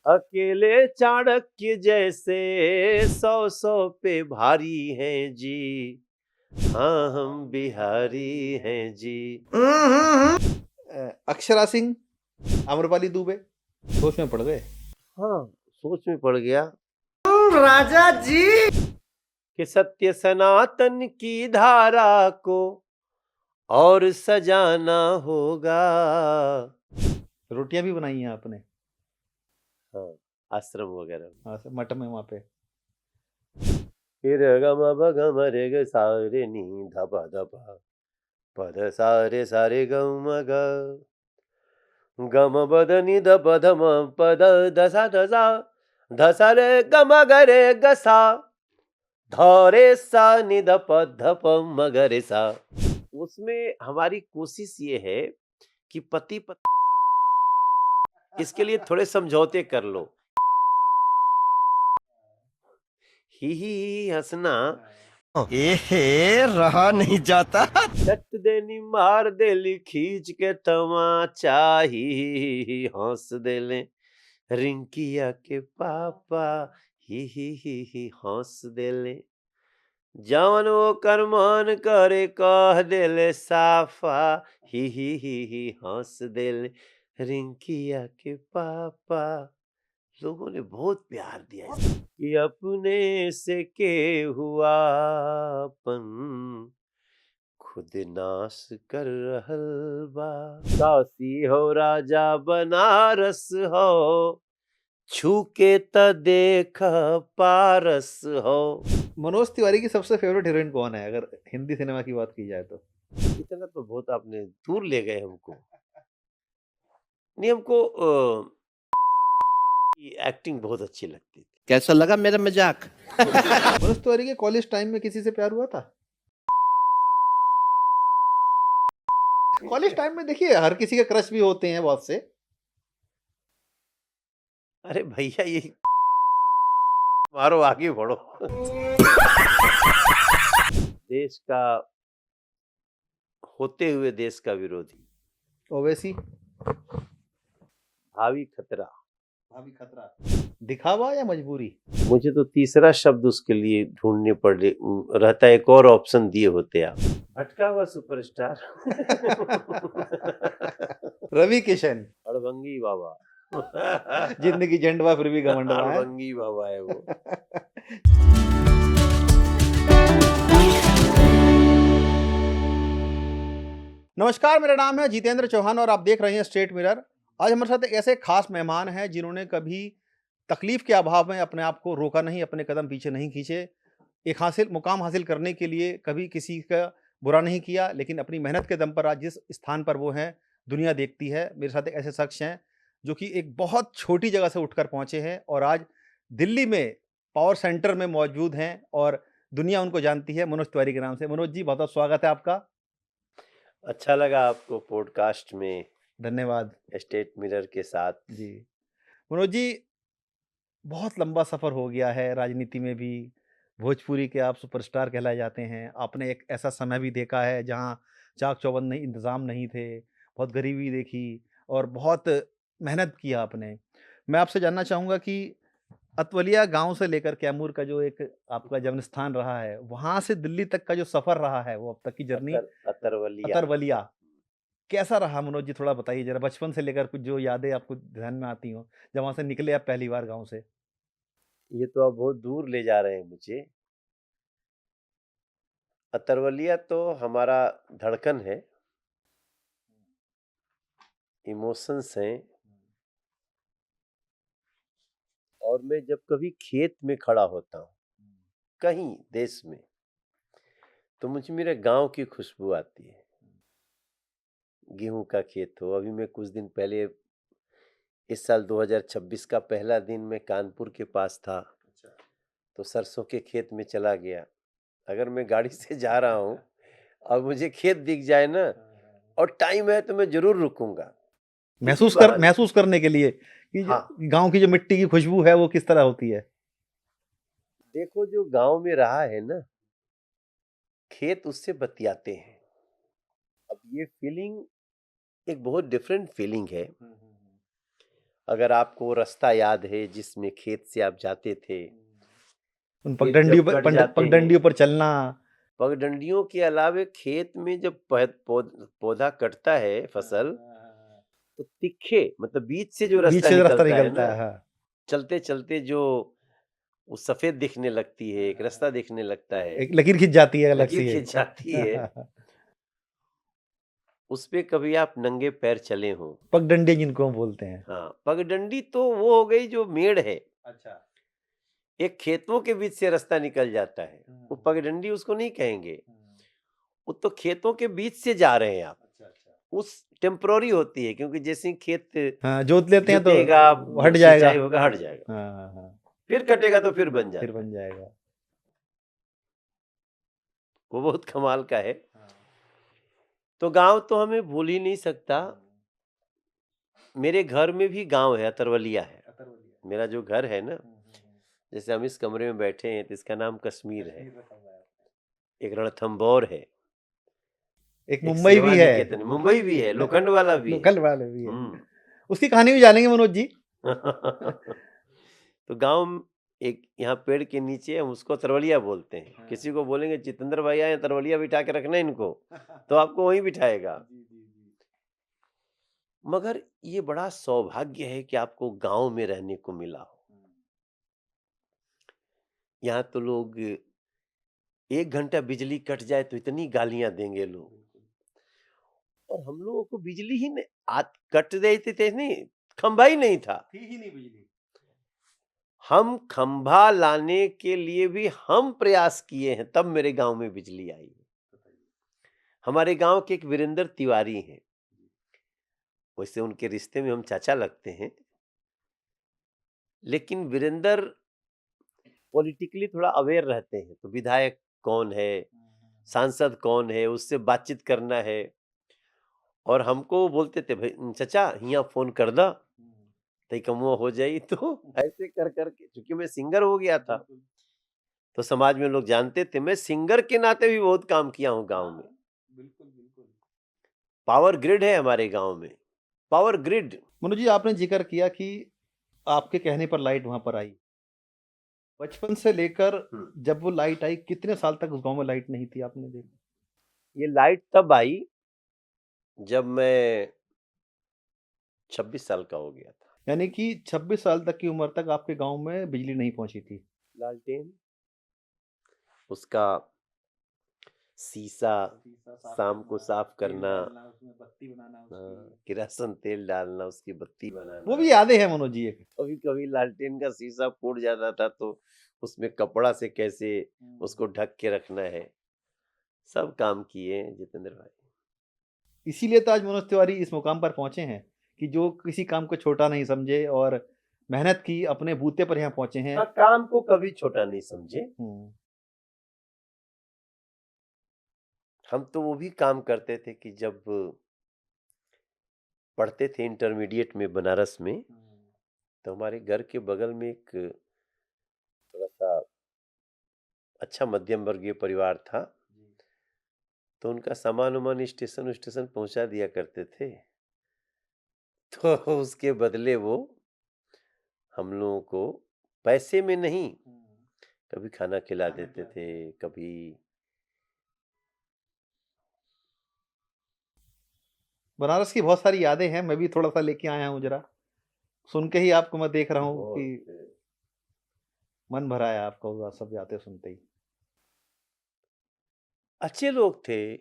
अकेले चाणक्य जैसे 100 पे भारी हैं जी। हाँ हम बिहारी हैं जी। अक्षरा सिंह, आम्रपाली दुबे सोच में पड़ गए। हाँ, सोच में पड़ गया राजा जी। कि सत्य सनातन की धारा को और सजाना होगा। रोटियां भी बनाई हैं आपने? हाँ, आश्रम वगैरह में। हाँ, मठ में वहां पे। फिर गम गम रे ग सारे नी धपा धपा पद सारे सारे गम ग गम बदनी धप धम पद दसा दसा धसा रे गम गरे गसा धरे सा नि धप धप मगरे सा। उसमें हमारी कोशिश ये है कि पति पत्नी इसके लिए थोड़े समझौते कर लो। ही हंसना एहे रहा नहीं जाता। चट देनी मार देली खींच के तमाचा ही हंस देले रिंकिया के पापा ही हंस देले जवन वो करमान करे कह देले साफा ही हंस देले रिंकिया के पापा। लोगों ने बहुत प्यार दिया इसको कि अपने से के हुआ अपन खुद नाश कर रहल बा। काशी हो राजा बनारस हो छू के त देख पारस हो। मनोज तिवारी की सबसे फेवरेट हीरोइन कौन है अगर हिंदी सिनेमा की बात की जाए तो? इतना तो बहुत आपने दूर ले गए हमको। नहीं हमको एक्टिंग बहुत अच्छी लगती थी। कैसा लगा मेरा मजाक? मनोज तिवारी के कॉलेज टाइम में किसी से प्यार हुआ था? कॉलेज टाइम में देखिए हर किसी के क्रश भी होते हैं बहुत से। अरे भैया ये मारो आगे बढ़ो। देश का होते हुए देश का विरोधी ओवैसी, भावी खतरा। भाभी खतरा, दिखावा या मजबूरी? मुझे तो तीसरा शब्द उसके लिए ढूंढने पड़े रहता है। एक और ऑप्शन दिए होते आप। भटका हुआ सुपरस्टार। रवि किशन, अड़भंगी बाबा। जिंदगी झंडवा फिर भी घमंडवा है। अड़भंगी बाबा है वो। नमस्कार, मेरा नाम है जितेंद्र चौहान और आप देख रहे हैं स्ट्रेट मिरर। आज हमारे साथ एक ऐसे खास मेहमान हैं जिन्होंने कभी तकलीफ के अभाव में अपने आप को रोका नहीं, अपने कदम पीछे नहीं खींचे। एक मुकाम हासिल करने के लिए कभी किसी का बुरा नहीं किया, लेकिन अपनी मेहनत के दम पर आज जिस स्थान पर वो हैं, दुनिया देखती है। मेरे साथ एक ऐसे शख्स हैं जो कि एक बहुत छोटी जगह से उठकर पहुंचे हैं और आज दिल्ली में पावर सेंटर में मौजूद हैं और दुनिया उनको जानती है मनोज तिवारी के नाम से। मनोज जी, बहुत बहुत स्वागत है आपका। अच्छा लगा आपको पॉडकास्ट में धन्यवाद स्टेट मिरर के साथ। जी। मनोज जी, बहुत लंबा सफ़र हो गया है राजनीति में भी। भोजपुरी के आप सुपरस्टार कहलाए जाते हैं। आपने एक ऐसा समय भी देखा है जहाँ चाक चौबंद नहीं, इंतज़ाम नहीं थे, बहुत गरीबी देखी और बहुत मेहनत किया आपने। मैं आपसे जानना चाहूँगा कि अतवलिया गाँव से लेकर कैमूर का जो एक आपका जन्म स्थान रहा है, वहाँ से दिल्ली तक का जो सफ़र रहा है, वो अब तक की जर्नी अतरवलिया। अतरवलिया कैसा रहा मनोज जी? थोड़ा बताइए ज़रा, बचपन से लेकर कुछ जो यादें आपको ध्यान में आती हों, जब वहाँ से निकले आप पहली बार गाँव से? ये तो आप बहुत दूर ले जा रहे हैं मुझे। अतरवलिया तो हमारा धड़कन है, इमोशंस हैं। और मैं जब कभी खेत में खड़ा होता हूँ कहीं देश में, तो मुझे मेरे गांव की खुशबू आती है। गेहूं का खेत हो। अभी मैं कुछ दिन पहले, इस साल 2026 का पहला दिन मैं कानपुर के पास था, तो सरसों के खेत में चला गया। अगर मैं गाड़ी से जा रहा हूँ और मुझे खेत दिख जाए ना और टाइम है तो मैं जरूर रुकूंगा महसूस करने के लिए कि हाँ, गाँव की जो मिट्टी की खुशबू है वो किस तरह होती है। देखो जो गांव में रहा है ना, खेत उससे बतियाते हैं। अब ये फीलिंग एक बहुत डिफरेंट फीलिंग है। अगर आपको वो रास्ता याद है जिसमें खेत से आप जाते थे, उन खेत जब कट जाते हैं, पगडंडियों पर चलना। पगडंडियों के अलावे खेत में जब पौधा कटता है फसल, तो तीखे मतलब बीच से जो बीच रास्ता से जो रास्ता निकलता है निकलता ना, है, हाँ। चलते चलते जो वो सफेद दिखने लगती है, एक रास्ता दिखने लगता है, एक लकीर खिंच जाती है अलग लकीर सी खिंच जाती है, उस पे कभी आप नंगे पैर चले हो? पगडंडी जिनको हम बोलते हैं। हाँ, पगडंडी तो वो हो गई जो मेड़ है, अच्छा। एक खेतों के बीच से रास्ता निकल जाता है, वो पगडंडी उसको नहीं कहेंगे, वो तो खेतों के बीच से जा रहे हैं आप, अच्छा, अच्छा। उस टेम्पररी होती है, क्योंकि जैसे ही खेत हाँ, जोत लेते हैं तो जुतेगा, हट जाएगा। सिंचाई होगा, हट जाएगा, हाँ, हाँ, हाँ, फिर कटेगा तो फिर बन फिर जाता है, बन जाएगा। वो बहुत कमाल का है। हाँ। तो गांव तो हमें भूल ही नहीं सकता। मेरे घर में भी गांव है, अतरवलिया है, मेरा जो घर है ना, जैसे हम इस कमरे में बैठे हैं तो इसका नाम कश्मीर है, एक रणथंभौर है, एक एक मुंबई सेवा भी है, निकेतन, मुंबई भी है, लोखंड वाला भी है। लोकल वाले भी है। हम्म। उसकी कहानी भी जानेंगे मनोज जी। तो गांव एक यहाँ पेड़ के नीचे, हम उसको तरवलिया बोलते हैं, किसी को बोलेंगे जितेंद्र भाई आए तरवलिया बिठा के रखना इनको, तो आपको वहीं बिठाएगा। मगर ये बड़ा सौभाग्य है कि आपको गांव में रहने को मिला हो। यहाँ तो लोग 1 घंटा बिजली कट जाए तो इतनी गालियां देंगे लोग, और हम लोगों को बिजली ही नहीं कट रही थी नहीं, खंभा ही नहीं था, थी ही नहीं बिजली। हम खंभा लाने के लिए भी हम प्रयास किए हैं, तब मेरे गांव में बिजली आई है। हमारे गांव के एक वीरेंद्र तिवारी हैं, वैसे उनके रिश्ते में हम चाचा लगते हैं, लेकिन वीरेंद्र पॉलिटिकली थोड़ा अवेयर रहते हैं, तो विधायक कौन है, सांसद कौन है, उससे बातचीत करना है, और हमको बोलते थे भाई चाचा यहाँ फोन कर दा तई कमुआ हो जाई, तो ऐसे कर करके, क्योंकि मैं सिंगर हो गया था तो समाज में लोग जानते थे, मैं सिंगर के नाते भी बहुत काम किया हूँ गांव में। बिल्कुल बिल्कुल। पावर ग्रिड है हमारे गांव में, पावर ग्रिड। मनोज जी, आपने जिक्र किया कि आपके कहने पर लाइट वहां पर आई। बचपन से लेकर जब वो लाइट आई, कितने साल तक उस गांव में लाइट नहीं थी, आपने देखा? ये लाइट तब आई जब मैं 26 साल का हो गया था। यानी कि 26 साल तक की उम्र तक आपके गांव में बिजली नहीं पहुंची थी। लालटेन, उसका शीशा शाम को साफ करना, उसमें बत्ती बनाना, किरासन तेल डालना, उसकी बत्ती वो बनाना। भी यादें हैं मनोज जी। कभी कभी लालटेन का शीशा फूट जाता था तो उसमें कपड़ा से कैसे उसको ढक के रखना है, सब काम किए हैं जितेंद्र भाई। इसीलिए तो आज मनोज तिवारी इस मुकाम पर पहुंचे हैं कि जो किसी काम को छोटा नहीं समझे और मेहनत की, अपने बूते पर यहाँ पहुंचे हैं। काम को कभी छोटा नहीं समझे। हम तो वो भी काम करते थे कि जब पढ़ते थे इंटरमीडिएट में बनारस में, तो हमारे घर के बगल में एक थोड़ा सा अच्छा मध्यम वर्गीय परिवार था, तो उनका सामान उमान स्टेशन स्टेशन पहुंचा दिया करते थे, तो उसके बदले वो हम लोगों को पैसे में नहीं, कभी खाना खिला देते थे, कभी बनारस की बहुत सारी यादें हैं, मैं भी थोड़ा सा लेके आया हूँ, जरा सुन के ही आपको मैं देख रहा हूँ कि मन भरा है आपका वो सब यादें सुनते ही। अच्छे लोग थे,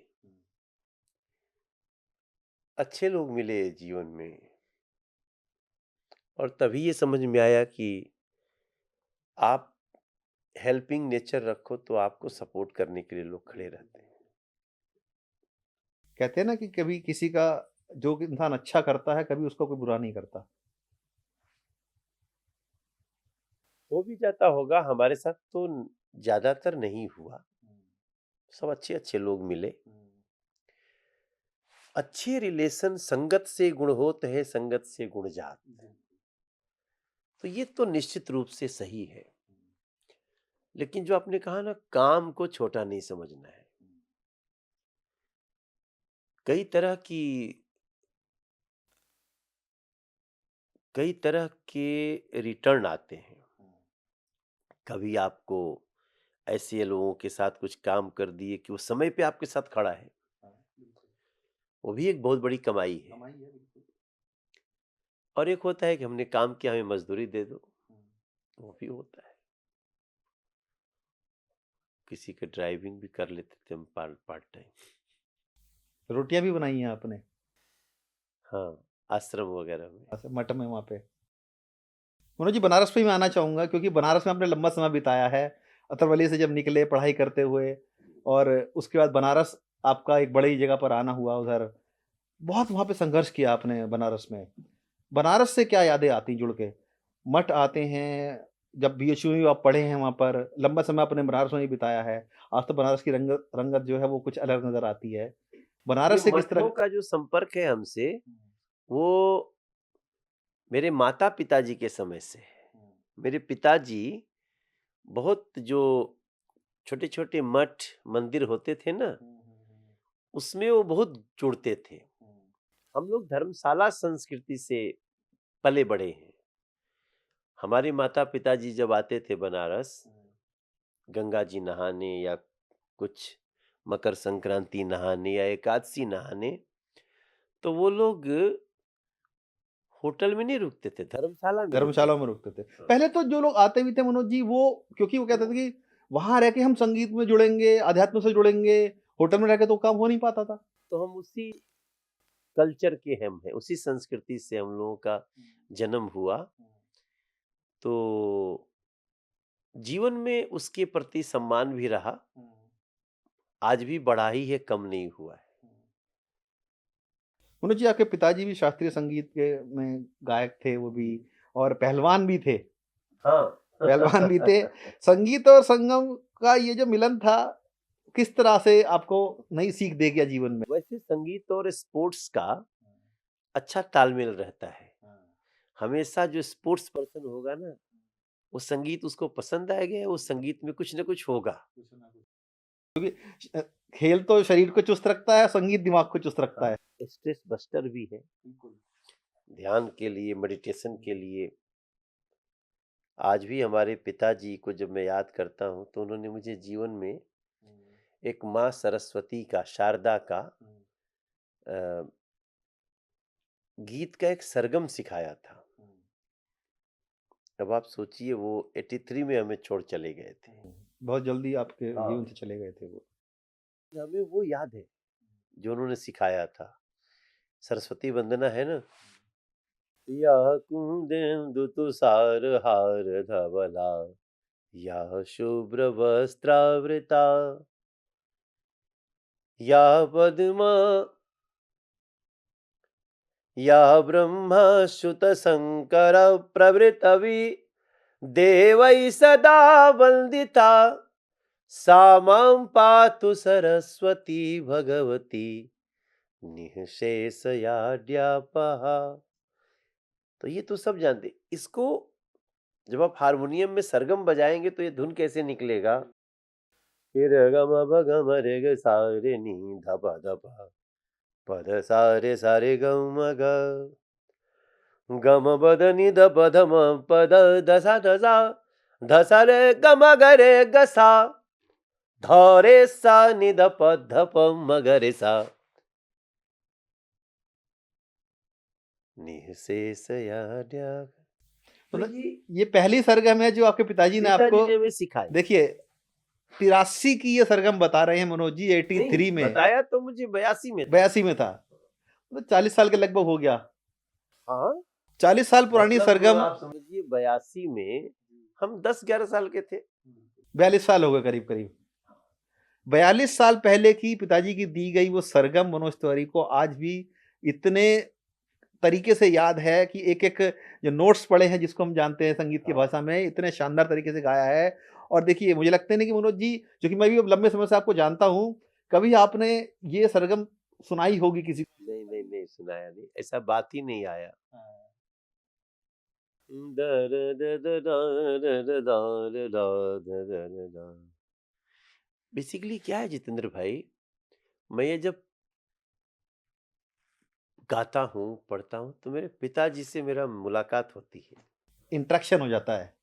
अच्छे लोग मिले जीवन में, और तभी ये समझ में आया कि आप हेल्पिंग नेचर रखो तो आपको सपोर्ट करने के लिए लोग खड़े रहते हैं। कहते हैं ना कि कभी किसी का, जो इंसान अच्छा करता है, कभी उसको कोई बुरा नहीं करता। हो भी जाता होगा, हमारे साथ तो ज्यादातर नहीं हुआ, सब अच्छे अच्छे लोग मिले। अच्छे रिलेशन संगत से गुण होत है, संगत से गुण जात, तो ये तो निश्चित रूप से सही है। लेकिन जो आपने कहा ना, काम को छोटा नहीं समझना है। कई तरह की कई तरह के रिटर्न आते हैं। कभी आपको ऐसे लोगों के साथ कुछ काम कर दिए कि वो समय पे आपके साथ खड़ा है, वो भी एक बहुत बड़ी कमाई है। और एक होता है कि हमने काम किया, हमें मजदूरी दे दो, वो भी होता है। किसी का ड्राइविंग भी कर लेते थे हम पार्ट टाइम। रोटियां भी बनाई हैं आपने हाँ, आश्रम वगैरह में। मठ में वहाँ पे? मनोज जी, बनारस पे मैं आना चाहूँगा क्योंकि बनारस में आपने लंबा समय बिताया है। अतरवली से जब निकले पढ़ाई करते हुए और उसके बाद बनारस आपका एक बड़ी जगह पर आना हुआ उधर। बहुत वहाँ पे संघर्ष किया आपने बनारस में। बनारस से क्या यादें आती जुड़ के? मठ आते हैं, जब बीएचयू में आप पढ़े हैं वहाँ पर, लंबा समय आपने बनारस में ही बिताया है। आज तो बनारस की रंगत रंगत जो है वो कुछ अलग नज़र आती है। ये बनारस से किस मठों तरह का जो संपर्क है हमसे, वो मेरे माता पिताजी के समय से है। मेरे पिताजी बहुत जो छोटे छोटे मठ मंदिर होते थे ना, उसमें वो बहुत जुड़ते थे। हम लोग धर्मशाला संस्कृति से पले बड़े हैं। हमारे माता पिताजी जब आते थे बनारस गंगा जी नहाने या कुछ मकर संक्रांति नहाने या एकादशी नहाने, तो वो लोग होटल में नहीं रुकते थे, धर्मशाला में रुकते धर्मशालाओं में थे। रुकते थे? हाँ। पहले तो जो लोग आते भी थे मनोज जी, वो क्योंकि वो कहते थे कि वहाँ रह के हम संगीत में जुड़ेंगे, अध्यात्म से जुड़ेंगे, होटल में रह के तो काम हो नहीं पाता था। तो हम उसी कल्चर के हम हैं, उसी संस्कृति से हम लोगों का जन्म हुआ। तो जीवन में उसके प्रति सम्मान भी रहा, आज भी बढ़ा ही है, कम नहीं हुआ है। मनोज जी, आपके पिताजी भी शास्त्रीय संगीत के में गायक थे वो भी, और पहलवान भी थे। हाँ। पहलवान भी थे। संगीत और संगम का ये जो मिलन था, किस तरह से आपको नई सीख दे गया जीवन में? वैसे संगीत और स्पोर्ट्स का अच्छा तालमेल रहता है। हमेशा जो स्पोर्ट्स पर्सन होगा ना, वो संगीत उसको पसंद आएगा, वो संगीत में कुछ ना कुछ होगा। अ, खेल तो शरीर को चुस्त रखता है, संगीत दिमाग को चुस्त रखता है। स्ट्रेस बस्टर भी है, ध्यान के लिए, मेडिटेशन के लिए। आज भी हमारे पिताजी को जब मैं याद करता हूँ तो उन्होंने मुझे जीवन में एक माँ सरस्वती का, शारदा का अ, गीत का एक सरगम सिखाया था। अब आप सोचिए, वो 83 में हमें छोड़ चले गए थे। बहुत जल्दी आपके हाँ। जीवन से चले गए थे वो। हमें वो याद है जो उन्होंने सिखाया था। सरस्वती वंदना है ना, या कुंदेन्दु तुषार हार धवला, या शुभ्र वस्त्रावृता, या पद्मा, या ब्रह्मच्युत शंकर प्रभृतवि देवै सदा वंदिता, सा मां पातु सरस्वती भगवती निःशेषयाड्यापहा। तो ये तो सब जानते। इसको जब आप हारमोनियम में सरगम बजाएंगे तो ये धुन कैसे निकलेगा? फिर गम भगम रे ग सारे नी धपा धपा पद सारे सारे गम ग गम बद नि ध पद म पद दसा दसा धसा रे गम ग रे ग सा ध रे सा नि ध प ध प म ग रे सा निःशेषयाड्या। तो मतलब ये ये पहली सरगम है जो आपके पिताजी ने पिताजी आपको, ने हमें सिखाई। देखिए 83 की ये सरगम बता रहे हैं मनोज जी, 83 नहीं, में, बताया तो मुझे 82 में था। 82 में था, मतलब 40 साल के लगभग हो गया। हाँ, 40 साल पुरानी मतलब सरगम, आप समझिए 82 में हम 10-11 साल के थे। 42 साल हो गए करीब करीब। 42 साल पहले की पिताजी की दी गई वो सरगम मनोज तिवारी को आज भी इतने तरीके से याद है कि एक-एक जो नोट्स पड़े हैं जिसको हम जानते हैं संगीत की भाषा में, इतने शानदार तरीके से गाया है। और देखिए मुझे लगता है ना कि मनोज जी, जो कि मैं भी अब लंबे समय से आपको जानता हूँ, कभी आपने ये सरगम सुनाई होगी किसी को? नहीं, नहीं, नहीं सुनाया नहीं, ऐसा बात ही नहीं आया। दर द द दा द द दा द दा द द द दा। बेसिकली क्या है जितेंद्र भाई, मैं ये जब गाता हूँ, पढ़ता हूँ, तो मेरे पिताजी से मेरा मुलाकात होती है। इंटरेक्शन हो जाता है।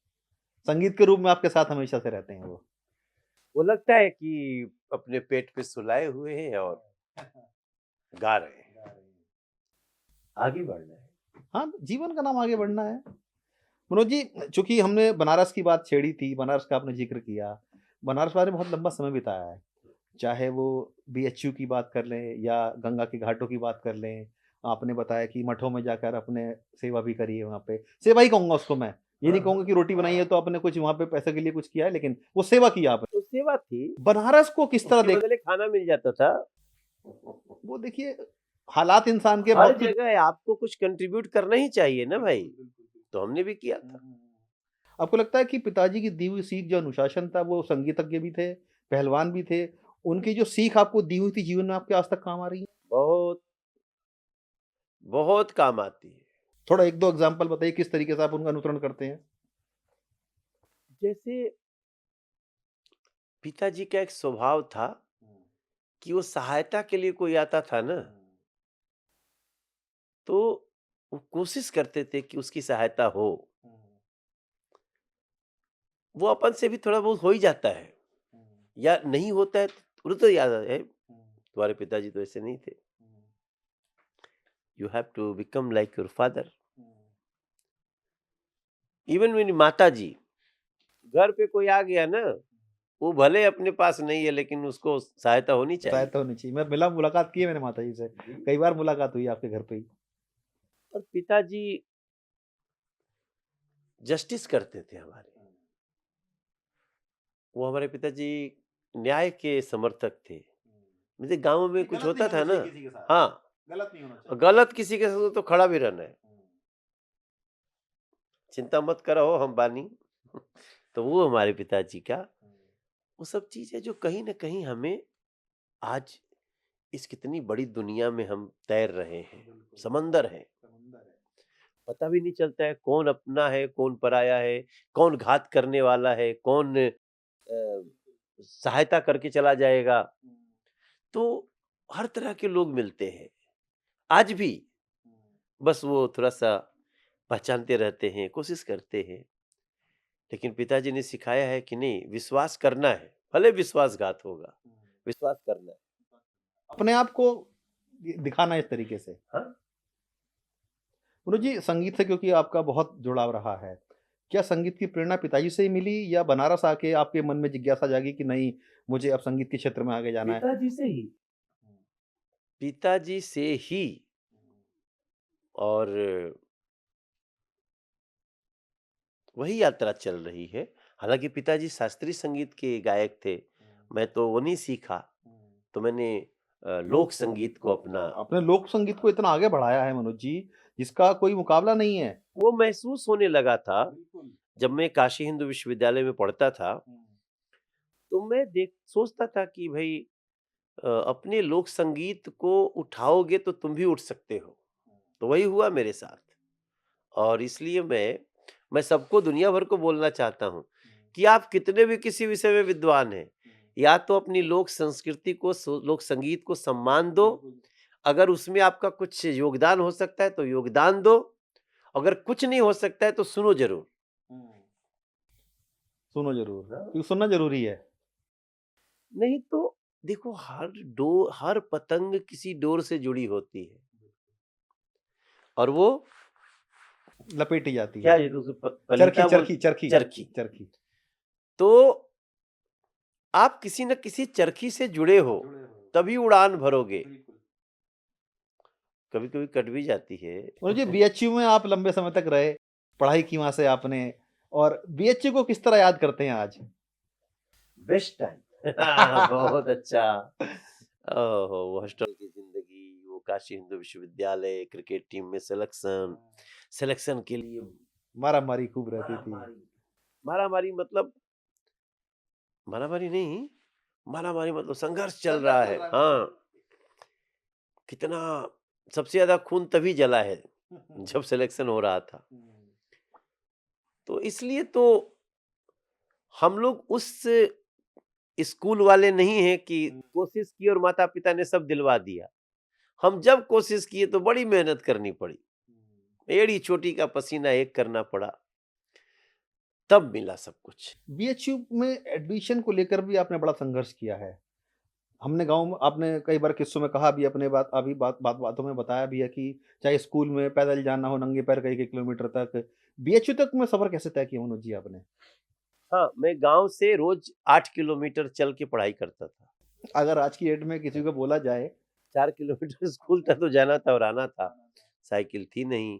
संगीत के रूप में आपके साथ हमेशा से रहते हैं वो। वो लगता है कि अपने पेट पे सुलाए हुए हैं और गा रहे हैं। आगे बढ़ना है। हाँ, जीवन का नाम आगे बढ़ना है। मनोज जी, चूँकि हमने बनारस की बात छेड़ी थी, बनारस का आपने ज़िक्र किया, बनारस वाले बहुत लंबा समय बिताया है। चाहे वो बीएचयू की बात कर लें या गंगा के घाटों की बात कर लें, आपने बताया कि मठों में जाकर आपने सेवा भी करी है वहाँ पे। सेवा ही कहूँगा उसको मैं, ये नहीं हाँ, कहूँगा कि रोटी बनाई है तो आपने कुछ वहाँ पे पैसे के लिए कुछ किया है, लेकिन वो सेवा की आपने। तो सेवा थी, बनारस को किस तरह उसके देख बदले खाना मिल जाता था। वो देखिए, हालात इंसान के हर वक़्त जगह आपको कुछ कंट्रीब्यूट करना ही चाहिए ना भाई, तो हमने भी किया था। आपको लगता है कि पिताजी की दी हुई सीख जो अनुशासन था, वो संगीतज्ञ भी थे, पहलवान भी थे, उनकी जो सीख आपको दी हुई थी जीवन में आपके आज तक काम आ रही है? बहुत, बहुत काम आती है। थोड़ा 1-2 एग्ज़ाम्पल बताइए किस तरीके से आप उनका अनुसरण करते हैं? जैसे पिताजी का एक स्वभाव था कि वो सहायता के लिए कोई आता था ना, तो वो कोशिश करते थे कि उसकी सहायता हो। वो अपन से भी थोड़ा बहुत हो ही जाता है, या नहीं होता है तो तुरंत याद आता है, तुम्हारे पिताजी तो ऐसे नहीं थे। You have to become like your father. Even मेरी माता जी, घर पे कोई आ गया ना, वो भले अपने पास नहीं है लेकिन उसको सहायता होनी चाहिए। सहायता होनी चाहिए। मैं मिला, मुलाकात की है मैंने माताजी से, कई बार मुलाकात हुई आपके घर पे ही। और पिताजी जस्टिस करते थे हमारे। वो हमारे पिताजी न्याय के समर्थक थे। जैसे गाँव में कुछ होता था ना, हाँ, गलत नहीं होना चाहिए। गलत किसी के साथ तो खड़ा भी रहना है। चिंता मत करो हम बानी। तो वो हमारे पिताजी का वो सब चीज़ है जो कहीं न कहीं हमें आज इस कितनी बड़ी दुनिया में हम तैर रहे हैं, समंदर है। पता भी नहीं चलता है कौन अपना है, कौन पराया है, कौन घात करने वाला है, कौन सहायता करके चला जाएगा। तो हर तरह के लोग मिलते हैं, आज भी। बस वो थोड़ा-सा पहचानते रहते हैं, कोशिश करते हैं। लेकिन पिताजी ने सिखाया है कि नहीं, विश्वास करना है, भले विश्वासघात होगा, विश्वास करना है। अपने आप को दिखाना इस तरीके से। हाँ, मनोज जी, संगीत से क्योंकि आपका बहुत जुड़ाव रहा है, क्या संगीत की प्रेरणा पिताजी से ही मिली या बनारस आके आपके मन में जिज्ञासा जागी कि नहीं, मुझे अब संगीत के क्षेत्र में आगे जाना है? पिताजी से ही, पिताजी से ही। और वही यात्रा चल रही है। हालाँकि पिताजी शास्त्रीय संगीत के गायक थे, मैं तो वो नहीं सीखा, तो मैंने लोक संगीत को अपना। आपने लोक संगीत को इतना आगे बढ़ाया है मनोज जी, जिसका कोई मुकाबला नहीं है। वो महसूस होने लगा था, जब मैं काशी हिंदू विश्वविद्यालय में पढ़ता था, तो मैं देख सोचता था कि भई अपने लोक संगीत को उठाओगे तो तुम भी उठ सकते हो। तो वही हुआ मेरे साथ। और इसलिए मैं सबको दुनिया भर को बोलना चाहता हूँ कि आप कितने भी किसी विषय में विद्वान हैं, या तो अपनी लोक संस्कृति को लोक संगीत को सम्मान दो। अगर उसमें आपका कुछ योगदान हो सकता है तो योगदान दो, अगर कुछ नहीं हो सकता है तो सुनो जरूर। सुनो ज़रूर, क्योंकि सुनना ज़रूरी है। नहीं तो देखो, हर पतंग किसी डोर से जुड़ी होती है, और वो लपेटी जाती क्या है। है, उसे चरखी, कलिता चरखी, चरखी, चरखी। चरखी। तो आप किसी न किसी चरखी से जुड़े हो, तभी उड़ान भरोगे। कभी-कभी कट भी जाती है। मुझे बीएचयू में आप लंबे समय तक रहे, पढ़ाई की वहाँ से आपने, और बीएचयू को किस तरह याद करते हैं आज? Best time. बहुत अच्छा। ओहो! वो हॉस्टल की ज़िंदगी, वो काशी हिंदू विश्वविद्यालय, क्रिकेट टीम में सिलेक्शन के लिए मारा-मारी खूब रहती थी। मारामारी। मारामारी मतलब मारामारी नहीं, मारामारी मतलब संघर्ष चल रहा है। हाँ, कितना सबसे ज़्यादा खून तभी जला है, जब सिलेक्शन हो रहा था। तो इसलिए तो हम लोग उस स्कूल वाले नहीं हैं कि कोशिश की और माता-पिता ने सब दिलवा दिया। हम जब कोशिश किए तो बड़ी मेहनत करनी पड़ी, एड़ी चोटी का पसीना एक करना पड़ा, तब मिला सब कुछ। बीएचयू में एडमिशन को लेकर भी आपने बड़ा संघर्ष किया है। हमने गाँव में आपने कई बार किस्सों में कहा भी अपने बातों में बताया भी है कि चाहे स्कूल में पैदल जाना हो नंगे पैर कई-कई किलोमीटर तक, बीएचयू तक में सफ़र कैसे तय किया मनोज जी आपने? हाँ, मैं गाँव से रोज 8 किलोमीटर चल के पढ़ाई करता था। अगर आज की डेट में किसी को बोला जाए 4 किलोमीटर स्कूल तक तो जाना था और आना था। साइकिल थी नहीं,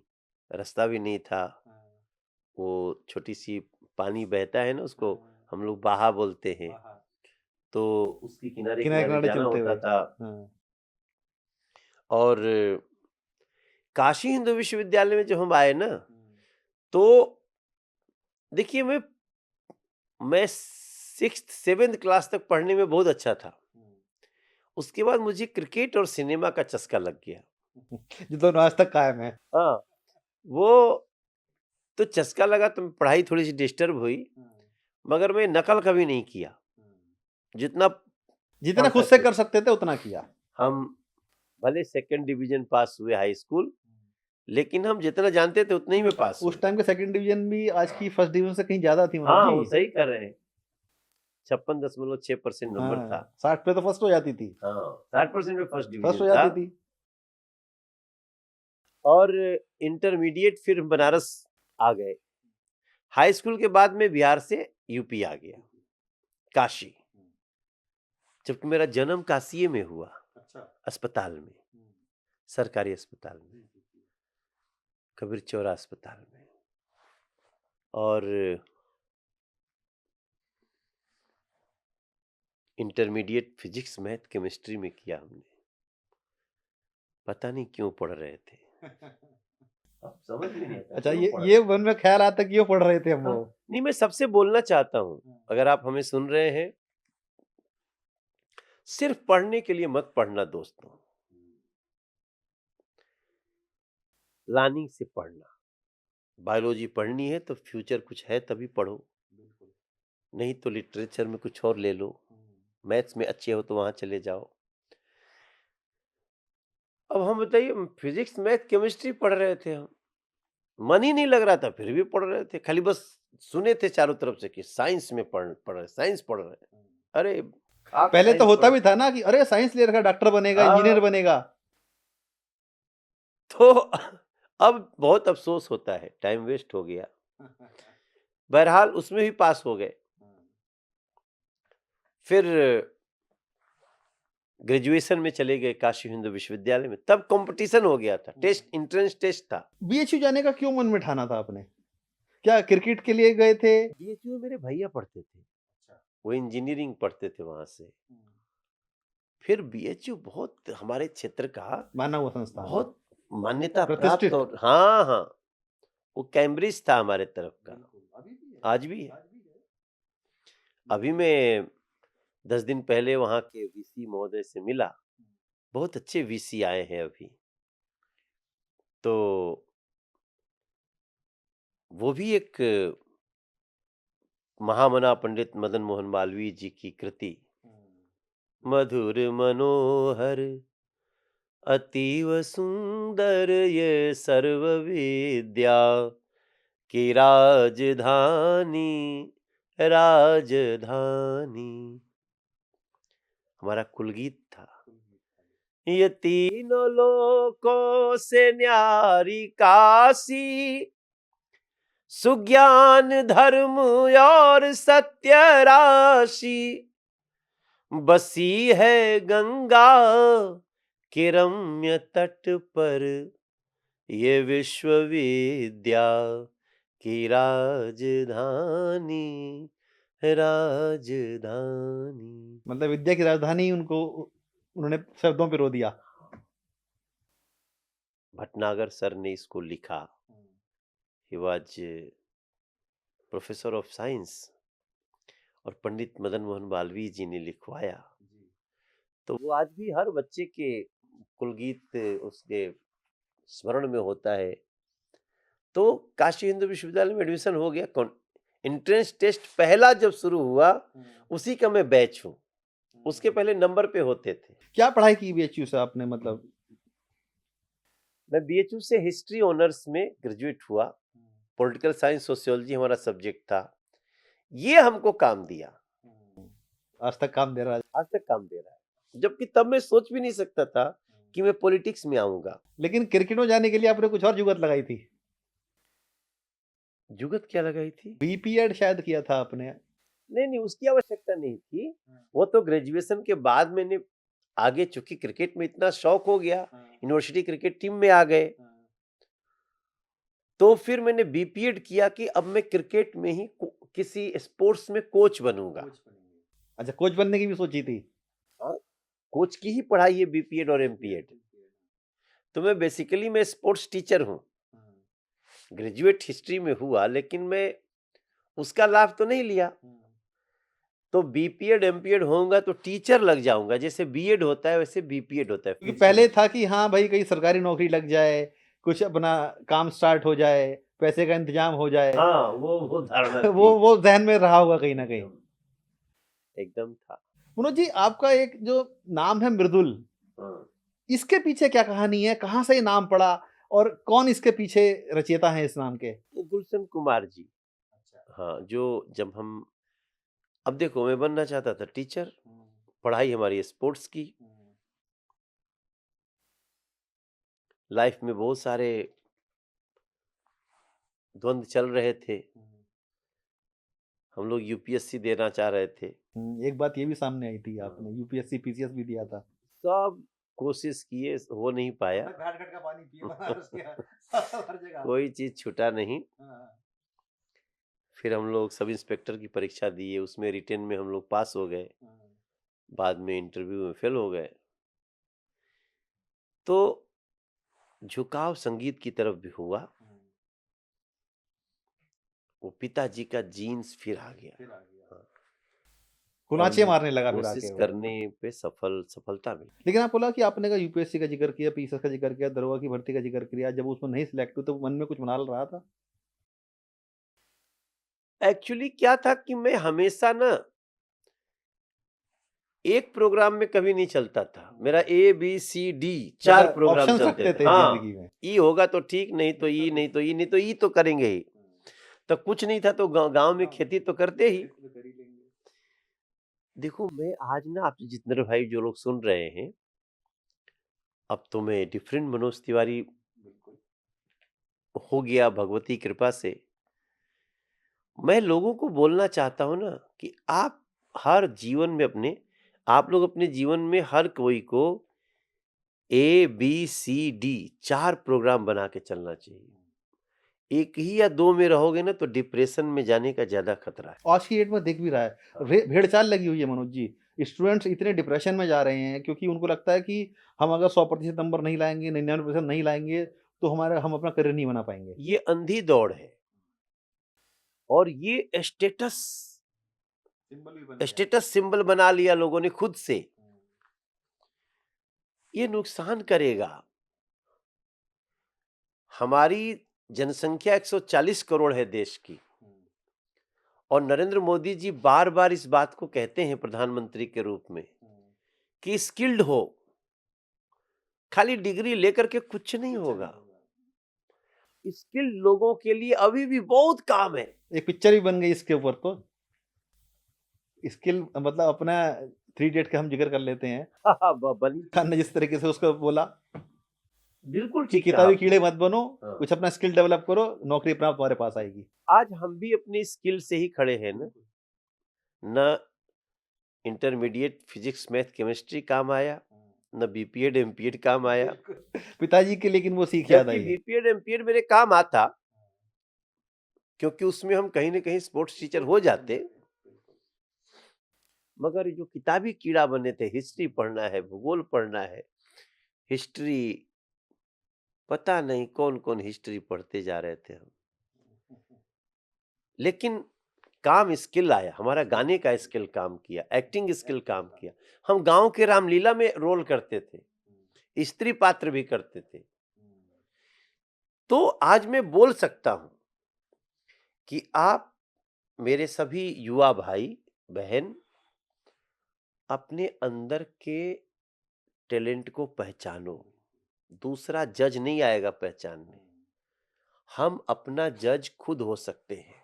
रास्ता भी नहीं था। वो छोटी-सी पानी बहता है ना, उसको हम लोग बाहा बोलते हैं, तो उसके किनारे-किनारे किनारे-किनारे जाना चलते होता हुए। था। हाँ। और काशी हिंदू विश्वविद्यालय में जब हम आए ना, तो देखिए मैं 6th 7th क्लास तक पढ़ने में बहुत अच्छा था। उसके बाद मुझे क्रिकेट और सिनेमा का चस्का लग गया। जो दोनों आज तक कायम है। हाँ, वो तो चस्का लगा तो पढ़ाई थोड़ी-सी डिस्टर्ब हुई, मगर मैं नकल कभी नहीं किया। जितना जितना पढ़ खुद से सके। कर सकते थे उतना किया। हम भले 2nd डिवीजन पास हुए हाई स्कूल, लेकिन हम जितना जानते थे उतने ही में पास हुए। उस टाइम के सेकंड डिवीजन भी आज की फर्स्ट डिवीजन से कहीं ज़्यादा थी मनोज हाँ, जी। वो सही कर रहे हैं। 56.6% नंबर था। 60 पे तो फर्स्ट हो जाती थी। हाँ, 60% में फर्स्ट फर्स्ट हो डिवीजन था। जाती थी। और इंटरमीडिएट फिर बनारस आ गए। हाई स्कूल के बाद में बिहार से यूपी आ गया, काशी। जबकि मेरा जन्म काशी में हुआ, अस्पताल में, सरकारी अस्पताल में, कबीर चौरा अस्पताल में। और इंटरमीडिएट फिजिक्स मैथ केमिस्ट्री में किया हमने। पता नहीं क्यों पढ़ रहे थे। अब समझ में नहीं आता अच्छा क्यों पढ़ ये मन में ख्याल आता कि क्यों पढ़ रहे थे हम हाँ, वो? नहीं, मैं सबसे बोलना चाहता हूँ, अगर आप हमें सुन रहे हैं, सिर्फ पढ़ने के लिए मत पढ़ना दोस्तों, प्लानिंग से पढ़ना। बायोलॉजी पढ़नी है तो फ्यूचर कुछ है तभी पढ़ो, नहीं तो लिटरेचर में कुछ और ले लो, मैथ्स में अच्छे हो तो वहां चले जाओ। अब हम बताइए, फिजिक्स मैथ केमिस्ट्री पढ़ रहे थे, हम मन ही नहीं लग रहा था फिर भी पढ़ रहे थे, खाली बस सुने थे चारों तरफ से कि साइंस में पढ़ रहे, साइंस पढ़ रहे। अरे आप पहले तो साइंस होता पढ़ भी था ना कि अरे साइंस ले रखा, डॉक्टर बनेगा, इंजीनियर हाँ, बनेगा। तो अब बहुत अफसोस होता है, टाइम वेस्ट हो गया। बहरहाल उसमें भी पास हो गए। फिर ग्रेजुएशन में चले गए काशी हिंदू विश्वविद्यालय में, तब कंपटीशन हो गया था, टेस्ट, एंट्रेंस टेस्ट था। बीएचयू जाने का क्यों मन में ठाना था आपने? क्या क्रिकेट के लिए गए थे? बीएचयू में मेरे भैया पढ़ते थे, वो इंजीनियरिंग पढ़ते थे वहां से। फिर बीएचयू बहुत हमारे क्षेत्र का माना हुआ संस्थान। बहुत मान्यता प्राप्त, प्रतिष्ठित। और हाँ हाँ, वो कैम्ब्रिज था हमारे तरफ का, आज भी है। अभी मैं 10 दिन पहले वहां के वीसी महोदय से मिला, बहुत अच्छे वीसी आए हैं अभी। तो वो भी एक महामना पंडित मदन मोहन मालवीय जी की कृति, मधुर मनोहर अतीव सुंदर ये सर्व विद्या की राजधानी राजधानी, हमारा कुलगीत था। ये तीनों लोकों से न्यारी काशी, सुज्ञान धर्म और सत्य राशि, बसी है गंगा के रम्य तट पर, ये विश्वविद्या की राजधानी राजधानी। मतलब विद्या की राजधानी उनको उन्होंने शब्दों पे रो दिया। भटनागर सर ने इसको लिखा। He was professor of science, और पंडित मदन मोहन मालवीय जी ने लिखवाया। तो वो आज भी हर बच्चे के कुलगीत उसके स्मरण में होता है। तो काशी हिंदू विश्वविद्यालय में एडमिशन हो गया। एंट्रेंस टेस्ट पहला जब शुरू हुआ, उसी का मैं बैच हूँ। उसके पहले नंबर पे होते थे। क्या पढ़ाई की बीएचयू से आपने, मतलब मैं बीएचयू से हिस्ट्री ऑनर्स में ग्रेजुएट हुआ। पॉलिटिकल साइंस सोशियोलॉजी हमारा सब्जेक्ट था। ये हमको काम दिया, आज तक काम दे रहा है। आज तक काम दे रहा है, जबकि तब मैं सोच भी नहीं सकता था कि मैं पॉलिटिक्स में आऊंगा। लेकिन क्रिकेट में जाने के लिए आपने कुछ और जुगत लगाई थी। जुगत क्या लगाई थी? बीपीएड शायद किया था आपने। नहीं, उसकी आवश्यकता नहीं थी। वो तो ग्रेजुएशन के बाद मैंने आगे, चूंकि क्रिकेट में इतना शौक हो गया, यूनिवर्सिटी क्रिकेट टीम में आ गए, तो फिर मैंने बीपीएड किया कि अब मैं क्रिकेट में ही किसी स्पोर्ट्स में कोच बनूंगा। अच्छा, कोच बनने की भी सोची थी। कोच की ही पढ़ाई है बीपीएड और एमपीएड। तो मैं बेसिकली मैं स्पोर्ट्स टीचर हूँ। ग्रेजुएट हिस्ट्री में हुआ, लेकिन मैं उसका लाभ तो नहीं लिया। तो बीपीएड एमपीएड होऊंगा तो टीचर लग जाऊंगा, जैसे बीएड होता है वैसे बीपीएड होता है। क्योंकि पहले था कि हाँ भाई कहीं सरकारी नौकरी लग जाए, कुछ अपना काम स्टार्ट हो जाए, पैसे का इंतजाम हो जाए। हाँ, वो धारणा थी। वो जहन में रहा होगा कहीं ना कहीं। एकदम था। मनोज जी, आपका एक जो नाम है मृदुल, इसके पीछे क्या कहानी है? कहाँ से ये नाम पड़ा और कौन इसके पीछे रचयिता है इस नाम के? गुलशन कुमार जी। हाँ, जो जब हम, अब देखो, मैं बनना चाहता था टीचर, पढ़ाई हमारी स्पोर्ट्स की, लाइफ में बहुत सारे द्वंद्व चल रहे थे। हम लोग यूपीएससी देना चाह रहे थे। एक बात ये भी सामने आई थी, आपने यूपीएससी पीसीएस भी दिया था। सब कोशिश किए, हो नहीं पाया। घाट-घाट का पानी पिए बनारस के हर जगह। कोई चीज छूटा नहीं। फिर हम लोग सब इंस्पेक्टर की परीक्षा दिए, उसमें रिटेन में हम लोग पास हो गए, बाद में इंटरव्यू में फेल हो गए। तो झुकाव संगीत की तरफ भी हुआ। वो पिताजी का जीन्स फिर आ गया। हाँ। कुनाचे और मारने लगा फिर कोशिश आके वो। करने पे सफलता मिली। लेकिन आप बोला कि आपने का यूपीएससी का जिक्र किया, पीसीएस का जिक्र किया, दरोगा की भर्ती का जिक्र किया, जब उसमें नहीं सिलेक्ट हुए तो मन में कुछ मनाल रहा था? एक्चुअली क्या था कि मैं हमेशा ना एक प्रोग्राम में कभी नहीं चलता था। मेरा ABCD 4 प्रोग्राम ऑप्शन चलते रखते थे। थे हाँ, जिंदगी में। ई होगा तो ठीक, नहीं तो ई, नहीं तो ई, नहीं तो ई तो करेंगे ही। तो कुछ नहीं था तो गांव में खेती तो करते ही। देखो, मैं आज ना, आप जितने भाई जो लोग सुन रहे हैं, अब तो मैं डिफरेंट मनोज तिवारी हो गया भगवती कृपा से। मैं लोगों को बोलना चाहता हूं ना कि आप हर जीवन में आप लोग अपने जीवन में हर कोई को ABCD 4 प्रोग्राम बना के चलना चाहिए। एक ही या दो में रहोगे ना तो डिप्रेशन में जाने का ज्यादा खतरा है। आज की डेट में देख भी रहा है, भेड़चाल लगी हुई है मनोज जी। स्टूडेंट्स इतने डिप्रेशन में जा रहे हैं क्योंकि उनको लगता है कि हम अगर 100% नंबर नहीं लाएंगे, 99% नहीं लाएंगे, तो हम अपना करियर नहीं बना पाएंगे। ये अंधी दौड़ है और ये स्टेटस सिंबल बना लिया लोगों ने खुद से। ये नुकसान करेगा। हमारी जनसंख्या 140 करोड़ है देश की, और नरेंद्र मोदी जी बार बार इस बात को कहते हैं प्रधानमंत्री के रूप में कि स्किल्ड हो। खाली डिग्री लेकर के कुछ नहीं होगा। स्किल्ड लोगों के लिए अभी भी बहुत काम है। एक पिक्चर भी बन गई इसके ऊपर। तो स्किल मतलब अपना 3 इडियट का हम जिक्र कर लेते हैं। बनी खान ने जिस तरीके से उसको बोला, बिल्कुल कि ठीक कहा किताबी आपने। कीड़े मत बनो, हाँ। कुछ अपना स्किल डेवलप करो, नौकरी अपना तुम्हारे पास आएगी। आज हम भी अपनी स्किल से ही खड़े हैं ना। इंटरमीडिएट फिजिक्स मैथ केमिस्ट्री काम आया, न बीपीएड एमपीएड काम आया। पिताजी के लेकिन वो सीख याद जबकि आई है। बीपीएड एमपीएड मेरे काम आता, क्योंकि उसमें हम कहीं ना कहीं स्पोर्ट्स टीचर हो जाते। मगर जो किताबी कीड़ा बने थे, हिस्ट्री पढ़ना है, भूगोल पढ़ना है, हिस्ट्री, पता नहीं कौन कौन हिस्ट्री पढ़ते जा रहे थे हम। लेकिन काम स्किल आया, हमारा गाने का स्किल काम किया, एक्टिंग स्किल काम किया। हम गांव के रामलीला में रोल करते थे, स्त्री पात्र भी करते थे। तो आज मैं बोल सकता हूं कि आप मेरे सभी युवा भाई बहन अपने अंदर के टैलेंट को पहचानो। दूसरा जज नहीं आएगा पहचानने। हम अपना जज खुद हो सकते हैं।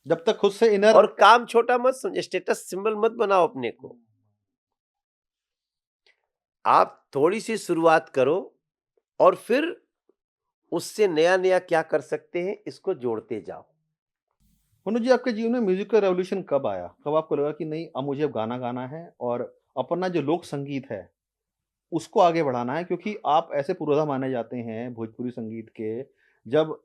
जब तक खुद से इनर और काम छोटा मत समझ, स्टेटस सिंबल मत बनाओ अपने को। आप थोड़ी सी शुरुआत करो और फिर उससे नया नया क्या कर सकते हैं इसको जोड़ते जाओ। मनोज जी, आपके जीवन में म्यूजिक का रेवोल्यूशन कब आया? कब आपको लगा कि नहीं, अब मुझे अब गाना गाना है और अपना जो लोक संगीत है उसको आगे बढ़ाना है? क्योंकि आप ऐसे पुरोधा माने जाते हैं भोजपुरी संगीत के, जब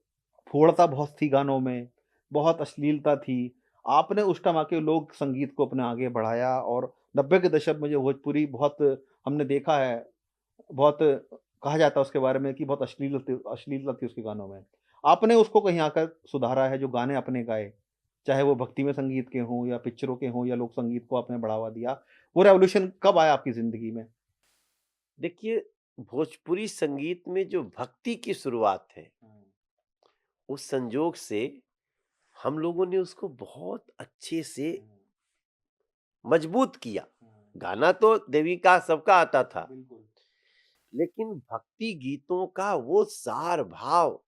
फूहड़ता बहुत थी गानों में, बहुत अश्लीलता थी, आपने उस टाइम आके लोक संगीत को अपने आगे बढ़ाया और 90 के दशक में जो भोजपुरी बहुत हमने देखा है, बहुत कहा जाता है उसके बारे में कि बहुत अश्लीलता थी उसके गानों में। आपने उसको कहीं आकर सुधारा है, जो गाने आपने गाए, चाहे वो भक्तिमय संगीत के हों या पिक्चरों के हों या लोक संगीत को आपने बढ़ावा दिया। वो रेवोल्यूशन कब आया आपकी ज़िंदगी में? देखिए, भोजपुरी संगीत में जो भक्ति की शुरुआत है, उस संजोग से हम लोगों ने उसको बहुत अच्छे से मजबूत किया। गाना तो देवी का सबका आता था, लेकिन भक्ति गीतों का वो सार भाव,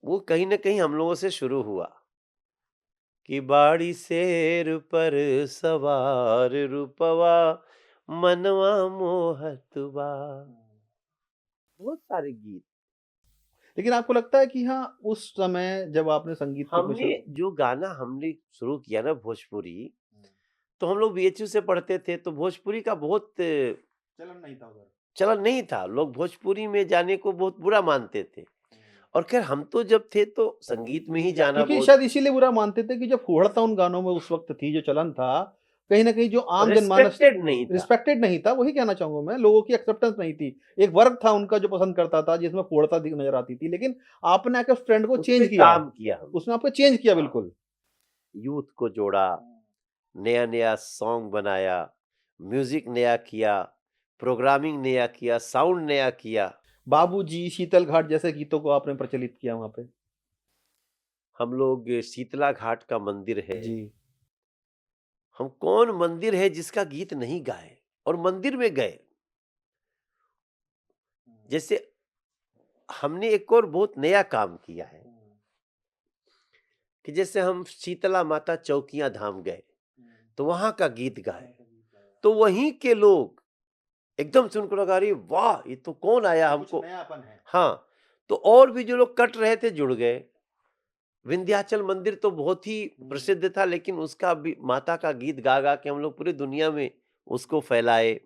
वो कहीं न कहीं हम लोगों से शुरू हुआ कि बाड़ी शेर पर सवार रूपवा मनवा मोहत बा। बहुत सारे गीत लेकिन आपको लगता है कि हाँ, उस समय जब आपने संगीत को हमने जो गाना हमने शुरू किया ना भोजपुरी, तो हम लोग बीएचयू से पढ़ते थे, तो भोजपुरी का बहुत चलन नहीं था उधर। चलन नहीं था। लोग भोजपुरी में जाने को बहुत बुरा मानते थे। और खैर हम तो जब थे तो संगीत में ही जाना क्योंकि बहुत शायद इसीलिए बुरा मानते थे कि जो फूहड़ता उन गानों में उस वक़्त थी, जो चलन था, कहीं न कहीं जो आम जनमानस रिस्पेक्टेड नहीं था। रिस्पेक्टेड नहीं था, वही कहना चाहूँगा मैं, लोगों की एक्सेप्टेंस नहीं थी। एक वर्ग था उनका जो पसंद करता था, जिसमें फूहड़ता दिख नज़र आती थी, लेकिन आपने आके उस ट्रेंड को उस चेंज पे किया। काम किया हमने। उसने आपको चेंज किया हाँ। बिल्कुल। यूथ को जोड़ा, नया-नया सॉन्ग बनाया, म्यूजिक नया किया, प्रोग्रामिंग नया किया, साउंड नया किया। बाबूजी, शीतल घाट जैसे गीतों को आपने प्रचलित किया वहाँ पे। हम लोग शीतला घाट का मंदिर है। जी। हम कौन मंदिर है जिसका गीत नहीं गाए और मंदिर में गए। जैसे हमने एक और बहुत नया काम किया है कि जैसे हम शीतला माता चौकियां धाम गए तो वहां का गीत गाए, तो वहीं के लोग एकदम से उनको लगा अरे वाह, ये तो कौन आया हमको। नयापन है। हाँ, तो और भी जो लोग कट रहे थे जुड़ गए। विंध्याचल मंदिर तो बहुत ही प्रसिद्ध था, लेकिन उसका भी माता का गीत गा गा के हम लोग पूरी दुनिया में उसको फैलाए।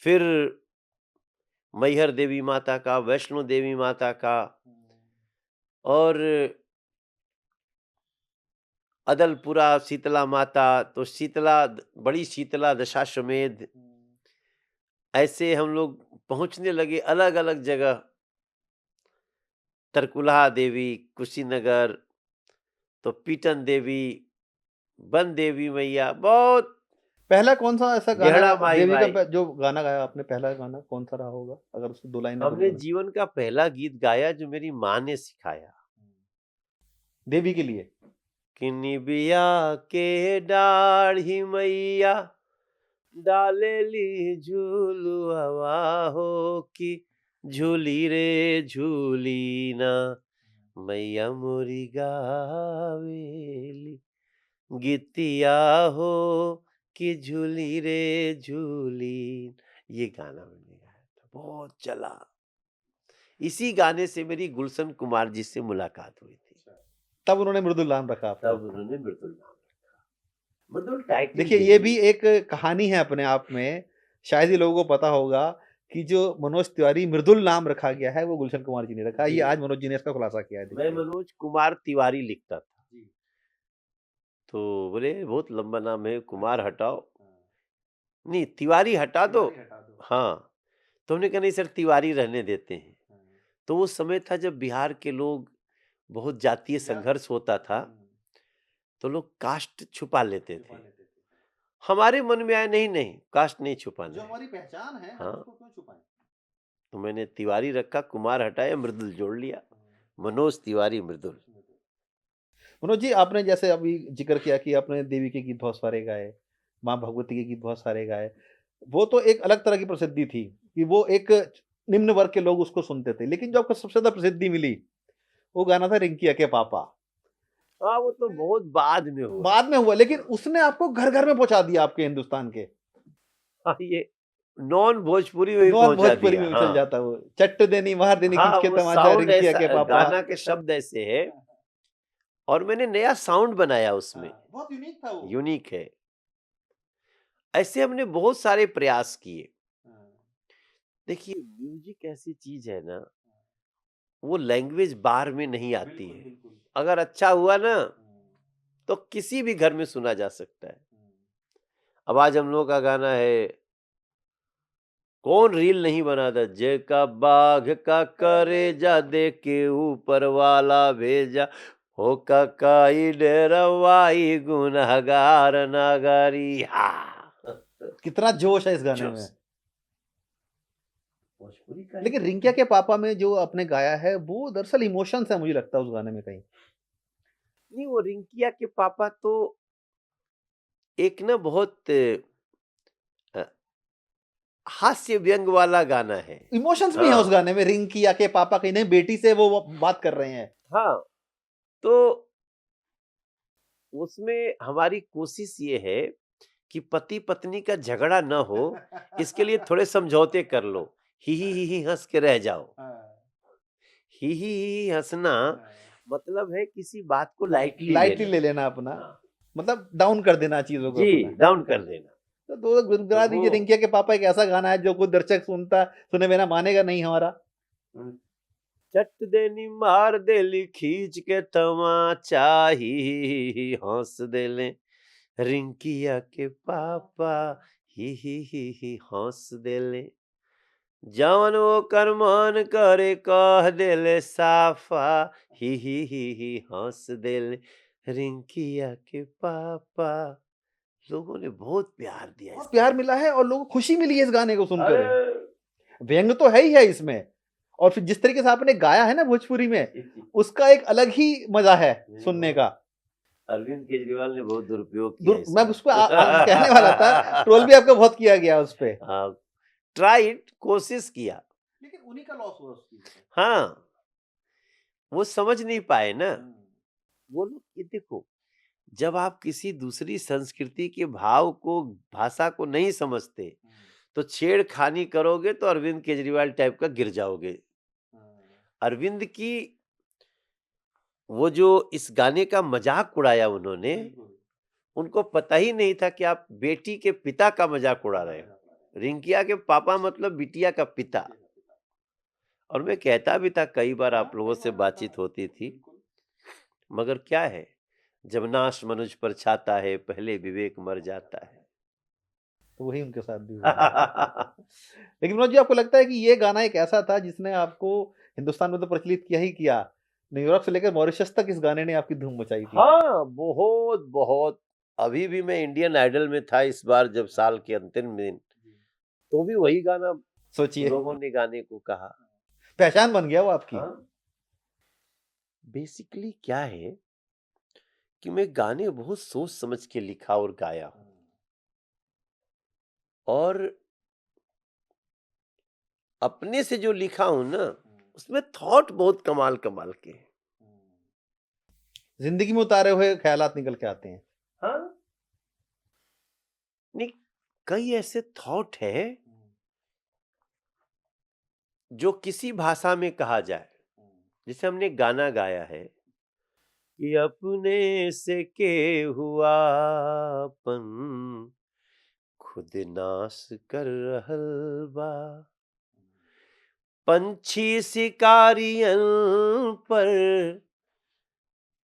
फिर मैहर देवी माता का, वैष्णो देवी माता का, और अदलपुरा शीतला माता, तो बड़ी शीतला दशाश्वमेध, ऐसे हम लोग पहुंचने लगे अलग अलग जगह। तरकुलहा देवी, कुशीनगर, तो पीटन देवी, बन देवी मैया, बहुत पहला कौन-सा ऐसा गाना गेहड़ा माई देवी का माई। जो गाना गाया आपने, पहला गाना कौन-सा रहा होगा? अगर उसको 2 लाइन में हमने बोल जीवन का पहला गीत गाया जो मेरी माँ ने सिखाया देवी के लिए। कि निबिया के डाढ़ी मैया डालेली झूलुआ हो कि झूली रे झूली ना मैया मोरी गावेली गीतिया हो कि झूली रे झूली। ये गाना मैंने गाया था, बहुत चला। इसी गाने से मेरी गुलशन कुमार जी से मुलाकात हुई थी। तब उन्होंने मृदुल नाम रखा आपका। तब उन्होंने मृदुल नाम रखा। मृदुल टाइटल देखिए, दे ये दी। भी एक कहानी है अपने आप में। शायद ही लोगों को पता होगा कि जो मनोज तिवारी मृदुल नाम रखा गया है, वो गुलशन कुमार जी ने रखा है। जी। ये आज मनोज जी ने इसका खुलासा किया है, मैं देखिए। मनोज कुमार तिवारी लिखता था। जी। तो बोले बहुत लंबा नाम है, कुमार हटाओ। नहीं, तिवारी हटा दो। हाँ, तो हमने कहा नहीं सर, तिवारी रहने देते हैं। तो वो समय था जब बिहार के लोग बहुत जातीय संघर्ष होता था, तो लोग कास्ट छुपा लेते थे। हमारे मन में आया नहीं नहीं, कास्ट नहीं छुपाना जो है। हमारी पहचान है, हम हाँ। उसको क्यों छुपाएं? तो मैंने तिवारी रखा, कुमार हटाया, मृदुल जोड़ लिया, मनोज तिवारी मृदुल। मनोज जी, आपने जैसे अभी जिक्र किया कि आपने देवी के गीत बहुत सारे गाए, माँ भगवती के गीत बहुत सारे गाए। वो तो एक अलग तरह की प्रसिद्धि थी कि वो एक निम्न वर्ग के लोग उसको सुनते थे, लेकिन जो आपको सबसे ज्यादा प्रसिद्धि मिली वो गाना था रिंकिया के पापा। हाँ, वो तो बहुत बाद में हुआ। बाद में हुआ, लेकिन उसने आपको घर घर में पहुंचा दिया आपके हिंदुस्तान के। हाँ, ये नॉन भोजपुरी में भी नॉन पहुंचा भोजपुरी दिया। में भी चल हाँ जाता वो, चट्ट देनी मार देनी हाँ, खींच के वो तमाचा साउंड रिंकिया ऐसा, के पापा। गाना के शब्द ऐसे है और मैंने नया साउंड बनाया उसमें, बहुत यूनिक था वो। यूनिक है। ऐसे हमने बहुत सारे प्रयास किए। देखिए, म्यूजिक ऐसी चीज है ना, वो लैंग्वेज बार में नहीं आती है। अगर अच्छा हुआ ना तो किसी भी घर में सुना जा सकता है। अब आज हम लोग का गाना है, कौन रील नहीं बनाता, जय का बाघ का करेजा दे के ऊपर वाला भेजा, हो काई डरवाई गुनहगार नगरी। हाँ, कितना जोश है इस गाने में। जोश। भोजपुरी का लेकिन रिंकिया के पापा में जो आपने गाया है वो दरअसल इमोशंस है, मुझे लगता है उस गाने में कहीं। नहीं, वो रिंकिया के पापा तो एक ना बहुत अ, हास्य व्यंग वाला गाना है। इमोशंस भी है उस हाँ गाने में, रिंकिया के पापा कहीं नहीं, बेटी से वो बात कर रहे हैं। हाँ, तो उसमें हमारी कोशिश ये है कि पति पत्नी का झगड़ा न हो, इसके लिए थोड़े समझौते कर लो। ही हंस के रह जाओ। ही हंसना मतलब है किसी बात को लाइटली लाइटली लेना। ले लेना अपना, हाँ, मतलब डाउन कर देना चीजों को जी, अपना। डाउन कर देना। तो दो गुनगुना तो दीजिए, वो रिंकिया के पापा एक ऐसा गाना है जो कोई दर्शक सुने बिना मानेगा नहीं हमारा। चट देनी मार देली खींच के तमाचा, ही हंस देले रिंकिया के पापा, ही हंस देले जवन वो कर मन करे कह देले साफा, ही हंस देले रिंकिया के पापा। लोगों ने बहुत प्यार दिया बहुत इस प्यार गाने मिला है और लोगों को खुशी मिली है इस गाने को को। सुनकर। अरे व्यंग तो है ही है इसमें, और फिर जिस तरीके से आपने गाया है ना भोजपुरी में, उसका एक अलग ही मजा है सुनने का। अरविंद केजरीवाल ने बहुत दुरुपयोग किया मैं इसका। उस पर कहने वाला था, ट्रोल भी आपका बहुत किया गया उस पे। ट्राइड, कोशिश किया, लेकिन उन्हीं का लॉस हुआ उस चीज से। हाँ, वो समझ नहीं पाए ना। वो लोग, ये देखो, जब आप किसी दूसरी संस्कृति के भाव को, भाषा को नहीं समझते, तो छेड़खानी करोगे तो अरविंद केजरीवाल टाइप का गिर जाओगे। अरविंद की वो जो इस गाने का मजाक उड़ाया उन्होंने, उनको पता ही नहीं था कि आप बेटी के पिता का मजाक उड़ा रहे हो। रिंकिया के पापा मतलब बिटिया का पिता। और मैं कहता भी था कई बार, आप लोगों से बातचीत होती थी, मगर क्या है, जब नाश मनुज पर छाता है, पहले विवेक मर जाता है। तो वही उनके साथ भी हुआ। लेकिन मनोज जी, आपको लगता है कि ये गाना एक ऐसा था जिसने आपको हिंदुस्तान में तो प्रचलित किया ही किया, न्यूयॉर्क से लेकर मॉरिशस तक इस गाने ने आपकी धूम मचाई थी? हाँ, बहुत बहुत। अभी भी मैं इंडियन आइडल में था इस बार, जब साल के अंतिम दिन, तो भी वही गाना सोचिए, लोगों ने गाने को कहा। पहचान बन गया वो आपकी। बेसिकली क्या है कि मैं गाने बहुत सोच समझ के लिखा और गाया हूं, और अपने से जो लिखा हूं ना, उसमें थॉट बहुत कमाल कमाल के हैं। जिंदगी में उतारे हुए ख्यालात निकल के आते हैं। हाँ, नहीं, कई ऐसे थॉट है जो किसी भाषा में कहा जाए। जैसे हमने गाना गाया है कि अपने से के हुआ अपन, खुद नाश कर रहल बा, पंछी शिकारियन पर,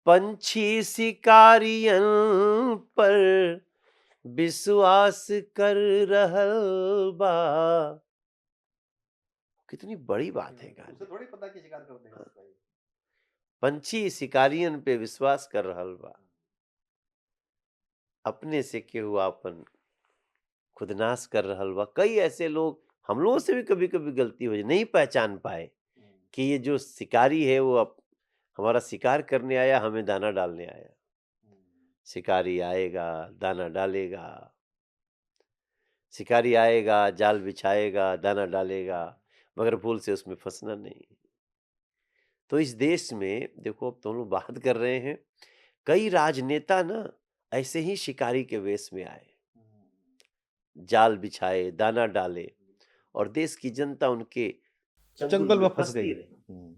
पंछी शिकारियन पर विश्वास कर रहल बा। कितनी बड़ी बात है गाने। उसे थोड़ी पता कि शिकार कर देगा उसका ये। पंछी शिकारियन पे विश्वास कर रहल बा, अपने से के हुआ अपन, खुद नाश कर रहल बा। कई ऐसे लोग, हम लोगों से भी कभी कभी गलती हो जाए, नहीं पहचान पाए कि ये जो शिकारी है वो हमारा शिकार करने आया, हमें दाना डालने आया। शिकारी आएगा, दाना डालेगा, शिकारी आएगा, जाल बिछाएगा, दाना डालेगा, मगर भूल से उसमें फंसना नहीं। तो इस देश में देखो, अब तो हम लोग बात कर रहे हैं, कई राजनेता ना ऐसे ही शिकारी के वेश में आए, जाल बिछाए, दाना डाले, और देश की जनता उनके चंगुल में फंस फंसती गई। रही।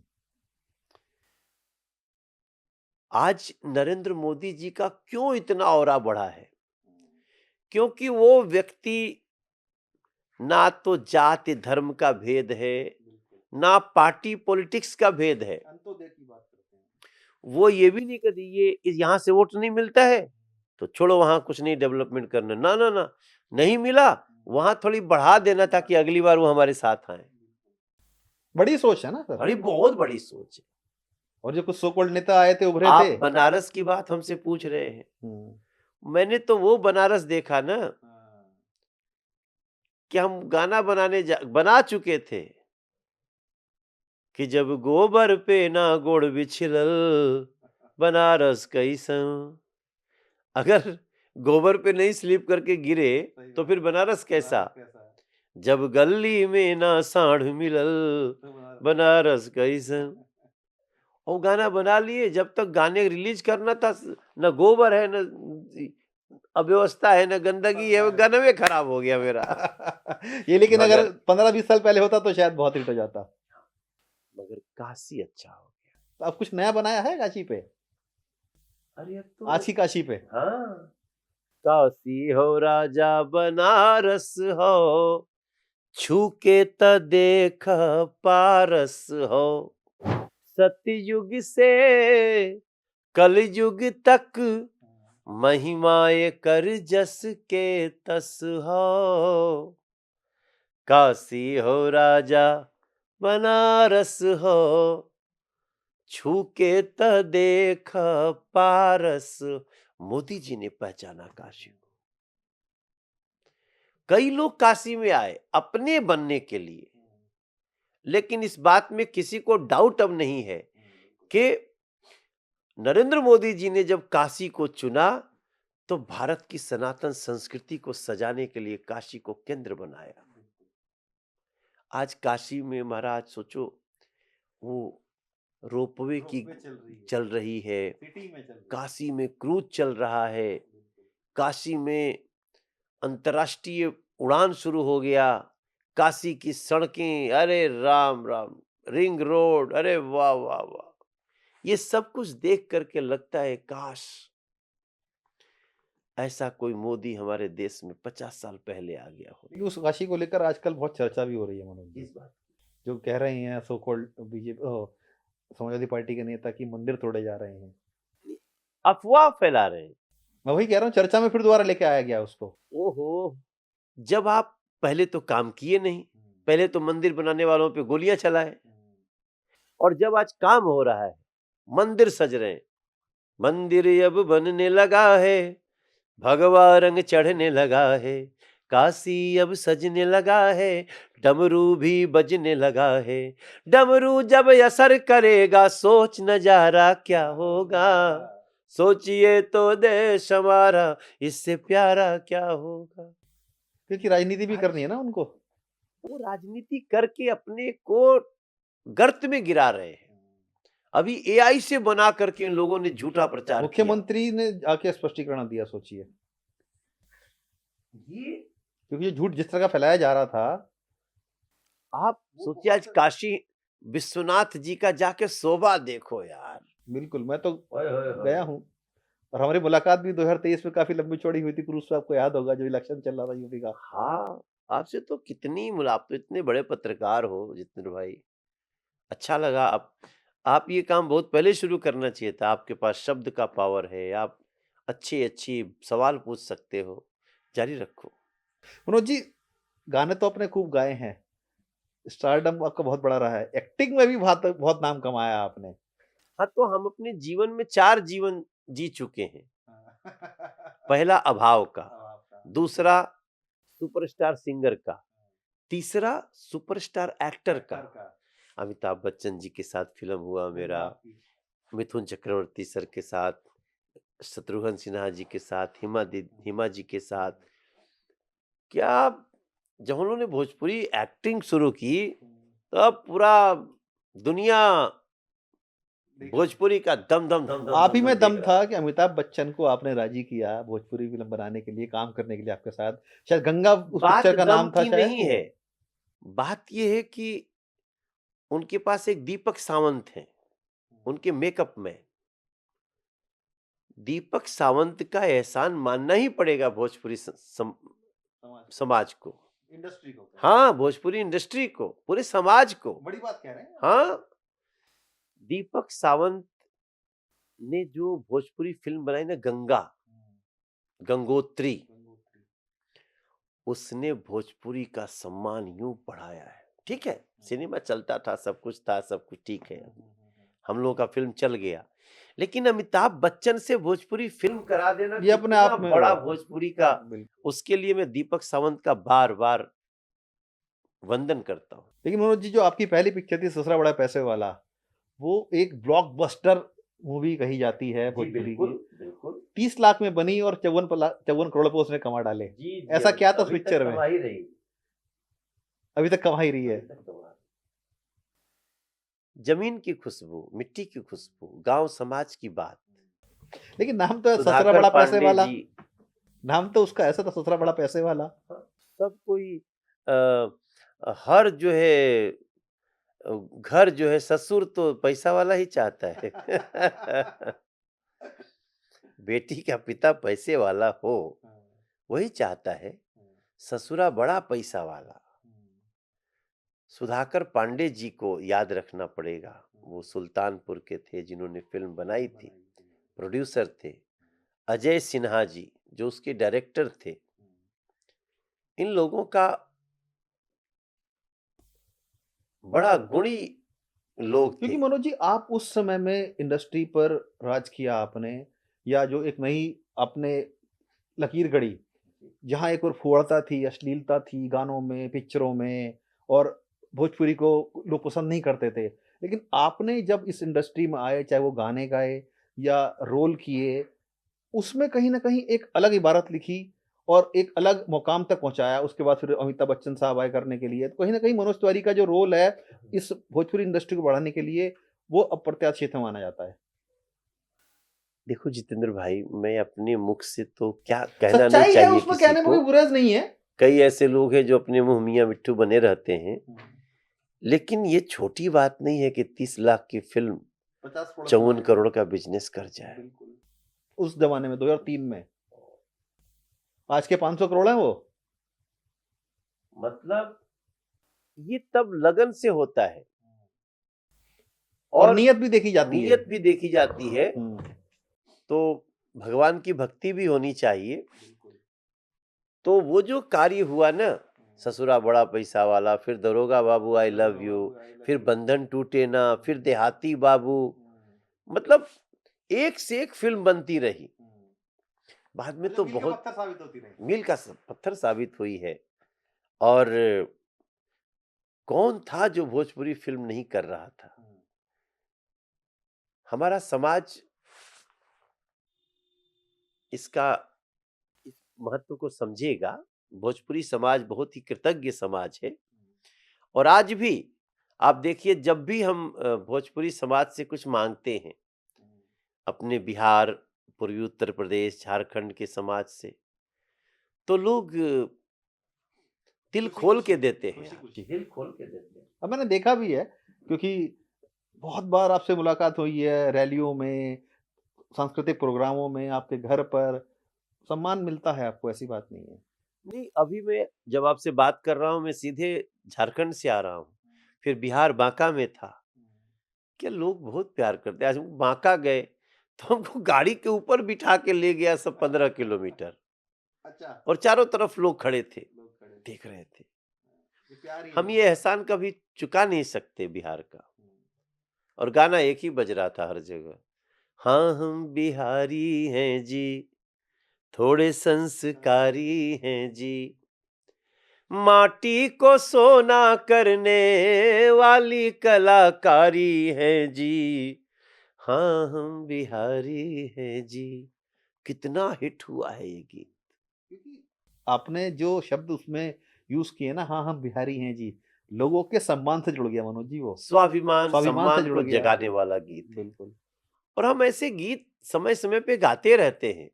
आज नरेंद्र मोदी जी का क्यों इतना ऑरा बढ़ा है? क्योंकि वो व्यक्ति, ना तो जाति धर्म का भेद है, ना पार्टी पॉलिटिक्स का भेद है। वो ये भी नहीं कहती ये यहाँ से वोट नहीं मिलता है तो छोड़ो, वहां कुछ नहीं डेवलपमेंट करना, ना ना ना, नहीं मिला वहां थोड़ी बढ़ा देना ताकि अगली बार वो हमारे साथ आए। बड़ी सोच है ना सर। बड़ी, बहुत बड़ी सोच है। और जो कुछ सो कॉल्ड नेता आए थे, उभरे आप थे। बनारस की बात हमसे पूछ रहे हैं, मैंने तो वो बनारस देखा ना कि हम गाना बना चुके थे कि जब गोबर पे ना गोड़ बिछलल बनारस कैसन। अगर गोबर पे नहीं स्लिप करके गिरे तो फिर बनारस कैसा? जब गली में ना साढ़ मिलल बनारस कैसन। और गाना बना लिए, जब तक गाने रिलीज करना था न गोबर है, न अव्यवस्था है, न गंदगी है, वो गाना में खराब हो गया मेरा। ये लेकिन अगर मगर 15-20 साल पहले होता तो शायद बहुत हिट हो जाता। मगर काशी अच्छा हो गया। तो अब कुछ नया बनाया है काशी पे? अरे अब तो आज की काशी पे? हाँ, काशी हो राजा बनारस हो, छू के त देख पारस हो, सतयुग से कलयुग तक महिमाए कर जस के तस हो। काशी हो राजा बनारस हो, छू के त देख पारस। मोदी जी ने पहचाना काशी को। कई लोग काशी में आए अपने बनने के लिए, लेकिन इस बात में किसी को डाउट अब नहीं है कि नरेंद्र मोदी जी ने जब काशी को चुना तो भारत की सनातन संस्कृति को सजाने के लिए काशी को केंद्र बनाया। आज काशी में महाराज सोचो, वो रोपवे की चल रही है, काशी में क्रूज चल रहा है, काशी में अंतर्राष्ट्रीय उड़ान शुरू हो गया, काशी की सड़कें, अरे राम राम, रिंग रोड, अरे वाह वाह वाह। ये सब कुछ देख करके लगता है काश ऐसा कोई मोदी हमारे देश में 50 साल पहले आ गया हो। क्योंकि उस काशी को लेकर आजकल बहुत चर्चा भी हो रही है मनोज जी। इस बात जो कह रहे हैं so called BJP Samajwadi party के नेता की मंदिर तोड़े जा रहे हैं, अफवाह फैला रहे हैं। मैं वही कह रहा हूँ, चर्चा में फिर दोबारा लेके आया गया उसको। ओहो, जब आप पहले तो काम किए नहीं, पहले तो मंदिर बनाने वालों पे गोलियां चलाए, और जब आज काम हो रहा है, मंदिर सज रहे हैं, मंदिर अब बनने लगा है, भगवा रंग चढ़ने लगा है, काशी अब सजने लगा है, डमरू भी बजने लगा है। डमरू जब असर करेगा सोच नजारा क्या होगा, सोचिए तो देश हमारा इससे प्यारा क्या होगा। क्योंकि राजनीति भी करनी है ना उनको। वो राजनीति करके अपने को गर्त में गिरा रहे हैं। अभी एआई से बना करके इन लोगों ने झूठा प्रचार किया। मुख्यमंत्री ने आके स्पष्टीकरण दिया, सोचिए। ये क्योंकि ये झूठ जिस तरह का फैलाया जा रहा था, आप सोचिए, आज काशी विश्वनाथ जी का जाके शोभा देखो यार। बिल्कुल, मैं तो गया हूँ और हमारी मुलाकात भी 2023 में काफी लंबी चौड़ी हुई थी क्रूज पे, आपको याद होगा, जो इलेक्शन चल रहा था यूपी का। हाँ, आपसे तो कितनी आप तो इतने बड़े पत्रकार हो जितेंद्र भाई, अच्छा लगा। आप ये काम बहुत पहले शुरू करना चाहिए था। आपके पास शब्द का पावर है, आप अच्छी सवाल पूछ सकते हो, जारी रखो। मनोज जी, गाने तो आपने खूब गाए हैं, स्टारडम आपका बहुत बड़ा रहा है, एक्टिंग में भी बहुत बहुत नाम कमाया आपने। हाँ, तो हम अपने जीवन में 4 जीवन जी चुके हैं। पहला अभाव का, दूसरा सुपरस्टार सिंगर का, तीसरा सुपरस्टार एक्टर का। अमिताभ बच्चन जी के साथ फिल्म हुआ मेरा, मिथुन चक्रवर्ती सर के साथ, शत्रुघ्न सिन्हा जी के साथ, हिमा जी के साथ। क्या जब उन्होंने भोजपुरी एक्टिंग शुरू की अब पूरा दुनिया भोजपुरी का दम दम दम दम आप ही दम में दम दम देख रहा था है। कि अमिताभ बच्चन को आपने राजी किया भोजपुरी फिल्म बनाने के लिए, काम करने के लिए आपके साथ। शायद गंगा उस बात पिक्चर का दम नाम था की शायद। नहीं है, बात ये है कि उनके पास एक दीपक सावंत है, उनके मेकअप में। दीपक सावंत का एहसान मानना ही पड़ेगा भोजपुरी समाज को, इंडस्ट्री को। हाँ, भोजपुरी इंडस्ट्री को, पूरे समाज को। बड़ी बात कह रहे हैं। हाँ, दीपक सावंत ने जो भोजपुरी फिल्म बनाई ना, गंगा, गंगोत्री, उसने भोजपुरी का सम्मान यूं बढ़ाया है। ठीक है, सिनेमा चलता था, सब कुछ था, सब कुछ ठीक है, हम लोगों का फिल्म चल गया, लेकिन अमिताभ बच्चन से भोजपुरी फिल्म करा देना ये अपने कितना आप में बड़ा भोजपुरी का, बिल्कुल। उसके लिए मैं दीपक सावंत का बार बार वंदन करता हूँ। लेकिन मनोज जी, जो आपकी पहली पिक्चर थी ससुरा बड़ा पैसे वाला, वो एक ब्लॉकबस्टर मूवी कही जाती है भोजपुरी की। बिल्कुल 30 लाख में बनी और 54 करोड़ पे उसने कमा डाले। जी, ऐसा क्या था उस अभी तक पिक्चर में? कमा ही रही, अभी तक कमा ही रही है। अभी तक कमा रही। जमीन की खुशबू, मिट्टी की खुशबू, गांव समाज की बात। लेकिन नाम तो है ससुरा सुधाकर बड़ा पैसे पांडे वाला। जी, नाम तो उसका ऐसा था, ससुरा बड़ा पैसे वाला। सब कोई हर जो है घर जो है, ससुर तो पैसा वाला ही चाहता है। बेटी का पिता पैसे वाला हो, वही चाहता है। ससुरा बड़ा पैसा वाला। सुधाकर पांडे जी को याद रखना पड़ेगा, वो सुल्तानपुर के थे जिन्होंने फिल्म बनाई थी, प्रोड्यूसर थे। अजय सिन्हा जी जो उसके डायरेक्टर थे। इन लोगों का बड़ा गुणी लोग क्योंकि थे। मनोज जी, आप उस समय में इंडस्ट्री पर राज किया आपने, या जो एक नई आपने लकीर गढ़ी, जहाँ एक और फुहड़ता थी, अश्लीलता थी गानों में, पिक्चरों में, और भोजपुरी को लोग पसंद नहीं करते थे। लेकिन आपने जब इस इंडस्ट्री में आए, चाहे वो गाने गाए या रोल किए, उसमें कहीं न कहीं एक अलग इबारत लिखी और एक अलग मुकाम तक पहुँचाया। उसके बाद फिर अमिताभ बच्चन साहब आए करने के लिए। तो कहीं न कहीं मनोज तिवारी का जो रोल है इस भोजपुरी इंडस्ट्री को बढ़ाने के लिए, वो अप्रत्याशित माना जाता है। देखो जितेंद्र भाई, मैं अपने मुख से तो क्या कहना नहीं सच्चाई है, चाहिए उसमें किसी कहने में को। कोई बुराई नहीं है। कई ऐसे लोग हैं जो अपने मुंह मियां मिट्ठू बने रहते हैं, लेकिन ये छोटी बात नहीं है कि 30 लाख की फिल्म 54 करोड़ का बिजनेस कर जाए। उस जमाने में 2003 में आज के 500 करोड़ हैं वो। मतलब ये तब लगन से होता है और नियत भी देखी जाती है। नियत भी देखी जाती है। हम्म। तो भगवान की भक्ति भी होनी चाहिए। तो वो जो कार्य हुआ ना, ससुरा बड़ा पैसा वाला, फिर दरोगा बाबू आई लव यू, फिर बंधन टूटे ना, फिर देहाती बाबू, मतलब एक से एक फिल्म बनती रही। बाद में तो बहुत मील का पत्थर साबित हुई है। और कौन था जो भोजपुरी फिल्म नहीं कर रहा था? हमारा समाज इसका महत्व को समझेगा। भोजपुरी समाज बहुत ही कृतज्ञ समाज है। और आज भी आप देखिए, जब भी हम भोजपुरी समाज से कुछ मांगते हैं, अपने बिहार, पूर्वी उत्तर प्रदेश, झारखंड के समाज से, तो लोग दिल खोल के देते हैं, दिल खोल के देते हैं। अब मैंने देखा भी है, क्योंकि बहुत बार आपसे मुलाकात हुई है, रैलियों में, सांस्कृतिक प्रोग्रामों में, आपके घर पर सम्मान मिलता है आपको, ऐसी बात नहीं है। नहीं, अभी मैं जब आपसे बात कर रहा हूँ, मैं सीधे झारखंड से आ रहा हूँ, फिर बिहार बांका में था। क्या लोग बहुत प्यार करते हैं। आज हम बांका गए तो हमको गाड़ी के ऊपर बिठा के ले गया, सब 15 किलोमीटर, अच्छा। और चारों तरफ लोग खड़े थे, देख रहे थे। हम ये एहसान कभी चुका नहीं सकते बिहार का। और गाना एक ही बज रहा था हर जगह, हाँ हम बिहारी हैं जी, थोड़े संस्कारी हैं जी, माटी को सोना करने वाली कलाकारी है जी, हाँ हम बिहारी हैं जी। कितना हिट हुआ है ये गीत। आपने जो शब्द उसमें यूज किए ना, हाँ हम बिहारी हैं जी, लोगों के सम्मान से जुड़ गया मनोज जी वो। स्वाभिमान स्वाभिमान से सम्मान जुड़ को गया। जगाने वाला गीत है। बिल्कुल। और हम ऐसे गीत समय समय पे गाते रहते हैं,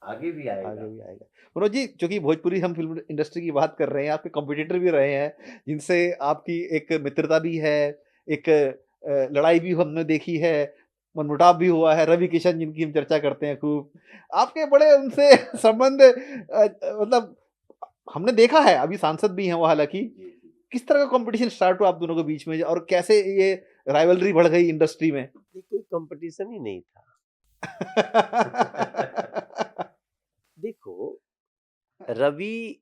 आगे भी आगे आएगा। भी आएगा। मनोज जी, चूंकि भोजपुरी हम फिल्म इंडस्ट्री की बात कर रहे हैं, आपके कॉम्पिटिटर भी रहे हैं, जिनसे आपकी एक मित्रता भी है, एक लड़ाई भी हमने देखी है, मनमुटाव भी हुआ है। रवि किशन जिनकी हम चर्चा करते हैं खूब, आपके बड़े उनसे संबंध मतलब हमने देखा है, अभी सांसद भी हैं वो हालांकि। किस तरह का कंपटीशन स्टार्ट हुआ आप दोनों के बीच में, और कैसे ये राइवलरी बढ़ गई इंडस्ट्री में? ये कोई कंपटीशन ही नहीं था। देखो, रवि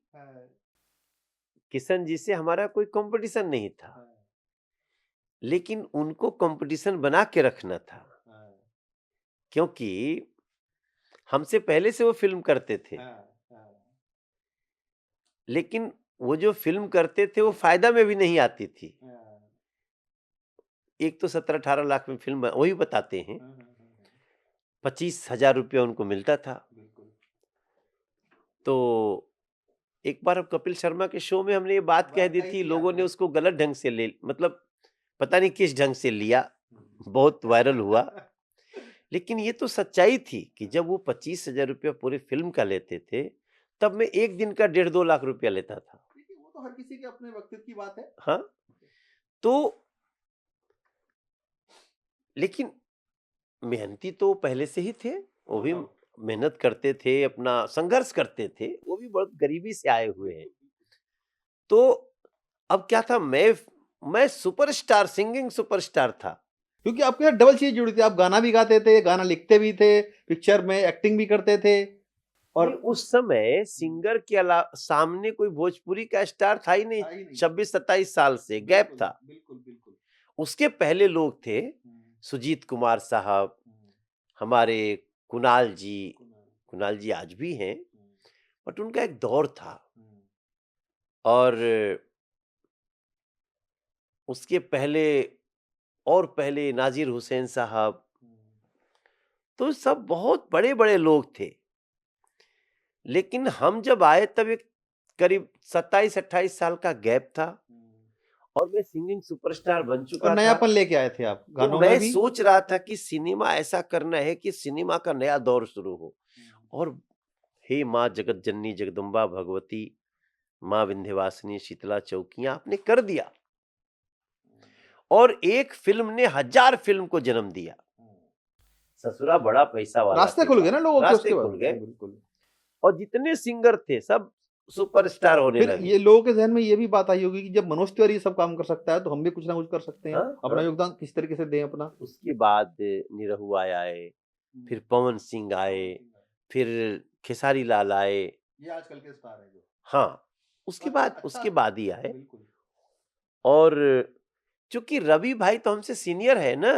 किशन जी से हमारा कोई कंपटीशन नहीं था, लेकिन उनको कंपटीशन बना के रखना था, क्योंकि हमसे पहले से वो फिल्म करते थे। लेकिन वो जो फिल्म करते थे वो फायदा में भी नहीं आती थी। एक तो 17-18 लाख में फिल्म वही बताते हैं, 25,000 रुपया उनको मिलता था। तो एक बार कपिल शर्मा के शो में हमने ये बात कह दी थी, लोगों ने उसको गलत ढंग से ले, मतलब पता नहीं किस ढंग से लिया, बहुत वायरल हुआ। लेकिन ये तो सच्चाई थी कि जब वो 25,000 रुपया पूरे फिल्म का लेते थे, तब मैं एक दिन का 1.5-2 लाख रुपया लेता था। वो तो हर किसी के अपने व्यक्तित्व की बात है। हाँ, तो लेकिन मेहनती तो पहले से ही थे, वो भी मेहनत करते थे, अपना संघर्ष करते थे, वो भी बहुत गरीबी से आए हुए हैं। तो अब क्या था, मैं सुपरस्टार, सिंगिंग सुपरस्टार था। क्योंकि आपके साथ डबल चीज जुड़ी थी, आप गाना भी गाते थे, गाना लिखते भी थे, पिक्चर में एक्टिंग भी करते थे। और उस समय सिंगर के अलावा सामने कोई भोजपुरी का स्टार था ही नहीं। 26-27 साल से गैप था। बिल्कुल बिल्कुल। उसके पहले लोग थे सुजीत कुमार साहब, हमारे कुणाल जी आज भी हैं, बट उनका एक दौर था। और उसके पहले और पहले नाजिर हुसैन साहब, तो सब बहुत बड़े बड़े लोग थे। लेकिन हम जब आए तब एक करीब 27-28 साल का गैप था, और मैं सिंगिंग सुपरस्टार बन चुका और था। नयापन लेके आए थे आप तो गानों में मैं भी। सोच रहा था कि सिनेमा ऐसा करना है कि सिनेमा का नया दौर शुरू हो। और हे माँ जगत जननी जगदम्बा भगवती, माँ विंध्यवासिनी शीतला चौकियां आपने कर दिया। और एक फिल्म ने 1000 फिल्म को जन्म दिया। ससुरा बड़ा पैसा वाला, रास्ते खुल गए ना लोगों के रास्ते उसके बाद। खुल गए, बिल्कुल। और जितने सिंगर थे सब सुपरस्टार होने फिर लगे। ये लोगों के जहन में ये भी बात आई होगी कि जब मनोज तिवारी ये सब काम कर सकता है, तो हम भी कुछ ना कुछ कर सकते हैं। हाँ, अपना हाँ। योगदान किस तरीके से दें अपना। उसके बाद निरहुआ आए, फिर पवन सिंह आए, फिर खेसारी लाल आए। ये आजकल के स्टार हैं जो। हाँ, उसके बाद ही आए। बिल्कुल। और चूंकि रवि भाई तो हमसे सीनियर है ना,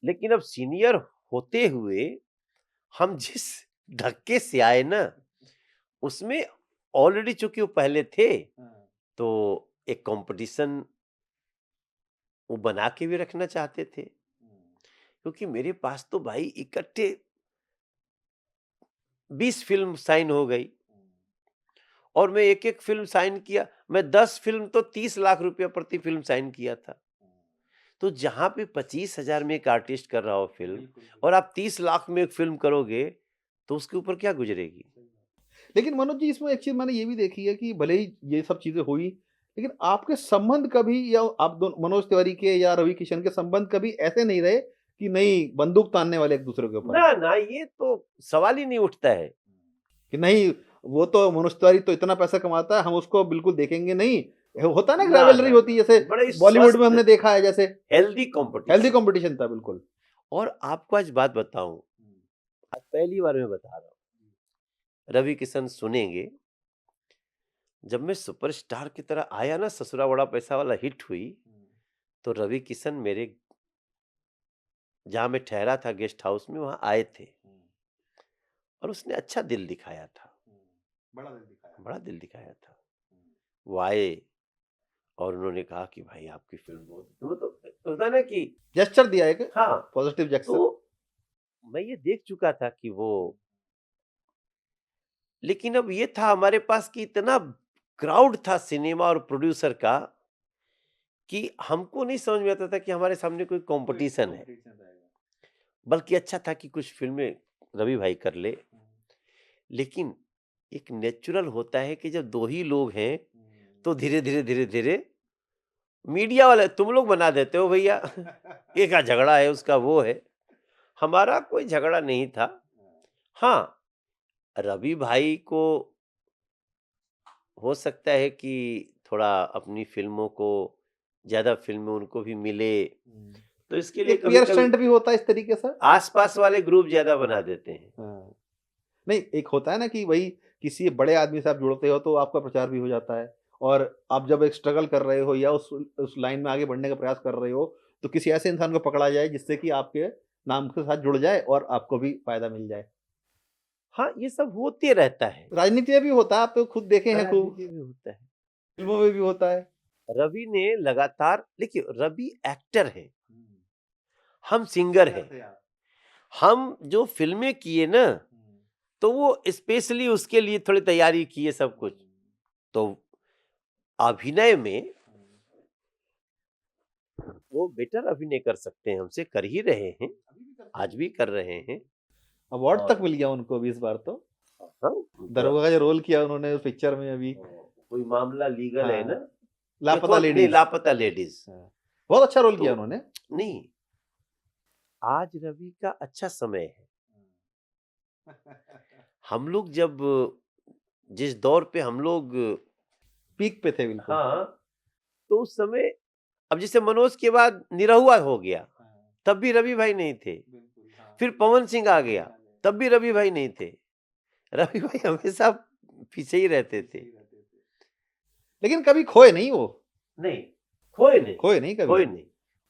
लेकिन अब सीनियर होते हुए हम जिस धक्के से आए ना, उसमें ऑलरेडी चूंकि वो पहले थे, तो एक कंपटीशन वो बना के भी रखना चाहते थे। क्योंकि मेरे पास तो भाई इकट्ठे 20 फिल्म साइन हो गई, और मैं एक एक फिल्म साइन किया। मैं 10 फिल्म तो 30 लाख रुपया प्रति फिल्म साइन किया था। तो जहां पे 25,000 में एक आर्टिस्ट कर रहा हो फिल्म, और आप 30 लाख में एक फिल्म करोगे, तो उसके ऊपर क्या गुजरेगी। लेकिन मनोज जी, इसमें एक चीज मैंने ये भी देखी है कि भले ही ये सब चीजें हुई, लेकिन आपके संबंध कभी, या आप दोनों मनोज तिवारी के या रवि किशन के संबंध कभी ऐसे नहीं रहे कि नहीं बंदूक तानने वाले एक दूसरे के ऊपर? ना ना, ये तो सवाल ही नहीं उठता है कि नहीं वो तो मनोज तिवारी तो इतना पैसा कमाता है, हम उसको बिल्कुल देखेंगे नहीं। होता है ना, ना, राइवलरी ना, होती है, जैसे बड़े बॉलीवुड में स्वस्थ, हमने देखा है, जैसे हेल्दी हेल्दी कंपटीशन। कंपटीशन था। बिल्कुल। और आपको आज बात बताऊं, आज पहली बार मैं बता रहा हूं, रवि किशन सुनेंगे, जब मैं सुपरस्टार की तरह आया ना, ससुरा बड़ा पैसा वाला हिट हुई, तो रवि किशन मेरे जहां मैं ठहरा था गेस्ट हाउस में, वहां आए थे, और उसने अच्छा दिल दिखाया था, बड़ा दिल दिखाया था। वो आए और उन्होंने कहा कि भाई आपकी फिल्म बहुत, वो तो होता ना कि जेस्चर दिया एक हाँ, पॉजिटिव जेस्चर। तो मैं ये देख चुका था कि वो लेकिन अब ये था हमारे पास कि इतना क्राउड था सिनेमा और प्रोड्यूसर का कि हमको नहीं समझ में आता था कि हमारे सामने कोई कंपटीशन है। बल्कि अच्छा था कि कुछ फिल्में रवि भाई कर ले। लेकिन एक नेचुरल होता है कि जब दो ही लोग हैं तो धीरे धीरे धीरे धीरे मीडिया वाले तुम लोग बना देते हो भैया। ये का झगड़ा है उसका वो है। हमारा कोई झगड़ा नहीं था। हाँ, रवि भाई को हो सकता है कि थोड़ा अपनी फिल्मों को ज्यादा फिल्में उनको भी मिले, तो इसके लिए एक पियर स्टंट भी होता है इस तरीके से। आसपास वाले ग्रुप ज्यादा बना देते हैं। हाँ। नहीं, एक होता है ना कि भाई किसी बड़े आदमी से आप जुड़ते हो तो आपका प्रचार भी हो जाता है, और आप जब एक स्ट्रगल कर रहे हो या उस लाइन में आगे बढ़ने का प्रयास कर रहे हो तो किसी ऐसे इंसान को पकड़ा जाए जिससे कि आपके नाम के साथ जुड़ जाए और आपको भी फायदा मिल जाए। हाँ, ये सब होते रहता है। राजनीति में भी होता है, आप तो खुद देखे हैं, खूब राजनीति में होता है। फिल्मों में भी होता है। रवि ने लगातार, देखिए रवि एक्टर है, हम सिंगर हैं। हम जो फिल्में किए ना तो वो स्पेशली उसके लिए थोड़ी तैयारी किए सब कुछ। तो अभिनय में वो बेटर अभिनय कर सकते हैं हमसे, कर ही रहे हैं, आज भी कर रहे हैं। अवार्ड और तक मिल गया उनको भी इस बार तो। हाँ, दरोगा का जो रोल किया उन्होंने उस पिक्चर में अभी, कोई मामला लीगल है ना, लापता नहीं, लेडीज। लापता लेडीज। बहुत अच्छा रोल किया तो उन्होंने। नहीं, आज रवि का अच्छा समय है। हम लोग जब जिस दौर पे हम लोग पीक पे थे बिल्कुल। हाँ, तो उस समय, अब जैसे मनोज के बाद निरहुआ हो गया तब भी रवि भाई नहीं थे, फिर पवन सिंह आ गया तब भी रवि भाई नहीं थे। रवि भाई हमेशा पीछे ही रहते थे। लेकिन कभी खोए नहीं वो। नहीं, खोए नहीं, खोए नहीं कभी। खोए नहीं,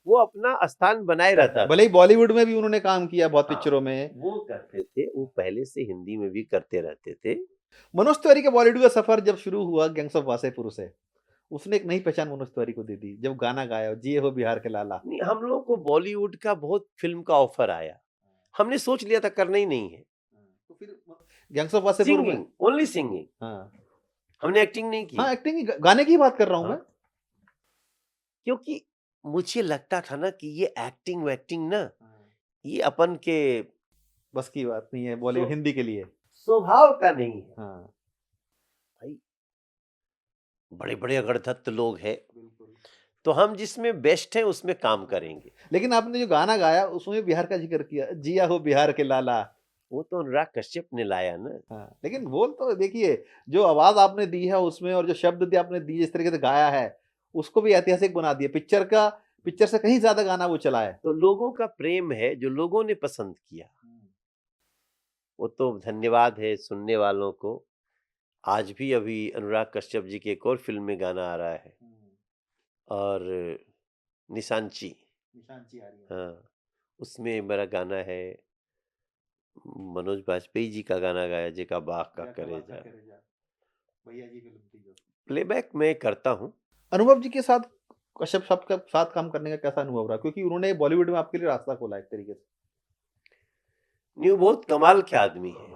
वो अपना स्थान बनाए रहता था। भले ही बॉलीवुड में भी उन्होंने काम किया बहुत हाँ, पिक्चरों में। वो करते थे, वो पहले से हिंदी में भी करते रहते थे। मनोज तिवारी का बॉलीवुड का सफर जब शुरू हुआ गैंग्स ऑफ वासेपुर से, उसने एक नई पहचान मनोज तिवारी को दे दी जब गाना गाया जिए हो बिहार के लाला। नहीं, हम लोगों को बॉलीवुड का बहुत फिल्म का ऑफर आया, हमने सोच लिया था करना ही नहीं है। तो फिर गैंग्स ऑफ वासेपुर में सिंगिंग, ओनली सिंगिंग, हाँ हमने एक्टिंग नहीं की। हाँ, एक्टिंग गाने की बात कर रहा हूँ हाँ। मैं। क्योंकि मुझे लगता था ना कि ये एक्टिंग वैक्टिंग ना, ये अपन के बस की बात नहीं है बॉलीवुड तो- हिंदी के लिए। स्वभाव का नहीं है। हाँ भाई बड़े बड़े अगड़धत्त लोग हैं, तो हम जिसमें बेस्ट हैं उसमें काम करेंगे। लेकिन आपने जो गाना गाया उसमें बिहार का जिक्र किया, जिया हो बिहार के लाला। वो तो अनुराग कश्यप ने लाया ना। हाँ, लेकिन बोल तो देखिए, जो आवाज आपने दी है उसमें और जो शब्द दिए आपने दिए, जिस तरीके से गाया है उसको भी ऐतिहासिक बना दिया। पिक्चर से कहीं ज्यादा गाना वो चला है। तो लोगों का प्रेम है, जो लोगों ने पसंद किया, वो तो धन्यवाद है सुनने वालों को। आज भी अभी अनुराग कश्यप जी की एक और फिल्म में गाना आ रहा है, और निशांची, हाँ, उसमें मेरा गाना है। मनोज बाजपेयी जी का गाना गाया, जेका बाग का करेजा। प्लेबैक मैं करता हूँ। अनुभव जी के साथ, कश्यप साहब के साथ काम करने का कैसा अनुभव रहा, क्योंकि उन्होंने बॉलीवुड में आपके लिए रास्ता खोला एक तरीके से। न्यू बहुत कमाल के आदमी है,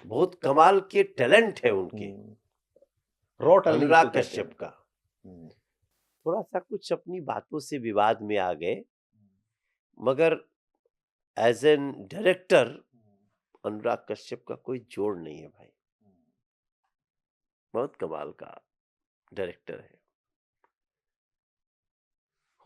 बहुत कमाल के टैलेंट है उनके। रॉ टैलेंट अनुराग कश्यप का थोड़ा सा कुछ अपनी बातों से विवाद में आ गए, मगर as an director Anurag Kashyap का कोई जोड़ नहीं है भाई, बहुत कमाल का डायरेक्टर है।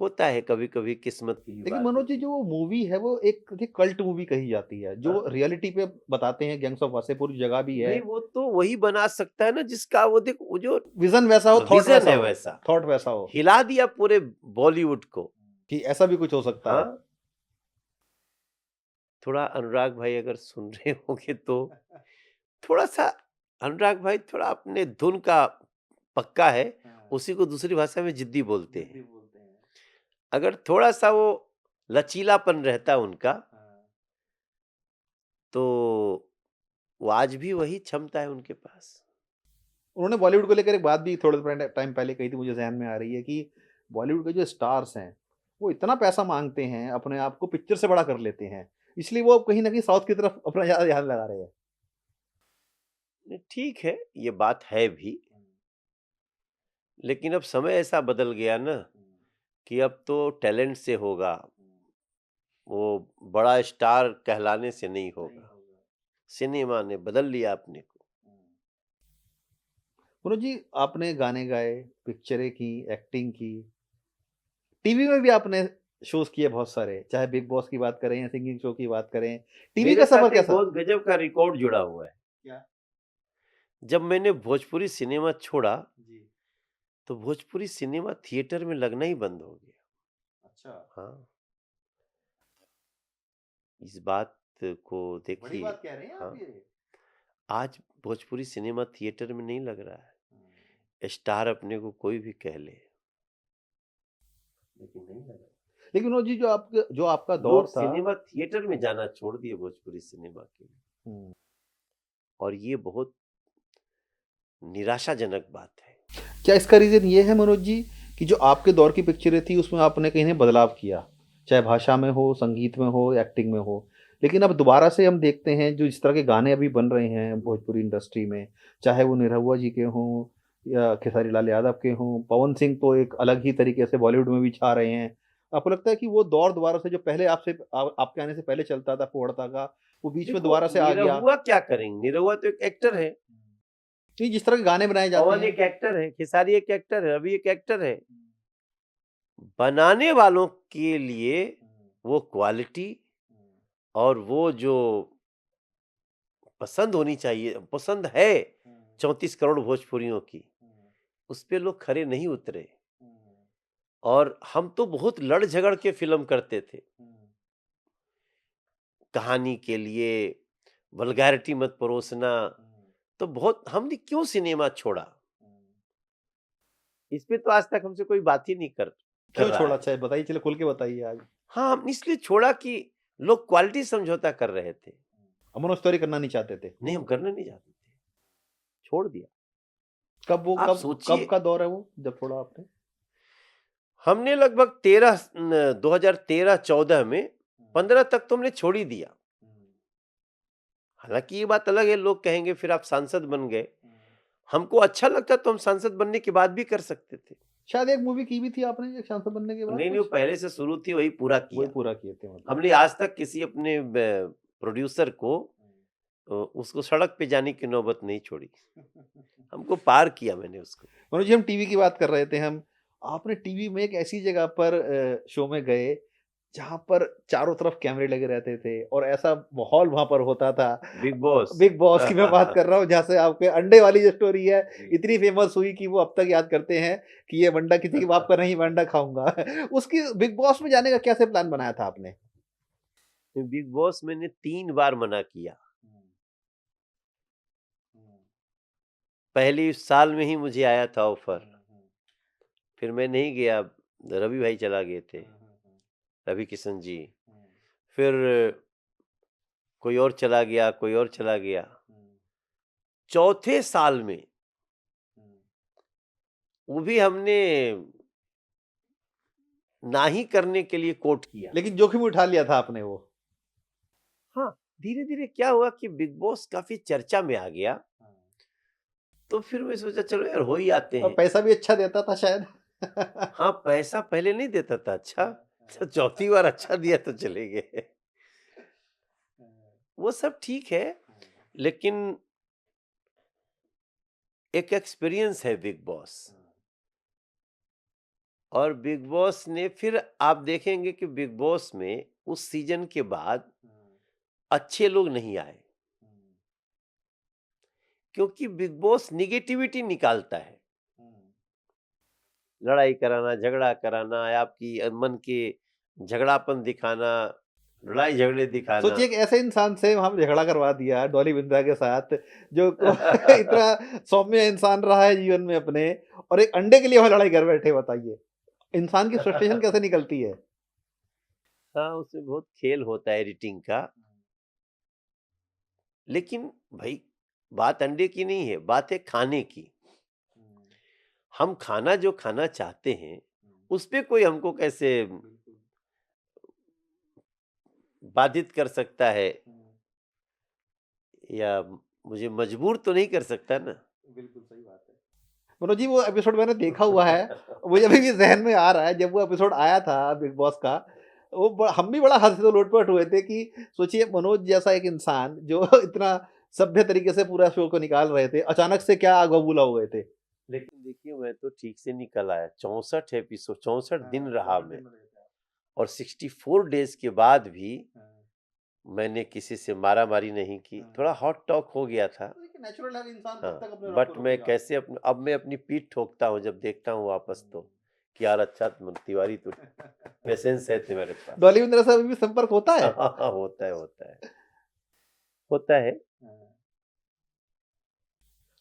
होता है कभी कभी किस्मत की लेकिन बात। मनोज जी, जो मूवी है वो एक कल्ट मूवी कही जाती है, जो हाँ। रियलिटी पे बताते हैं। गैंग्स ऑफ वासेपुर जगह भी है, नहीं, वो तो वही बना सकता है ना जिसका वो देखो, वो जो विजन वैसा हो, थॉट विजन वैसा है हो, वैसा, थॉट वैसा हो हिला दिया पूरे बॉलीवुड को कि ऐसा भी कुछ हो सकता है। हाँ, थोड़ा अनुराग भाई अगर सुन रहे होंगे तो थोड़ा सा, अनुराग भाई थोड़ा अपने धुन का पक्का है, उसी को दूसरी भाषा में जिद्दी बोलते हैं। अगर थोड़ा सा वो लचीलापन रहता उनका, तो वो आज भी वही क्षमता है उनके पास। उन्होंने बॉलीवुड को लेकर एक बात भी थोड़े टाइम पहले कही थी, मुझे ध्यान में आ रही है कि बॉलीवुड के जो स्टार्स हैं वो इतना पैसा मांगते हैं, अपने आप को पिक्चर से बड़ा कर लेते हैं, इसलिए वो कहीं ना कहीं साउथ की तरफ अपना ज्यादा ध्यान लगा रहे हैं। नहीं, ठीक है, ये बात है भी, लेकिन अब समय ऐसा बदल गया ना कि अब तो टैलेंट से होगा, वो बड़ा स्टार कहलाने से नहीं होगा। सिनेमा ने बदल लिया अपने को। मनोज जी, आपने गाने गाए, पिक्चरें की, एक्टिंग की, टीवी में भी आपने शोज किए बहुत सारे, चाहे बिग बॉस की बात करें या सिंगिंग शो की बात करें। टीवी का मेरे सफर साथ एक कैसा? बहुत गजब का रिकॉर्ड जुड़ा हुआ है। क्या? जब मैंने भोजपुरी सिनेमा छोड़ा, जी। तो भोजपुरी सिनेमा थिएटर में लगना ही बंद हो गया। अच्छा। हाँ, इस बात को बड़ी देखिए। बात कह रहे हैं हाँ, आप ये। आज भोजपुरी सिनेमा थिएटर में नहीं लग रहा हम्म, है। स्टार अपने को कोई भी कह ले, लेकिन नहीं लग रहा। लेकिन मनोज जी, जो आपका दौर लोग था। सिनेमा थिएटर में जाना छोड़ दिए भोजपुरी सिनेमा के लिए, हम्म, और ये बहुत निराशाजनक बात है। क्या इसका रीजन ये है मनोज जी कि जो आपके दौर की पिक्चरें थी उसमें आपने कहीं ना बदलाव किया, चाहे भाषा में हो, संगीत में हो, एक्टिंग में हो, लेकिन अब दोबारा से हम देखते हैं जो इस तरह के गाने अभी बन रहे हैं भोजपुरी इंडस्ट्री में, चाहे वो निरहुआ जी के हों या खेसारी लाल यादव के हों, पवन सिंह तो एक अलग ही तरीके से बॉलीवुड में भी छा रहे हैं। आपको लगता है कि वो दौर दोबारा से जो पहले आपके आने से पहले चलता था फोड़ता का, वो बीच में देखो, दोबारा से आ गया? निरहुआ क्या करेंगे? निरहुआ तो एक एक्टर है, नहीं, जिस तरह के गाने बनाए जाते पवन हैं। एक एक्टर है, खेसारी एक एक्टर है, रवि एक एक्टर है। बनाने वालों के लिए वो क्वालिटी और वो जो पसंद होनी चाहिए, पसंद है 34 करोड़ भोजपुरियों की, उस पे लोग खरे नहीं उतरे। और हम तो बहुत लड़ झगड़ के फिल्म करते थे, कहानी के लिए वल्गैरिटी मत परोसना, तो बहुत हमने क्यों सिनेमा छोड़ा? इस पे तो आज तक हमसे कोई बात ही नहीं कर क्यों रहा छोड़ा? है। अच्छा बताइए, चलो खुल के बताइए आज। हाँ, हम इसलिए छोड़ा कि लोग क्वालिटी समझौता कर रहे थे। अमन स्टोरी करना नहीं चाहते थे। नहीं, हम करना नहीं चाहते थे, छोड़ दिया। कब वो आप कब सोचिए, कब का दौर है वो जब छोड़ा आपने? हमने लगभग 2013-14 में 15 तक तो हमने छोड़ ही दिया। हालांकि ये बात अलग है, लोग कहेंगे फिर आप सांसद बन गए। हमको अच्छा लगता तो हम सांसद बनने के बाद भी कर सकते थे। शायद एक मूवी की भी थी आपने एक सांसद बनने के बाद नहीं, वो कुछ? पहले से शुरू थी, वही पूरा वही किया। पूरा किए थे मतलब। हमने आज तक किसी अपने प्रोड्यूसर को उसको सड़क पे जाने की नौबत नहीं छोड़ी। हमको पार किया मैंने उसको। मनोज जी, हम टीवी की बात कर रहे थे हम। आपने टीवी में एक ऐसी जगह पर शो में गए जहां पर चारों तरफ कैमरे लगे रहते थे और ऐसा माहौल वहां पर होता था। Big boss. बिग बॉस की मैं बात कर रहा हूँ, जहाँ से आपके अंडे वाली जो स्टोरी है इतनी फेमस हुई कि वो अब तक याद करते हैं कि ये वंडा किसी के बाप का नहीं, वंडा खाऊंगा। उसकी बिग बॉस में जाने का कैसे प्लान बनाया था आपने? बिग बॉस मैंने 3 बार मना किया। पहली साल में ही मुझे आया था ऑफर, फिर मैं नहीं गया, रवि भाई चला गए थे, रवि किशन जी। फिर कोई और चला गया, कोई और चला गया। चौथे साल में वो भी हमने ना ही करने के लिए कोर्ट किया। लेकिन जोखिम उठा लिया था आपने वो। हाँ, धीरे धीरे क्या हुआ कि बिग बॉस काफी चर्चा में आ गया, तो फिर मैं सोचा चलो यार हो ही आते और हैं। पैसा भी अच्छा देता था शायद। हाँ, पैसा पहले नहीं देता था अच्छा, तो चौथी बार अच्छा दिया तो चले गए। वो सब ठीक है, लेकिन एक एक्सपीरियंस है बिग बॉस। और बिग बॉस ने फिर आप देखेंगे कि बिग बॉस में उस सीजन के बाद अच्छे लोग नहीं आए, क्योंकि बिग बॉस निगेटिविटी निकालता है। लड़ाई कराना, झगड़ा कराना, आपकी मन के झगड़ापन दिखाना, लड़ाई झगड़े दिखाना। सोचिए एक ऐसे इंसान से वहां पे झगड़ा करवा दिया डॉली बिंद्रा के साथ, जो इतना सौम्य इंसान रहा है जीवन में अपने, और एक अंडे के लिए वहां लड़ाई कर बैठे। बताइए इंसान की फ्रस्ट्रेशन कैसे निकलती है। हाँ, उसमें बहुत खेल होता है एडिटिंग का। लेकिन भाई, बात अंडे की नहीं है, बात है खाने की। हम खाना जो खाना चाहते हैं उस पे कोई हमको कैसे बाधित कर सकता है या मुझे मजबूर तो नहीं कर सकता ना। बिल्कुल सही बात है। मनोज जी, वो एपिसोड मैंने देखा हुआ है, मुझे अभी भी ज़हन में आ रहा है जब वो एपिसोड आया था बिग बॉस का, हम भी बड़ा हँसे लोटपोट हुए थे कि सोचिए मनोज जैसा एक इंसान जो इतना सभ्य तरीके से पूरा शो को निकाल रहे थे, अचानक से क्या आग बबूला हो गए थे। लेकिन देखिए मैं तो ठीक से निकल आया, 64 एपिसोड, 64 दिन रहा मैं, और 64 डेज के बाद भी मैंने किसी से मारामारी नहीं की। थोड़ा हॉट टॉक हो गया था, नेचुरल है इंसान हाँ, कब तक अपने बट मैं कैसे अब मैं अपनी पीठ ठोकता हूँ जब देखता हूँ वापस, तो कि यार अच्छा तिवारी, तो पेशेंस है तुम्हारे पास। डॉली इंद्रा से अभी भी संपर्क होता है? हाँ, होता है, होता है।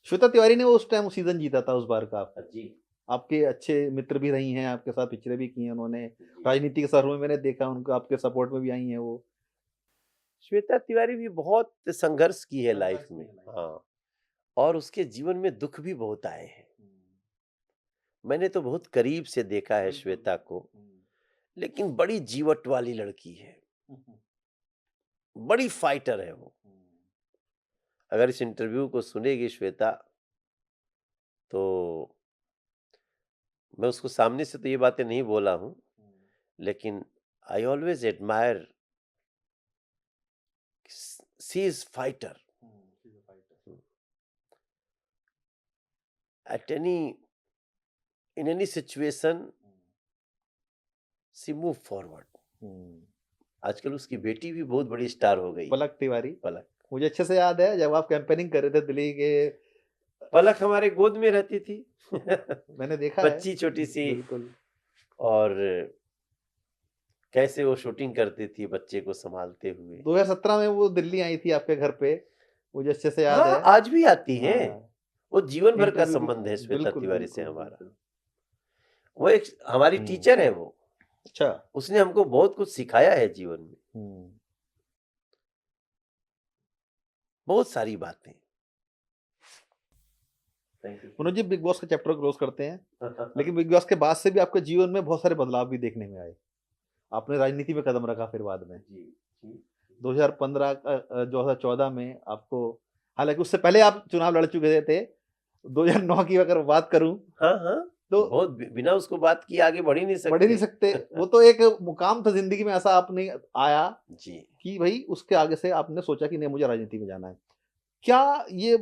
श्वेता तिवारी ने वो उस टाइम सीजन जीता था उस बार का। जी, आपके अच्छे मित्र भी रही हैं, आपके साथ पिक्चरें भी की हैं उन्होंने, राजनीति के सर्वे में मैंने देखा उनको, आपके सपोर्ट में भी आई हैं वो। श्वेता तिवारी भी बहुत संघर्ष की है लाइफ में, हाँ, और उसके जीवन में दुख भी बहुत आए हैं। मैंने तो बहुत करीब से देखा है श्वेता को, लेकिन बड़ी जीवट वाली लड़की है, बड़ी फाइटर है वो। अगर इस इंटरव्यू को सुनेगी श्वेता, तो मैं उसको सामने से तो ये बातें नहीं बोला हूं, लेकिन I always admire, she is fighter at any, in any situation she move forward. आजकल उसकी बेटी भी बहुत बड़ी स्टार हो गई, पलक तिवारी। पलक। मुझे अच्छे से याद है जब आप कैंपेनिंग कर रहे थे दिल्ली के, पलक हमारे गोद में रहती थी। मैंने देखा है, बच्ची छोटी सी, बिल्कुल। और कैसे वो शूटिंग करती थी बच्चे को संभालते हुए। 2017 में वो दिल्ली आई थी आपके घर पे, मुझे अच्छे से याद हाँ, है। आज भी आती है। हाँ, वो जीवन भर का इंटरव्यू भी, संबंध है श्वेता बिल्कुल तिवारी से बिल्कुल हमारा। बिल्कुल। वो एक हमारी टीचर है वो, अच्छा। उसने हमको बहुत कुछ सिखाया है जीवन में, बहुत सारी बातें। मनोज जी, बिग बॉस का चैप्टर क्लोज करते हैं, लेकिन बिग बॉस के बाद से भी आपके जीवन में बहुत सारे बदलाव भी देखने में आए। आपने राजनीति में कदम रखा फिर बाद में, 2015 2014 में आपको, हालांकि उससे पहले आप चुनाव लड़ चुके थे, 2009 की अगर बात करूं, हाँ हाँ, तो बहुत बिना उसको बात किए आगे बढ़ ही नहीं बढ़ ही नहीं सकते। सकते। वो तो एक मुकाम था जिंदगी में, ऐसा आपने आया जी, कि भाई उसके आगे से आपने सोचा कि नहीं मुझे राजनीति में जाना है। क्या ये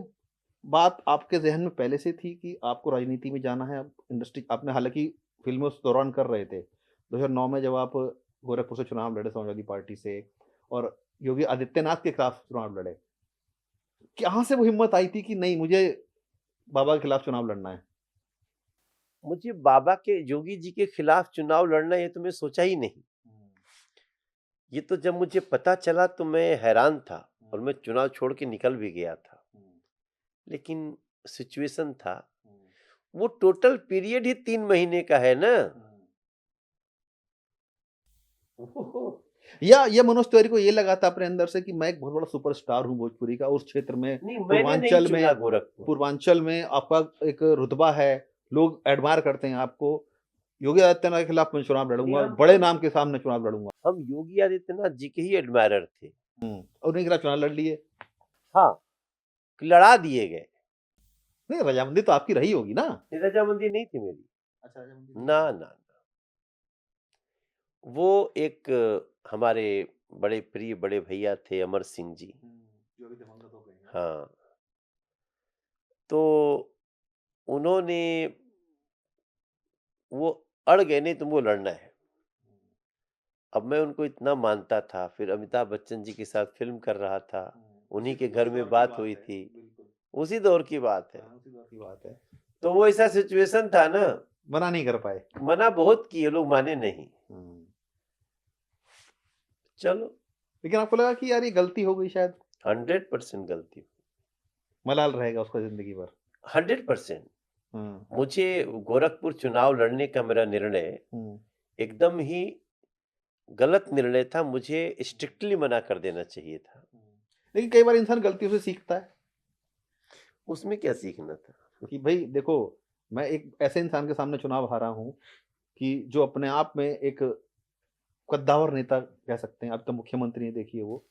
बात आपके जहन में पहले से थी कि आपको राजनीति में जाना है? अब इंडस्ट्री आपने हालांकि फिल्में उस दौरान कर रहे थे, 2009 में जब आप गोरखपुर से चुनाव लड़े समाजवादी पार्टी से और योगी आदित्यनाथ के खिलाफ चुनाव लड़े, कहाँ से वो हिम्मत आई थी कि नहीं मुझे बाबा के खिलाफ चुनाव लड़ना है? मुझे बाबा के, योगी जी के खिलाफ चुनाव लड़ना, ये तो मैं सोचा ही नहीं। ये तो जब मुझे पता चला तो मैं हैरान था, और मैं चुनाव छोड़ के निकल भी गया था। लेकिन सिचुएशन था, वो टोटल पीरियड ही 3 महीने का है ना। या ये मनोज तिवारी को ये लगा था अपने अंदर से कि मैं एक बहुत बड़ा सुपरस्टार हूँ भोजपुरी का, उस क्षेत्र में, नहीं, मैंने नहीं चुना गोरखपुर। पूर्वांचल में आपका एक रुतबा है, लोग एडमायर करते हैं आपको। योगी आदित्यनाथ के खिलाफ मैं चुनाव लड़ूंगा, बड़े नाम के सामने चुनाव लड़ूंगा। हम योगी आदित्यनाथ जी के ही एडमायरर थे, और उनके खिलाफ चुनाव लड़ लिए। हाँ, लड़ा दिए गए। नहीं, रजामंदी तो आपकी रही होगी ना? रजामंदी नहीं थी मेरी। अच्छा, ना ना ना, वो एक हमारे बड़े प्रिय बड़े भैया थे, अमर सिंह जी। जो अभी दिवंगत हो गए हैं। हाँ, तो उन्होंने, वो अड़ गए, नहीं तुमको लड़ना है। अब मैं उनको इतना मानता था, फिर अमिताभ बच्चन जी के साथ फिल्म कर रहा था, उन्हीं के घर में बात हुई थी, उसी दौर की बात है। तो वो ऐसा सिचुएशन था ना, मना नहीं कर पाए। मना बहुत किए, लोग माने नहीं। चलो, लेकिन आपको लगा कि यार ये गलती हो गई शायद? 100% गलती, मलाल रहेगा उसका जिंदगी भर। 100%। मुझे गोरखपुर चुनाव लड़ने का मेरा निर्णय एकदम ही गलत निर्णय था, मुझे स्ट्रिक्टली मना कर देना चाहिए था। लेकिन कई बार इंसान गलतियों से सीखता है। उसमें क्या सीखना था कि भाई देखो, मैं एक ऐसे इंसान के सामने चुनाव हारा हूं कि जो अपने आप में एक कद्दावर नेता कह सकते हैं, अब तो मुख्यमंत्री ने देखिए वो,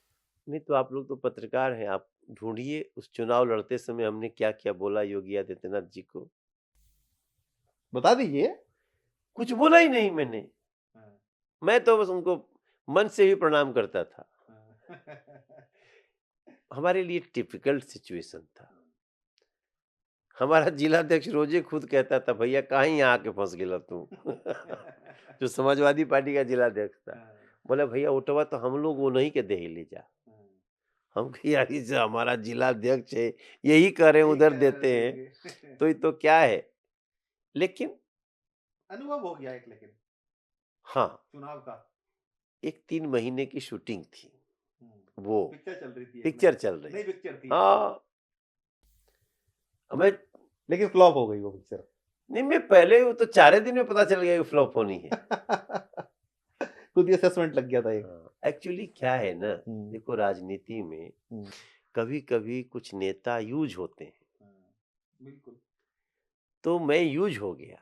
नहीं तो आप लोग तो पत्रकार हैं, आप ढूंढिए उस चुनाव लड़ते समय हमने क्या क्या बोला योगी आदित्यनाथ जी को। बता दीजिए। कुछ बोला ही नहीं मैंने। मैं तो बस उनको मन से ही प्रणाम करता था। हमारे लिए टिपिकल सिचुएशन था। हमारा जिलाध्यक्ष रोजे खुद कहता था, भैया कहाँ यहाँ आके फंस गेला तू। जो समाजवादी पार्टी का जिलाध्यक्ष था, बोला भैया ओटवा तो हम लोग वो नहीं के दे ले जा। हम कही यार ये जो हमारा जिलाध्यक्ष है यही करें उधर देते हैं तो ये तो क्या है। लेकिन अनुभव हो गया एक, लेकिन हाँ चुनाव का एक 3 महीने की शूटिंग थी, वो पिक्चर चल रही थी, पिक्चर चल रही नई पिक्चर थी। हाँ मैं लेकिन फ्लॉप हो गई वो पिक्चर। नहीं मैं पहले वो तो 4 दिन में पता चल गया कि फ्लॉप होनी है। खुद ही असेसमेंट लग गया था एक। एक्चुअली क्या है ना, देखो राजनीति में कभी कभी कुछ नेता यूज होते हैं। बिल्कुल। तो मैं यूज हो गया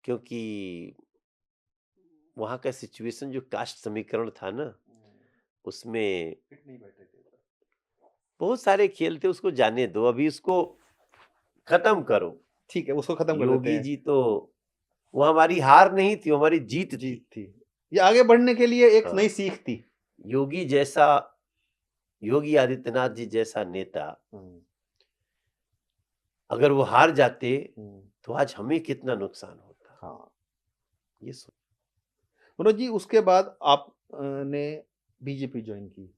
क्योंकि वहां का सिचुएशन जो कास्ट समीकरण था ना उसमें फिट नहीं बैठे थे। बहुत सारे खेल थे, उसको जाने दो, अभी उसको खत्म करो। ठीक है, उसको खत्म कर देते योगी हैं। जी तो वो हमारी हार नहीं थी, वो हमारी जीत थी। ये आगे बढ़ने के लिए एक हाँ। नई सीख थी। योगी आदित्यनाथ जी जैसा नेता अगर वो हार जाते तो आज हमें कितना नुकसान होता। हाँ, ये मनोज जी, उसके बाद आप ने बीजेपी ज्वाइन की।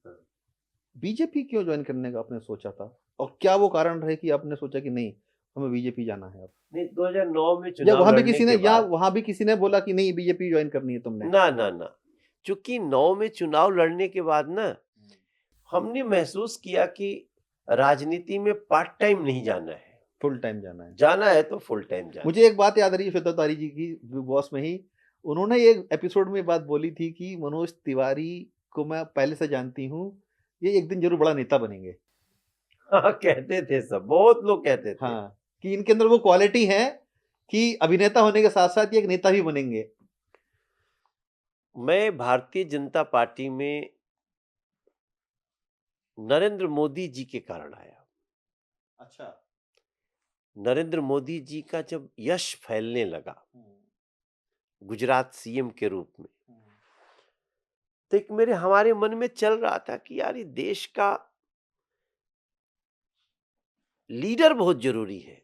बीजेपी क्यों ज्वाइन करने का आपने सोचा था, और क्या वो कारण रहे कि आपने सोचा कि नहीं हमें बीजेपी जाना है अब? नहीं 2009 में या चुनाव वहां भी लड़ने किसी ने के या बाद वहां भी किसी ने बोला कि नहीं बीजेपी ज्वाइन करनी है तुमने? ना ना ना, चूंकि 9 में चुनाव लड़ने के बाद ना हमने महसूस किया कि राजनीति में पार्ट टाइम नहीं जाना है, फुल टाइम जाना है। जाना है तो फुल टाइम जाना। मुझे एक बात याद आ रही है श्वेता तिवारी जी की, बिग बॉस में ही उन्होंने एक एपिसोड में बात बोली थी कि मनोज तिवारी को मैं पहले से जानती हूँ, ये एक दिन जरूर बड़ा नेता बनेंगे। हाँ कहते थे सब, बहुत लोग कहते थे। हाँ, कि इनके अंदर वो क्वालिटी है कि अभिनेता होने के साथ साथ ये एक नेता भी बनेंगे। मैं भारतीय जनता पार्टी में नरेंद्र मोदी जी के कारण आया। अच्छा। नरेंद्र मोदी जी का जब यश फैलने लगा गुजरात सीएम के रूप में, तो एक हमारे मन में चल रहा था कि यार ये देश का लीडर बहुत जरूरी है,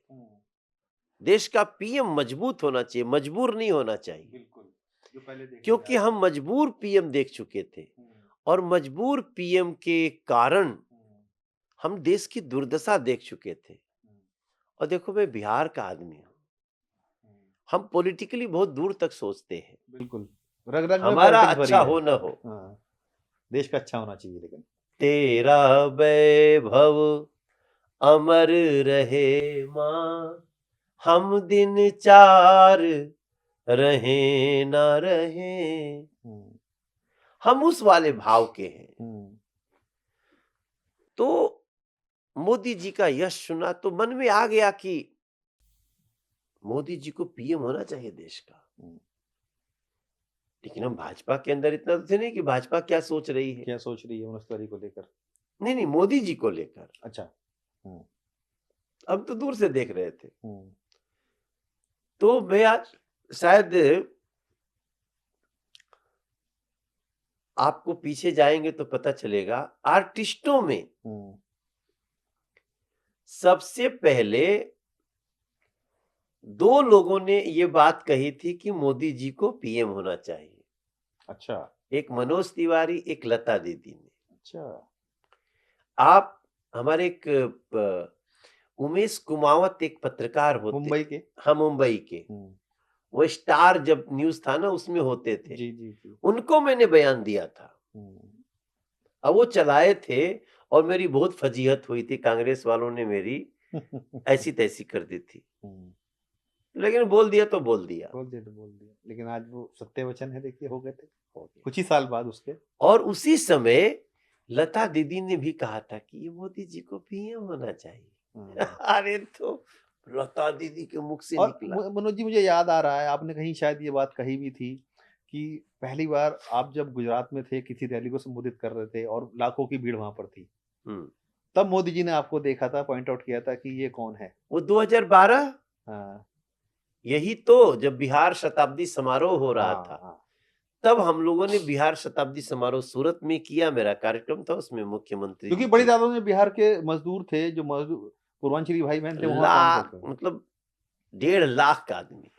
देश का पीएम मजबूत होना चाहिए, मजबूर नहीं होना चाहिए। बिल्कुल, जो पहले क्योंकि हम मजबूर पीएम देख चुके थे और मजबूर पीएम के कारण हम देश की दुर्दशा देख चुके थे। और देखो मैं बिहार का आदमी हूं, हम पॉलिटिकली बहुत दूर तक सोचते हैं। बिल्कुल, रग रग में हमारा पॉलिटिक्स भरी अच्छा है। हो न हो, हाँ, देश का अच्छा होना चाहिए। लेकिन तेरा वैभव अमर रहे माँ, हम दिन चार रहे न रहे, हम उस वाले भाव के हैं। तो मोदी जी का यश सुना तो मन में आ गया कि मोदी जी को पीएम होना चाहिए देश का। लेकिन हम भाजपा के अंदर इतना तो थे नहीं कि भाजपा क्या सोच रही है, क्या सोच रही है मनोज तिवारी को लेकर। नहीं नहीं मोदी जी को लेकर। अच्छा। हम तो दूर से देख रहे थे। तो मैं आज शायद आपको पीछे जाएंगे तो पता चलेगा, आर्टिस्टों में सबसे पहले 2 लोगों ने ये बात कही थी कि मोदी जी को पीएम होना चाहिए। अच्छा। एक मनोज तिवारी, एक लता दीदी ने। अच्छा। आप हमारे एक उमेश कुमावत एक पत्रकार होते, मुंबई के। हाँ मुंबई के, वो स्टार जब न्यूज था ना उसमें होते थे। जी जी जी। उनको मैंने बयान दिया था। अब वो चलाए थे और मेरी बहुत फजीहत हुई थी, कांग्रेस वालों ने मेरी ऐसी तैसी कर दी थी। लेकिन बोल दिया तो बोल दिया। लेकिन आज वो सत्य वचन है, देखिए हो गए थे कुछ ही साल बाद उसके। और उसी समय लता दीदी ने भी कहा था कि ये मोदी जी को पीएम होना चाहिए। अरे तो लता दीदी के मुख से और निकला। मनोज जी, मुझे याद आ रहा है आपने कहीं शायद ये बात कही भी थी कि पहली बार आप जब गुजरात में थे, किसी रैली को संबोधित कर रहे थे और लाखों की भीड़ वहां पर थी, हम्म, तब मोदी जी ने आपको देखा था, पॉइंट आउट किया था कि ये कौन है। वो 2012 हाँ यही तो, जब बिहार शताब्दी समारोह हो रहा हाँ था, हाँ तब हम लोगों ने बिहार शताब्दी समारोह सूरत में किया। मेरा कार्यक्रम था, उसमें मुख्यमंत्री क्योंकि जी बड़ी थे। तादाद में बिहार के मजदूर थे, जो मजदूर पूर्वांचली भाई बहन थे, वहां काम लाख, करते थे। मतलब 1.5 लाख आदमी।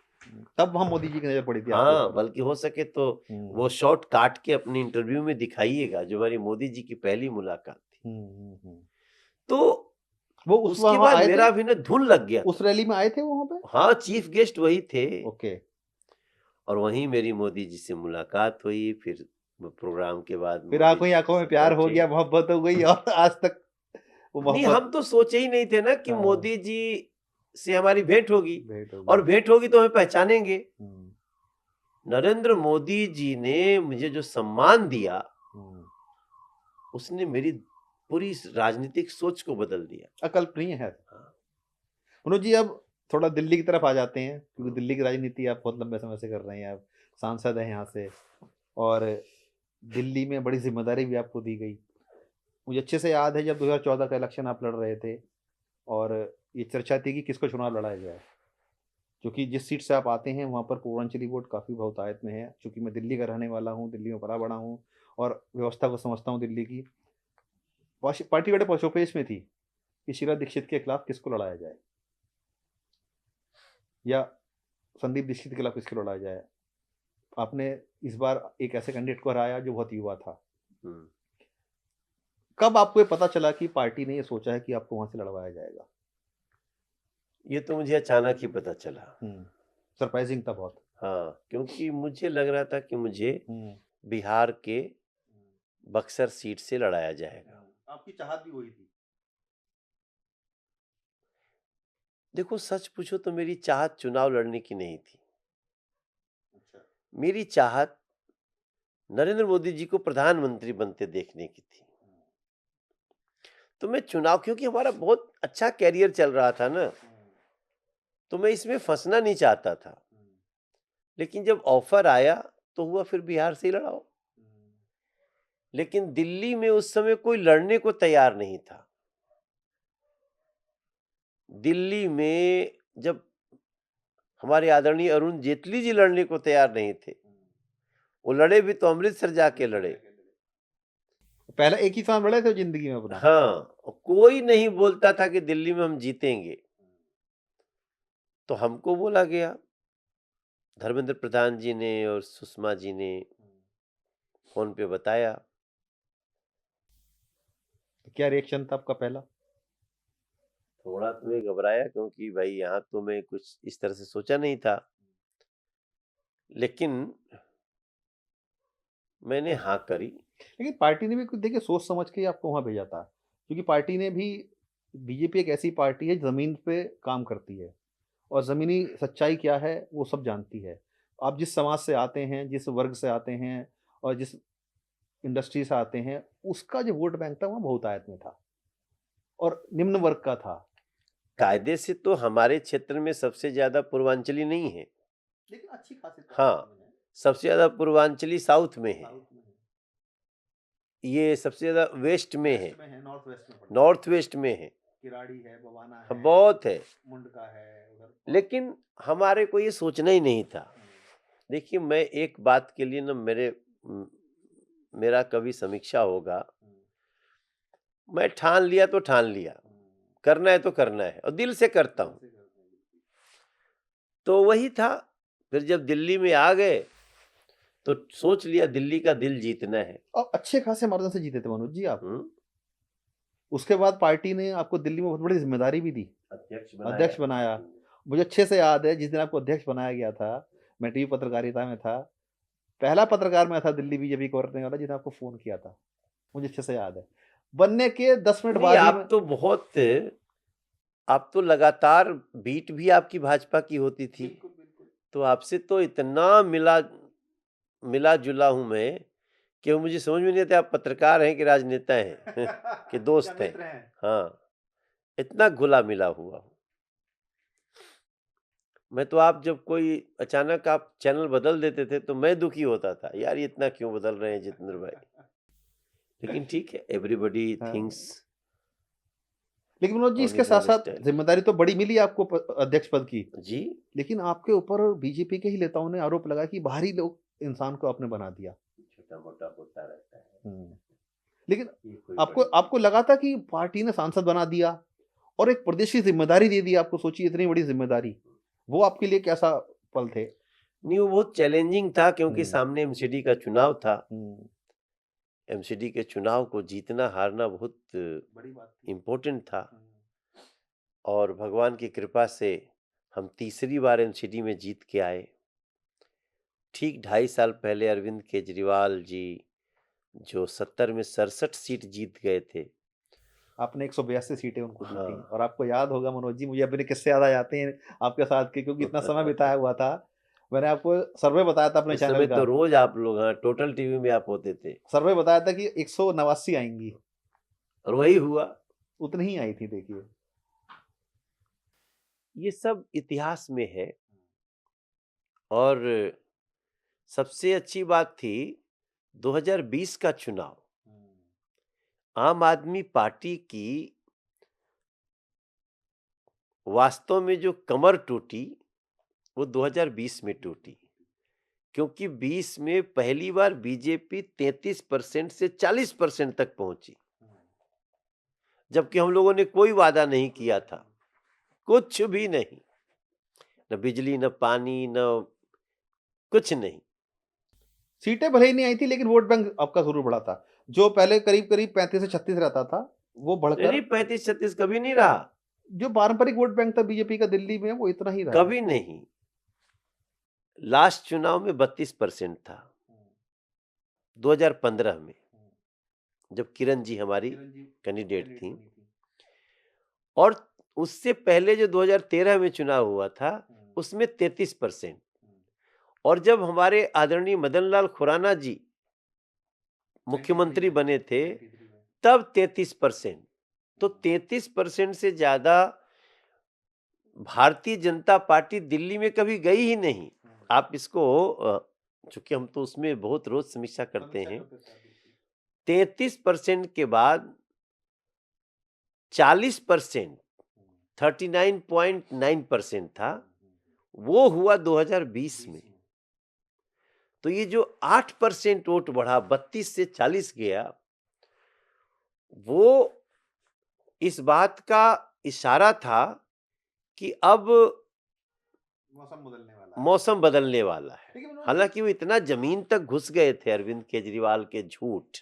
तब वहां मोदी जी की नजर पड़ी थी आपके हाँ, ऊपर। बल्कि हो सके तो हम्म, वो शॉट काट के अपने इंटरव्यू में दिखाइएगा, जो हमारी मोदी जी की पहली मुलाकात थी। हम्म। तो वो उस उसके वहां बाद आए थे, मेरा भी ना धुन लग गया उस था। रैली में आए थे वहां पे। हाँ, चीफ गेस्ट वही थे। ओके। और वहीं मेरी मोदी जी से मुलाकात हुई। फिर वो प्रोग्राम के बाद फिर मोदी आंखों ही जी आंखों में से प्यार हो बैठे। गया, मोहब्बत हो गई, और आज तक वो नहीं, मोहब्बत हम तो सोचे ही नहीं थे ना कि हाँ। मोदी जी से हमारी भेंट होगी, भेंट हो और गई। भेंट होगी तो हमें पहचानेंगे। हम्म, नरेंद्र मोदी जी ने मुझे जो सम्मान दिया, हम्म। उसने मेरी पूरी राजनीतिक सोच को बदल दिया। अकल्पनीय है। हाँ। मनोज जी, अब थोड़ा दिल्ली की तरफ आ जाते हैं, क्योंकि हम्म, दिल्ली की राजनीति आप बहुत लंबे समय से कर रहे हैं, आप सांसद हैं यहाँ से, और दिल्ली में बड़ी जिम्मेदारी भी आपको दी गई। मुझे अच्छे से याद है जब 2014 का इलेक्शन आप लड़ रहे थे, और ये चर्चा थी कि किसको चुनाव लड़ाया जाए, क्योंकि जिस सीट से आप आते हैं वहाँ पर पूर्वांचली वोट काफ़ी बहुतायत में है। चूँकि मैं दिल्ली का रहने वाला हूँ, दिल्ली में पला बड़ा हूँ, और व्यवस्था को समझता हूँ दिल्ली की। पार्टी बड़े पशोपेश में थी कि शीला दीक्षित के खिलाफ किसको लड़ाया जाए, या संदीप दीक्षित के खिलाफ किसको लड़ाया जाए। आपने इस बार एक ऐसे कैंडिडेट को हराया जो बहुत युवा था। हम्म। कब आपको ये पता चला कि पार्टी ने ये सोचा है कि आपको वहां से लड़वाया जाएगा? ये तो मुझे अचानक ही पता चला। सरप्राइजिंग था बहुत। हाँ, क्योंकि मुझे लग रहा था कि मुझे हम्म, बिहार के बक्सर सीट से लड़ाया जाएगा। आपकी चाहत भी वही थी। देखो, सच पूछो तो मेरी चाहत चुनाव लड़ने की नहीं थी। अच्छा। मेरी चाहत नरेंद्र मोदी जी को प्रधानमंत्री बनते देखने की थी। तो मैं चुनाव, क्योंकि हमारा बहुत अच्छा कैरियर चल रहा था ना, तो मैं इसमें फंसना नहीं चाहता था। लेकिन जब ऑफर आया तो हुआ फिर बिहार से ही लड़ाओ। लेकिन दिल्ली में उस समय कोई लड़ने को तैयार नहीं था। दिल्ली में जब हमारे आदरणीय अरुण जेटली जी लड़ने को तैयार नहीं थे, वो लड़े भी तो अमृतसर जाके लड़े। पहले एक ही साल लड़े थे जिंदगी में अपना। हाँ, कोई नहीं बोलता था कि दिल्ली में हम जीतेंगे। तो हमको बोला गया, धर्मेंद्र प्रधान जी ने और सुषमा जी ने फोन पे बताया। क्या रिएक्शन था आपका पहला? थोड़ा तो मैं घबराया, क्योंकि भाई यहाँ तो मैं कुछ इस तरह से सोचा नहीं था। लेकिन मैंने हाँ करी। लेकिन पार्टी ने भी कुछ देखिए सोच समझ के ही आपको वहां भेजा था, क्योंकि पार्टी ने भी, बीजेपी एक ऐसी पार्टी है जमीन पे काम करती है, और ज़मीनी सच्चाई क्या है वो सब जानती है। आप जिस समाज से आते हैं, जिस वर्ग से आते हैं, और जिस इंडस्ट्री से आते हैं, उसका जो वोट बैंक था वहाँ बहुतायत में था, और निम्न वर्ग का था। कायदे से तो हमारे क्षेत्र में सबसे ज्यादा पूर्वांचली नहीं है। लेकिन अच्छी खासी हाँ, सबसे ज्यादा पूर्वांचली साउथ में है, ये सबसे ज्यादा वेस्ट में है, नॉर्थ वेस्ट में नॉर्थ वेस्ट में है। किराड़ी है, बवाना हाँ, है, बहुत है। मुंडका है उधर। लेकिन हमारे को ये सोचना ही नहीं था। देखिए, मैं एक बात के लिए ना, मेरा कभी समीक्षा होगा, मैं ठान लिया तो ठान लिया, करना है तो करना है, और दिल से करता हूं। तो वही था। फिर जब दिल्ली में आ गए तो सोच लिया दिल्ली का दिल जीतना है। और अच्छे खासे मार्जिन से जीते थे मनोज जी आप। हम्म, उसके बाद पार्टी ने आपको दिल्ली में बहुत बड़ी जिम्मेदारी भी दी, अध्यक्ष अध्यक्ष बनाया। मुझे अच्छे से याद है जिस दिन आपको अध्यक्ष बनाया गया था, मैं टीवी पत्रकारिता में था, पहला पत्रकार मैं था दिल्ली बीजेपी को करने वाला जिसने आपको फोन किया था, मुझे अच्छे से याद है। बनने के 10 मिनट नहीं, बाद ही आप तो बहुत, आप तो लगातार बीट भी आपकी भाजपा की होती थी। बिल्कुल बिल्कुल। तो आपसे तो इतना मिला मिला जुला हूं मैं कि वो मुझे समझ में नहीं आता आप पत्रकार हैं कि राजनेता हैं कि दोस्त हैं। मित्र हैं। हाँ, इतना घुला मिला हुआ हूं। मैं तो आप जब कोई अचानक आप चैनल बदल देते थे तो मैं दुखी होता था, यार ये इतना क्यों बदल रहे हैं जितेंद्र भाई। लेकिन ठीक है, एवरीबॉडी हाँ। थिंक्स लेकिन मनोज जी ऑन इसके हिज साथ ओन साथ स्टाइल। जिम्मेदारी तो बड़ी मिली आपको अध्यक्ष पद की, जी, लेकिन आपके ऊपर बीजेपी के ही नेताओं ने आरोप लगाया कि बाहरी लोग इंसान को आपने बना दिया। छोटा मोटा होता रहता है, हम्म। लेकिन ये कोई आपको बड़ी आपको लगा था कि पार्टी ने सांसद बना दिया और एक प्रदेश की जिम्मेदारी दे दी आपको, सोचिए इतनी बड़ी जिम्मेदारी, वो आपके लिए कैसा पल थे? नहीं, वो बहुत चैलेंजिंग था क्योंकि हम्म। सामने एमसीडी का चुनाव था। हम्म। एमसीडी के चुनाव को जीतना हारना बहुत बड़ी बात थी। इम्पोर्टेंट था और भगवान की कृपा से हम तीसरी बार एमसीडी में जीत के आए। ठीक 2.5 साल पहले अरविंद केजरीवाल जी जो 70 में 67 सीट जीत गए थे। आपने 182 सीटें उनको दी थी हाँ। और आपको याद होगा मनोज जी, मुझे अपने किस्से याद आ जाते हैं आपके साथ के, क्योंकि इतना समय बिताया हुआ था। मैंने आपको सर्वे बताया था अपने उस चैनल समय का, तो रोज आप लोग, हाँ, टोटल टीवी में आप होते थे सर्वे बताया था कि 189 आएंगी, और वही हुआ। उतनी ही आई थी। देखिए ये सब इतिहास में है और सबसे अच्छी बात थी 2020 का चुनाव। आम आदमी पार्टी की वास्तव में जो कमर टूटी वो 2020 में टूटी, क्योंकि 20 में पहली बार बीजेपी 33% से 40% तक पहुंची, जबकि हम लोगों ने कोई वादा नहीं किया था, कुछ भी नहीं, न बिजली न पानी न कुछ नहीं। सीटें भले ही नहीं आई थी, लेकिन वोट बैंक आपका जरूर बढ़ा था। जो पहले करीब करीब 35 से 36 रहता था, वो नहीं बढ़कर नहीं, 35-36 कभी नहीं रहा, जो पारंपरिक वोट बैंक था बीजेपी का दिल्ली में, वो इतना ही रहा। कभी नहीं। लास्ट चुनाव में 32% था 2015 में, जब किरण जी हमारी कैंडिडेट थी, और उससे पहले जो 2013 में चुनाव हुआ था उसमें 33%, और जब हमारे आदरणीय मदन लाल खुराना जी मुख्यमंत्री बने थे तब 33%। तो 33% से ज्यादा भारतीय जनता पार्टी दिल्ली में कभी गई ही नहीं। आप इसको चूंकि हम तो उसमें बहुत रोज समीक्षा करते हैं, 33% के बाद 40%, 39.9% था, वो हुआ 2020 में। तो ये जो 8% वोट बढ़ा, 32 से 40 गया, वो इस बात का इशारा था कि अब मौसम बदलने वाला है। हालांकि वो इतना जमीन तक घुस गए थे अरविंद केजरीवाल के झूठ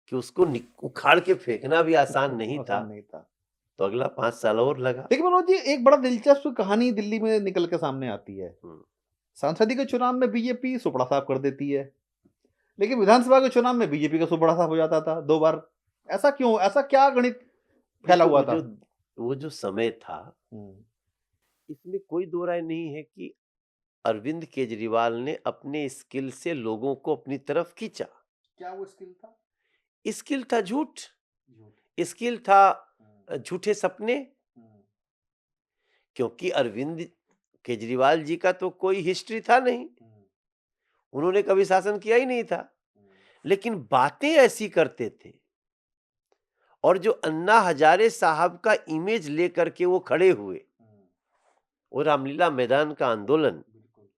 कि उसको उखाड़ के फेंकना भी आसान नहीं था। तो अगला 5 साल और लगा। लेकिन मनोज जी, एक बड़ा दिलचस्प कहानी दिल्ली में निकल के सामने आती है। सांसदीय के चुनाव में बीजेपी सुपड़ा साफ कर देती है, लेकिन विधानसभा के चुनाव में बीजेपी का सुपड़ा साफ हो जाता था 2 बार। ऐसा क्यों? ऐसा क्या गणित फैला हुआ था? वो जो समय था, इसमें कोई दो राय नहीं है कि अरविंद केजरीवाल ने अपने स्किल से लोगों को अपनी तरफ खींचा। क्या वो स्किल था? स्किल था झूठ, स्किल था झूठे सपने, क्योंकि अरविंद केजरीवाल जी का तो कोई हिस्ट्री था नहीं, उन्होंने कभी शासन किया ही नहीं था, लेकिन बातें ऐसी करते थे। और जो अन्ना हजारे साहब का इमेज लेकर के वो खड़े हुए, वो रामलीला मैदान का आंदोलन,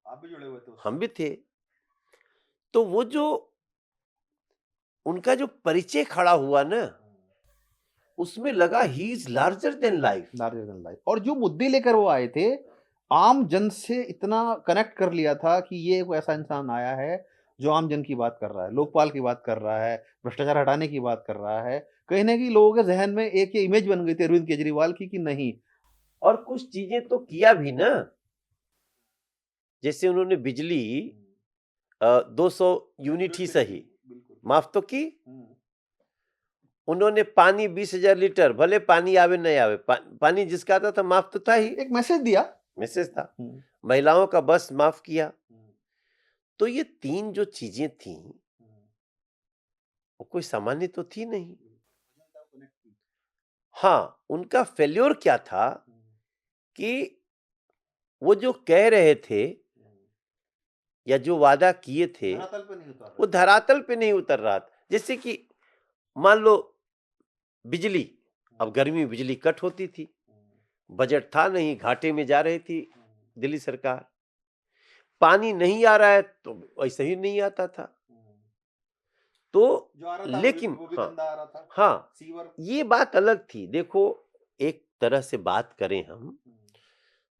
आप भी जुड़े हुए थे? हम भी थे। तो वो जो उनका जो परिचय खड़ा हुआ ना, उसमें लगा he is larger than life. Larger than life. और जो मुद्दे लेकर वो आए थे, आम जन से इतना कनेक्ट कर लिया था कि ये एक ऐसा इंसान आया है जो आम जन की बात कर रहा है, लोकपाल की बात कर रहा है, भ्रष्टाचार हटाने की बात कर रहा है। कहीं ना कहीं लोगों के जहन में एक ये इमेज बन गई थी अरविंद केजरीवाल की कि नहीं। और कुछ चीजें तो किया भी ना, जैसे उन्होंने बिजली 200 यूनिट ही सही माफ तो की, उन्होंने पानी 20,000 लीटर, भले पानी आवे नहीं आवे, पानी जिसका आता था माफ तो था ही, एक मैसेज दिया, मैसेज था। महिलाओं का बस माफ किया। तो ये 3 जो चीजें थी वो कोई सामान्य तो थी नहीं। हाँ, उनका फेल्योर क्या था कि वो जो कह रहे थे या जो वादा किए थे धरातल पे नहीं उतार वो धरातल पे नहीं उतर रहा था। जैसे कि मान लो बिजली, अब गर्मी में बिजली कट होती थी, बजट था नहीं, घाटे में जा रही थी दिल्ली सरकार। पानी नहीं आ रहा है तो वैसे ही नहीं आता था। तो जो आ रहा था लेकिन वो भी हाँ गंदा आ रहा था, हाँ सीवर। ये बात अलग थी। देखो, एक तरह से बात करें हम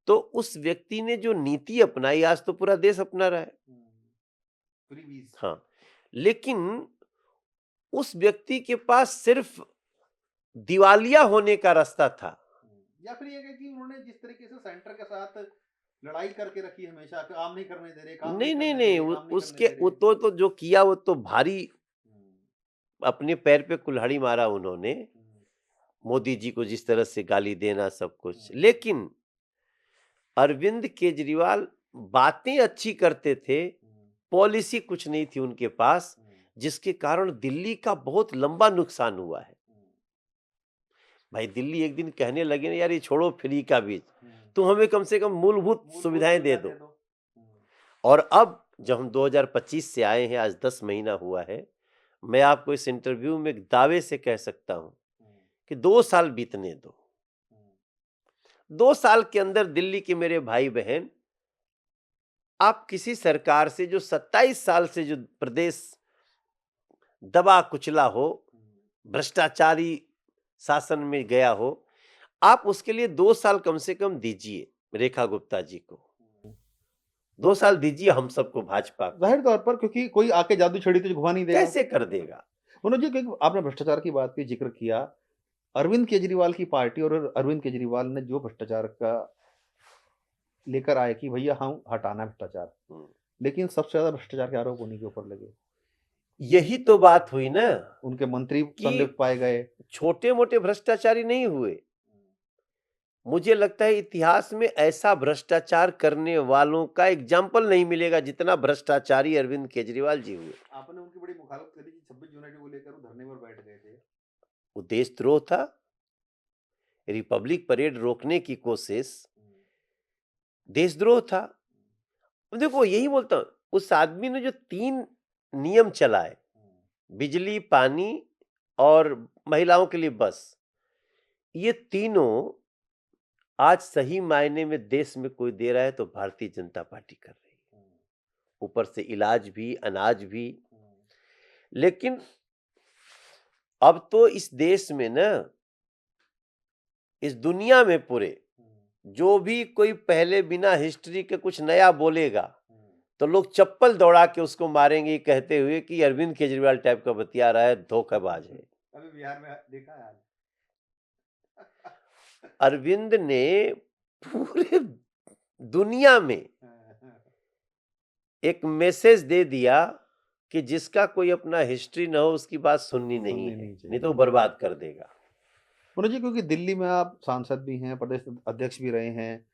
तो उस व्यक्ति ने जो नीति अपनाई आज तो पूरा देश अपना रहा है। फ्रीबीज। हाँ, लेकिन उस व्यक्ति के पास सिर्फ दिवालिया होने का रास्ता था। या फिर ये कि उन्होंने जिस तरीके से सेंटर के साथ लड़ाई करके रखी हमेशा, काम नहीं करने दे रहे, काम नहीं नहीं करने नहीं, दे रहे, काम नहीं उसके करने दे वो रहे। तो जो किया वो तो भारी अपने पैर पे कुल्हाड़ी मारा उन्होंने, मोदी जी को जिस तरह से गाली देना सब कुछ। लेकिन अरविंद केजरीवाल बातें अच्छी करते थे, पॉलिसी कुछ नहीं थी उनके पास, जिसके कारण दिल्ली का बहुत लंबा नुकसान हुआ है। भाई दिल्ली एक दिन कहने लगे ना यार ये छोड़ो फ्री का बीज, तुम हमें कम से कम मूलभूत सुविधाएं दे दो। और अब जब हम 2025 से आए हैं, आज 10 महीना हुआ है, मैं आपको इस इंटरव्यू में दावे से कह सकता हूं कि 2 साल बीतने दो। 2 साल के अंदर दिल्ली के मेरे भाई बहन, आप किसी सरकार से जो 27 साल से जो प्रदेश दबा कुचला हो, भ्रष्टाचारी शासन में गया हो, आप उसके लिए 2 साल कम से कम दीजिए रेखा गुप्ता जी को। 2 साल दीजिए हम सबको, भाजपा को। जाहिर तौर पर, क्योंकि कोई आके जादू छड़ी तो घुमा नहीं देगा। कैसे कर देगा? मनोज जी, क्योंकि आपने भ्रष्टाचार की बात की, जिक्र किया, अरविंद केजरीवाल की पार्टी और अरविंद केजरीवाल ने जो भ्रष्टाचार का लेकर आए कि भैया हम हटाना भ्रष्टाचार, लेकिन सबसे ज्यादा भ्रष्टाचार के आरोप उन्हीं के ऊपर लगे। यही तो बात हुई ना, उनके मंत्री कि संलिप्त पाए गए। छोटे मोटे भ्रष्टाचारी नहीं हुए। मुझे लगता है इतिहास में ऐसा भ्रष्टाचार करने वालों का एग्जाम्पल नहीं मिलेगा जितना भ्रष्टाचारी अरविंद केजरीवाल जी हुए। आपने उनकी बड़ी मुखालफत करी कि 26 जनवरी को लेकर वो धरने पर बैठ गए थे। वो देशद्रोह था, रिपब्लिक परेड रोकने की कोशिश देशद्रोह था। देखो यही बोलता हूं, उस आदमी ने जो 3 नियम चलाए, बिजली, पानी और महिलाओं के लिए बस, ये तीनों आज सही मायने में देश में कोई दे रहा है तो भारतीय जनता पार्टी कर रही है। ऊपर से इलाज भी, अनाज भी। लेकिन अब तो इस देश में ना, इस दुनिया में पूरे, जो भी कोई पहले बिना हिस्ट्री के कुछ नया बोलेगा तो लोग चप्पल दौड़ा के उसको मारेंगे, कहते हुए कि अरविंद केजरीवाल टाइप का बतिया रहा है, धोखेबाज है। अभी बिहार में देखा है। अरविंद ने पूरे दुनिया में एक मैसेज दे दिया कि जिसका कोई अपना हिस्ट्री ना हो उसकी बात सुननी नहीं है, नहीं तो बर्बाद कर देगा। मनोज जी, क्योंकि दिल्ली में आप सांसद भी हैं, प्रदेश अध्यक्ष भी रहे हैं,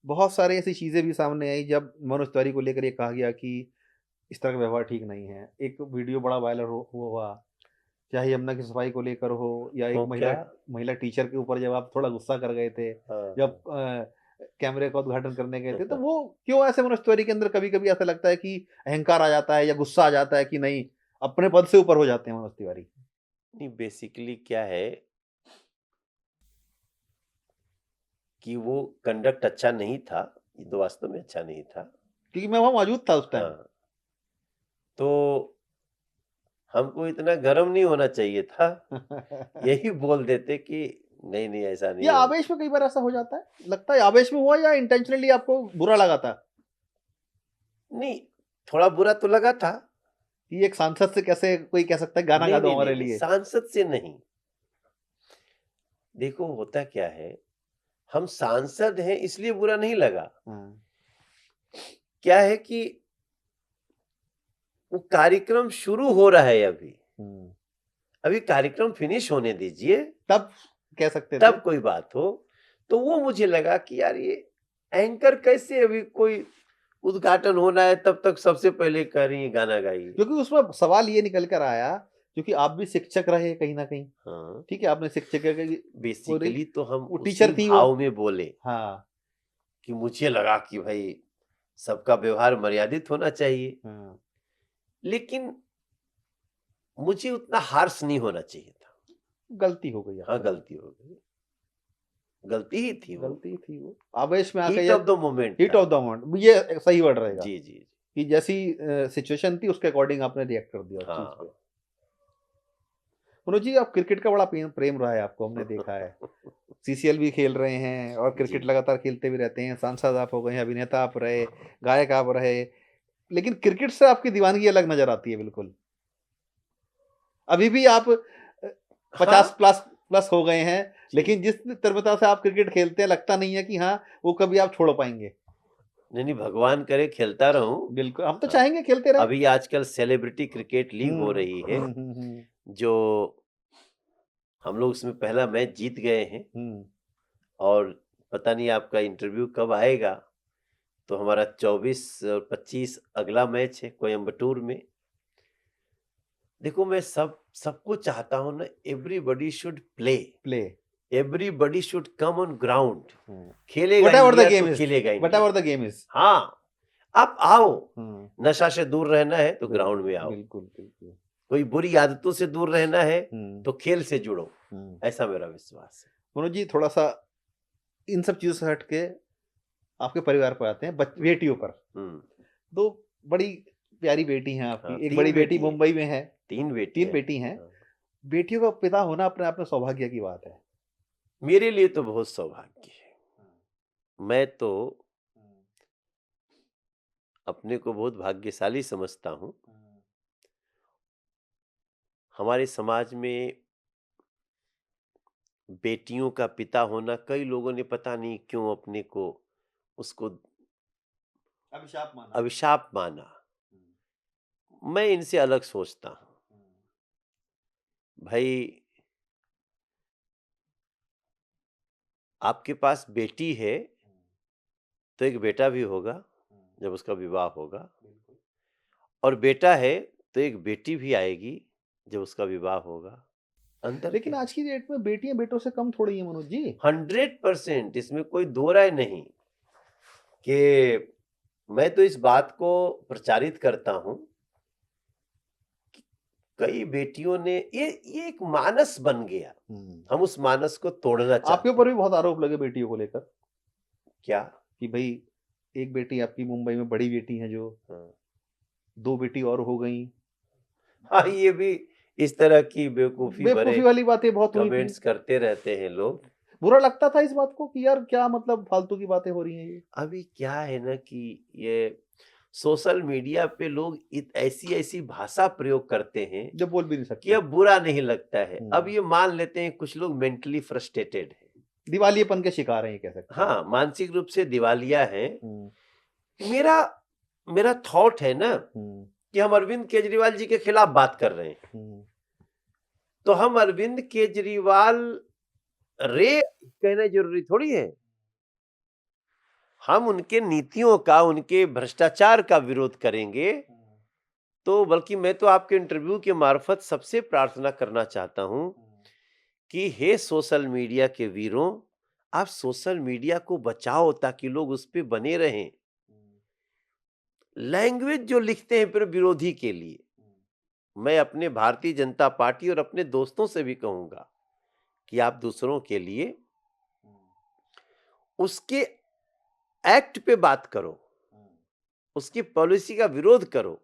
बहुत सारी ऐसी चीजें भी सामने आई जब मनोज तिवारी को लेकर ये कहा गया कि इस तरह का व्यवहार ठीक नहीं है। एक वीडियो बड़ा वायरल हुआ, चाहे यमुना की सफाई को लेकर हो या एक महिला टीचर के ऊपर जब आप थोड़ा गुस्सा कर गए थे, जब कैमरे का उद्घाटन करने गए थे, तो वो क्यों ऐसे मनोज तिवारी के अंदर कभी कभी ऐसा लगता है कि अहंकार आ जाता है या गुस्सा आ जाता है कि नहीं, अपने पद से ऊपर हो जाते हैं मनोज तिवारी? नहीं, बेसिकली क्या है कि वो कंडक्ट अच्छा नहीं था, ये तो वास्तव में अच्छा नहीं था, क्योंकि मैं वहां मौजूद था उस टाइम। तो हमको इतना गर्म नहीं होना चाहिए था, यही बोल देते कि नहीं नहीं ऐसा नहीं। या आवेश में कई बार ऐसा हो जाता है, लगता है आवेश में हुआ या इंटेंशनली आपको बुरा लगा था? नहीं, थोड़ा बुरा तो लगा था कि एक सांसद से कैसे कोई कह सकता है गाना गा दो हमारे लिए। सांसद से नहीं, देखो होता क्या है, हम सांसद हैं इसलिए बुरा नहीं लगा। क्या है कि वो कार्यक्रम शुरू हो रहा है, अभी कार्यक्रम फिनिश होने दीजिए, तब कह सकते थे, तब कोई बात हो। तो वो मुझे लगा कि यार ये एंकर कैसे, अभी कोई उद्घाटन होना है तब तक सबसे पहले कह रही है गाना गाइए। क्योंकि उसमें सवाल ये निकल कर आया, क्योंकि आप भी शिक्षक रहे कहीं ना कहीं। ठीक है, आपने शिक्षक बेसिकली तो हम टीचर थी, भाव में बोले। हाँ, कि मुझे लगा कि भाई सबका व्यवहार मर्यादित होना चाहिए, हाँ, लेकिन मुझे उतना हार्श नहीं होना चाहिए था। गलती हो गई हाँ, आपसे। गलती हो गई, गलती ही थी वो, गलती थी वो, आवेश में आके हीट या ऑफ द मोमेंट हीट था। ऑफ द मोमेंट, ये सही वर्ड रहेगा जी जी कि जैसी सिचुएशन थी उसके अकॉर्डिंग आपने रिएक्ट कर दिया उस चीज पे। हाँ। मनोज जी, आप क्रिकेट का बड़ा प्रेम रहा है आपको, हमने देखा है। सीसीएल भी खेल रहे हैं और क्रिकेट जी। लगातार खेलते भी रहते हैं, सांसद आप हो गए हैं, अभिनेता आप रहे, गायक आप रहे, लेकिन क्रिकेट से आपकी दीवानगी अलग नजर आती है बिल्कुल। अभी भी आप 50 हाँ प्लस प्लस हो गए हैं, जी। लेकिन जिस तरबता से आप क्रिकेट खेलते हैं लगता नहीं है कि हाँ वो कभी आप छोड़ पाएंगे। नहीं नहीं, भगवान करे खेलता रहूं। बिल्कुल, हम तो हाँ, चाहेंगे खेलते रहे। अभी आजकल सेलिब्रिटी क्रिकेट लीग हो रही है, हम्म। जो हम लोग उसमें पहला मैच जीत गए हैं, हम्म। और पता नहीं आपका इंटरव्यू कब आएगा। तो हमारा 24 और 25 अगला मैच है कोयम्बटूर में। देखो, मैं सबको चाहता हूं ना, everybody should play, play, everybody should come on ground. What खेलेगा एवर द इंडिया गेम तो इज, खेलेगा what India. Ever the game is. हाँ, आप आओ, नशा से दूर रहना है तो ग्राउंड में आओ, बिल्कुल बिल्कुल। कोई बुरी आदतों से दूर रहना है तो खेल से जुड़ो, ऐसा मेरा विश्वास है। मनोज जी, थोड़ा सा इन सब चीजों से हट के आपके परिवार पर आते हैं, बेटियों पर। दो बड़ी प्यारी बेटी हैं आपकी, हाँ, एक 3 बड़ी बेटी बेटी है। मुंबई में है, 3 बेटी 3 है। बेटी हैं। हाँ। बेटियों का पिता होना अपने आप में सौभाग्य की बात है। मेरे लिए तो बहुत सौभाग्य है। मैं तो अपने को बहुत भाग्यशाली समझता हूँ। हमारे समाज में बेटियों का पिता होना, कई लोगों ने पता नहीं क्यों अपने को उसको अभिशाप माना। मैं इनसे अलग सोचता हूँ। भाई, आपके पास बेटी है तो एक बेटा भी होगा जब उसका विवाह होगा, और बेटा है तो एक बेटी भी आएगी जब उसका विवाह होगा। अंतर लेकिन क्या आज की डेट में बेटियां बेटों से कम थोड़ी है मनोज जी। 100%, इसमें कोई दो राय नहीं कि मैं तो इस बात को प्रचारित करता हूं कि कई बेटियों ने ये एक मानस बन गया, हम उस मानस को तोड़ना चाहते आपके ऊपर भी बहुत आरोप लगे बेटियों को लेकर, क्या? कि भाई एक बेटी आपकी मुंबई में बड़ी बेटी है, जो हाँ, 2 बेटी और हो गई। हाँ, ये भी इस तरह की बेवकूफी भरे बेवकूफी वाली बातें बहुत हुई थी। कमेंट्स करते रहते हैं लोग। बुरा लगता था इस बात को कि यार क्या मतलब फालतू की बातें हो रही हैं ये। अभी क्या है ना कि ये सोशल मीडिया पे लोग ऐसी ऐसी भाषा प्रयोग करते हैं जो बोल भी नहीं कि सकते। अब बुरा नहीं लगता है। अब ये मान लेते हैं कुछ लोग मेंटली फ्रस्ट्रेटेड है, दिवालियेपन के शिकार हैं, ये कह सकते हैं। हाँ, मानसिक रूप से दिवालिया है। मेरा मेरा थॉट है ना कि हम अरविंद केजरीवाल जी के खिलाफ बात कर रहे हैं, तो हम अरविंद केजरीवाल रे कहना जरूरी थोड़ी है। हम उनके नीतियों का, उनके भ्रष्टाचार का विरोध करेंगे तो, बल्कि मैं तो आपके इंटरव्यू के मार्फत सबसे प्रार्थना करना चाहता हूं कि हे सोशल मीडिया के वीरों, आप सोशल मीडिया को बचाओ ताकि लोग उस पे बने रहें। लैंग्वेज जो लिखते हैं फिर विरोधी के लिए, मैं अपने भारतीय जनता पार्टी और अपने दोस्तों से भी कहूंगा कि आप दूसरों के लिए उसके एक्ट पे बात करो, उसकी पॉलिसी का विरोध करो।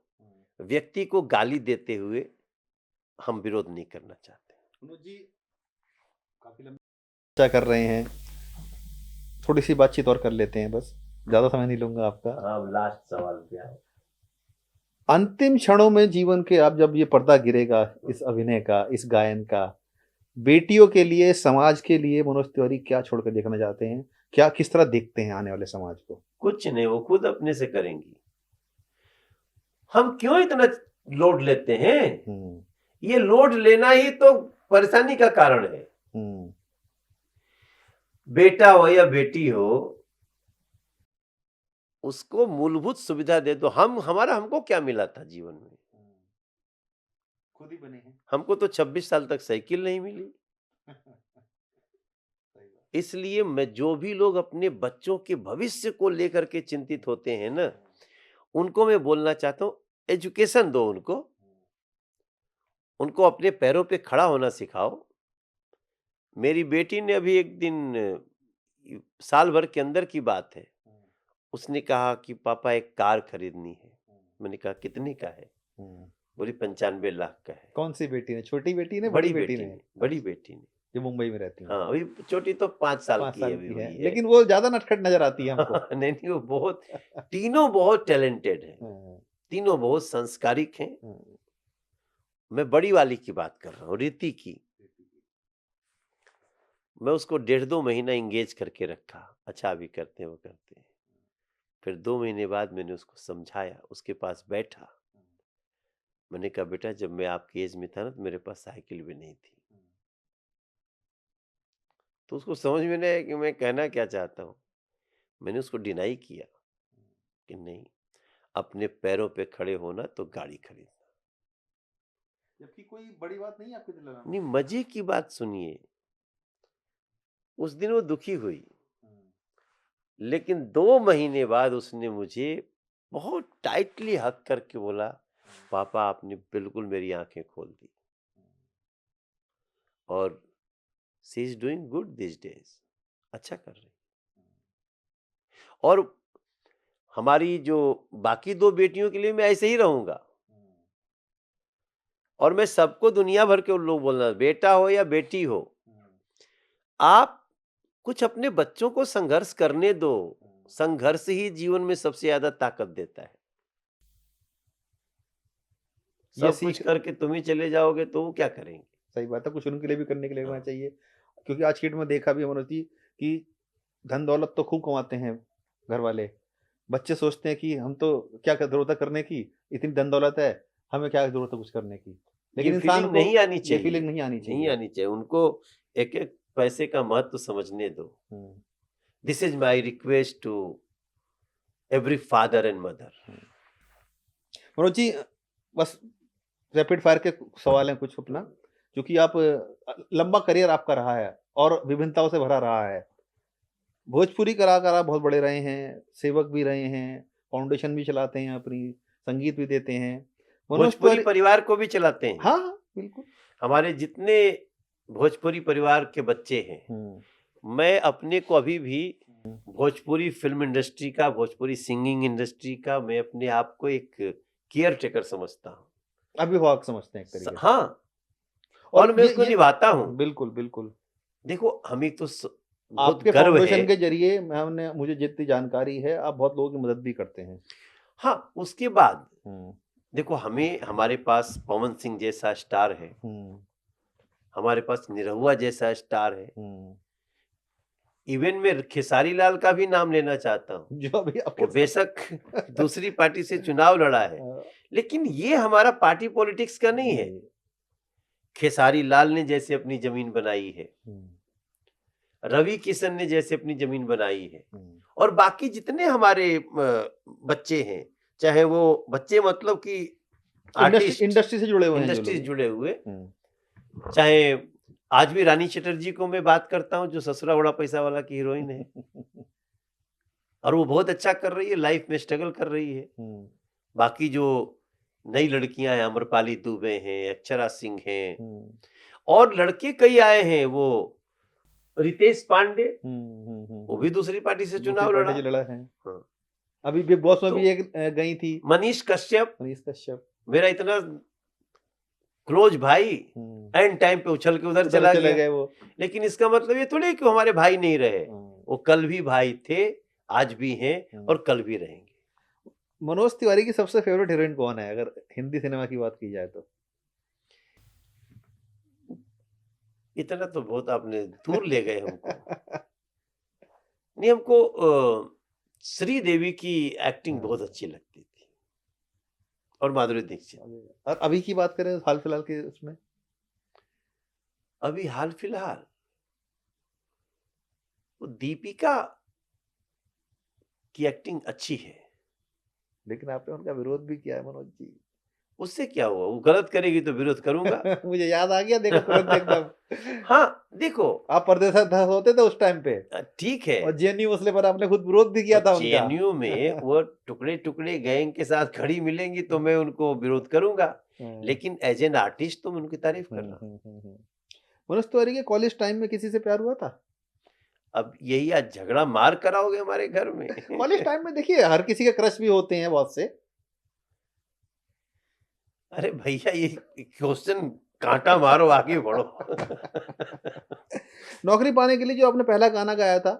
व्यक्ति को गाली देते हुए हम विरोध नहीं करना चाहते। मनोज जी, काफी लंबी चर्चा कर रहे हैं, थोड़ी सी बातचीत और कर लेते हैं, बस ज्यादा समय नहीं लूंगा आपका। अब लास्ट सवाल क्या है? अंतिम क्षणों में जीवन के, आप जब ये पर्दा गिरेगा इस अभिनय का, इस गायन का, बेटियों के लिए, समाज के लिए मनोज तिवारी क्या छोड़कर देखना चाहते हैं? क्या, किस तरह देखते हैं आने वाले समाज को? कुछ नहीं, वो खुद अपने से करेंगी। हम क्यों इतना लोड लेते हैं? ये लोड लेना ही तो परेशानी का कारण है। बेटा हो या बेटी हो, उसको मूलभूत सुविधा दे दो। हमको क्या मिला था जीवन में? खुद ही बने हैं। हमको तो 26 साल तक साइकिल नहीं मिली। इसलिए मैं जो भी लोग अपने बच्चों के भविष्य को लेकर के चिंतित होते हैं ना, उनको मैं बोलना चाहता हूँ, एजुकेशन दो उनको अपने पैरों पे खड़ा होना सिखाओ। मेरी बेटी ने अभी एक दिन साल भर के अंदर की बात है, उसने कहा कि पापा एक कार खरीदनी है। मैंने कहा कितने का है? बोली 95 लाख का है। कौन सी बेटी ने? छोटी बेटी ने, बड़ी बड़ी बेटी ने? बड़ी बेटी ने। जो मुंबई में रहती है। हाँ, अभी छोटी तो 5 साल 5 की साल अभी की हुई है, है। लेकिन वो ज्यादा नटखट नजर आती है हमको। नहीं नहीं, वो बहुत तीनों बहुत टैलेंटेड हैं, तीनों बहुत संस्कारिक हैं। मैं बड़ी वाली की बात कर रहा हूँ, रीति की। मैं उसको 1.5-2 महीना इंगेज करके रखा। अच्छा अभी करते हैं, वो करते हैं। फिर 2 महीने बाद मैंने उसको समझाया, उसके पास बैठा। मैंने कहा बेटा, जब मैं आपकी एज में था ना तो मेरे पास साइकिल भी नहीं थी। तो उसको समझ में नहीं आया कि मैं कहना क्या चाहता हूँ। मैंने उसको डिनाई किया कि नहीं, अपने पैरों पे खड़े होना तो गाड़ी खरीदना। जबकि कोई बड़ी बात नहीं है आपके दिल में। नहीं, मजे की बात सुनिए। उस दिन वो दुखी हुई, लेकिन 2 महीने बाद उसने मुझे बहुत टाइटली हक करके बोला, पापा आपने बिल्कुल मेरी आंखें खोल दी, और she is doing good this days, अच्छा कर रही। और हमारी जो बाकी 2 बेटियों के लिए मैं ऐसे ही रहूंगा। और मैं सबको दुनिया भर के लोग बोलना, बेटा हो या बेटी हो, आप कुछ अपने बच्चों को संघर्ष करने दो। संघर्ष ही जीवन में सबसे ज्यादा ताकत देता है। ये सब कुछ करके तुम ही चले जाओगे तो वो क्या करेंगे? सही बात है, कुछ उनके लिए भी करने के लिए होना चाहिए। क्योंकि आज की डेट में देखा भी है मनोज जी कि धन दौलत तो खूब कमाते हैं घर वाले, बच्चे सोचते हैं कि हम तो क्या जरूरत है करने की, इतनी धन दौलत है, हमें क्या जरूरत है कुछ करने की। लेकिन ये इंसान फीलिंग को नहीं आनी चाहिए, ये फीलिंग नहीं आनी चाहिए। नहीं आनी चाहिए। उनको एक एक पैसे का महत्व समझने दो। This is my request to every father and mother. Manoj ji, बस रैपिड फायर के सवाल हैं कुछ अपना, क्योंकि आप लंबा करियर आपका रहा है और विभिन्नताओं से भरा रहा है। भोजपुरी कलाकार आप बहुत बड़े रहे हैं, सेवक भी रहे हैं, फाउंडेशन भी चलाते हैं अपनी, संगीत भी देते हैं। मनोज भोजपुरी तिवारी परिवार को भी चलाते हैं। हाँ, हाँ, बिल्कुल। हमारे जितने भोजपुरी परिवार के बच्चे हैं, मैं अपने को अभी भी भोजपुरी फिल्म इंडस्ट्री का, भोजपुरी सिंगिंग इंडस्ट्री का, मैं अपने आप को एक केयर टेकर समझता हूँ। अभिभावक समझते हैं एक तरीके से। हाँ, और मैं उसको निभाता हूँ। बिल्कुल बिल्कुल। देखो, हमें तो बहुत आपके गर्व फाउंडेशन है के जरिए हमने, मुझे जितनी जानकारी है, आप बहुत लोगों की मदद भी करते हैं। हाँ, उसके बाद देखो, हमें, हमारे पास पवन सिंह जैसा स्टार है, हमारे पास निरहुआ जैसा स्टार है। इवन मैं खेसारी लाल का भी नाम लेना चाहता हूँ, जो अभी वो बेशक दूसरी पार्टी से चुनाव लड़ा है, लेकिन ये हमारा पार्टी पॉलिटिक्स का नहीं है। खेसारी लाल ने जैसे अपनी जमीन बनाई है, रवि किशन ने जैसे अपनी जमीन बनाई है, और बाकी जितने हमारे बच्चे हैं, चाहे वो बच्चे मतलब कि आर्टिस्ट, इंडस्ट्री से जुड़े हुए हैं, इंडस्ट्री से जुड़े हुए, चाहे आज भी रानी चटर्जी को मैं बात करता हूं, जो ससुरा बड़ा पैसा वाला की हीरोइन है, और वो बहुत अच्छा कर रही है, लाइफ में स्ट्रगल कर रही है। बाकी जो नई लड़कियां हैं, अमरपाली दुबे हैं, अक्षरा सिंह हैं, और लड़के कई आए हैं, वो रितेश पांडे, वो भी दूसरी पार्टी से चुनाव लड़ा है। हाँ। अभी बिग बॉस में भी एक गई थी, मनीष कश्यप, मेरा इतना क्लोज भाई, एंड टाइम पे उछल के उधर चला गया वो। लेकिन इसका मतलब ये थोड़ी कि हमारे भाई नहीं रहे, वो कल भी भाई थे, आज भी हैं, और कल भी रहेंगे। मनोज तिवारी की सबसे फेवरेट हीरोइन कौन है, अगर हिंदी सिनेमा की बात की जाए तो? इतना तो बहुत आपने दूर ले गए हमको। नहीं, हमको श्रीदेवी की एक्टिंग बहुत अच्छी लगती थी, और माधुरी दीक्षित। और अभी की बात करें हाल फिलहाल के उसमें? अभी हाल फिलहाल वो दीपिका की एक्टिंग अच्छी है, लेकिन आपने उनका विरोध भी किया है मनोज जी। उससे क्या हुआ? वो गलत करेगी तो विरोध करूंगा। मुझे याद आ गया, देखो तुरंत एकदम। हाँ, देखो आप प्रदेशाध्यक्ष होते थे उस टाइम पे, ठीक है। और जेएनयू मसले पर आपने खुद विरोध भी किया था उनका। जेएनयू में वो टुकड़े-टुकड़े गैंग के साथ खड़ी मिलेंगी तो मैं उनको विरोध करूँगा, लेकिन एज़ एन आर्टिस्ट तो मैं उनकी तारीफ़ कर रहा हूँ। मनोज तिवारी के कॉलेज टाइम में किसी से प्यार हुआ था? अब यही आज झगड़ा मार कराओगे हमारे घर में? कॉलेज टाइम में देखिए हर किसी के क्रश भी होते हैं बहुत से। अरे भैया ये क्वेश्चन कांटा मारो आगे बढ़ो। नौकरी पाने के लिए जो आपने पहला गाना गाया था,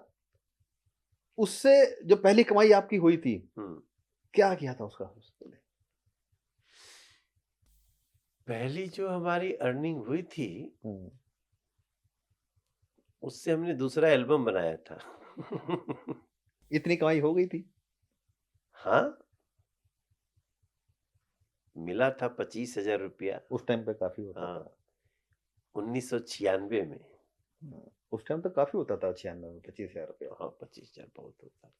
उससे जो पहली कमाई आपकी हुई थी, हुँ। क्या किया था उसका? पहली जो हमारी अर्निंग हुई थी, उससे हमने दूसरा एल्बम बनाया था। इतनी कमाई हो गई थी? हाँ। मिला था 25,000 रुपया। उस टाइम पे काफ़ी होता हाँ। था। 1996 में। उस टाइम तो काफ़ी होता था 96 में 25,000 रुपया। हाँ, 25,000 बहुत होता था।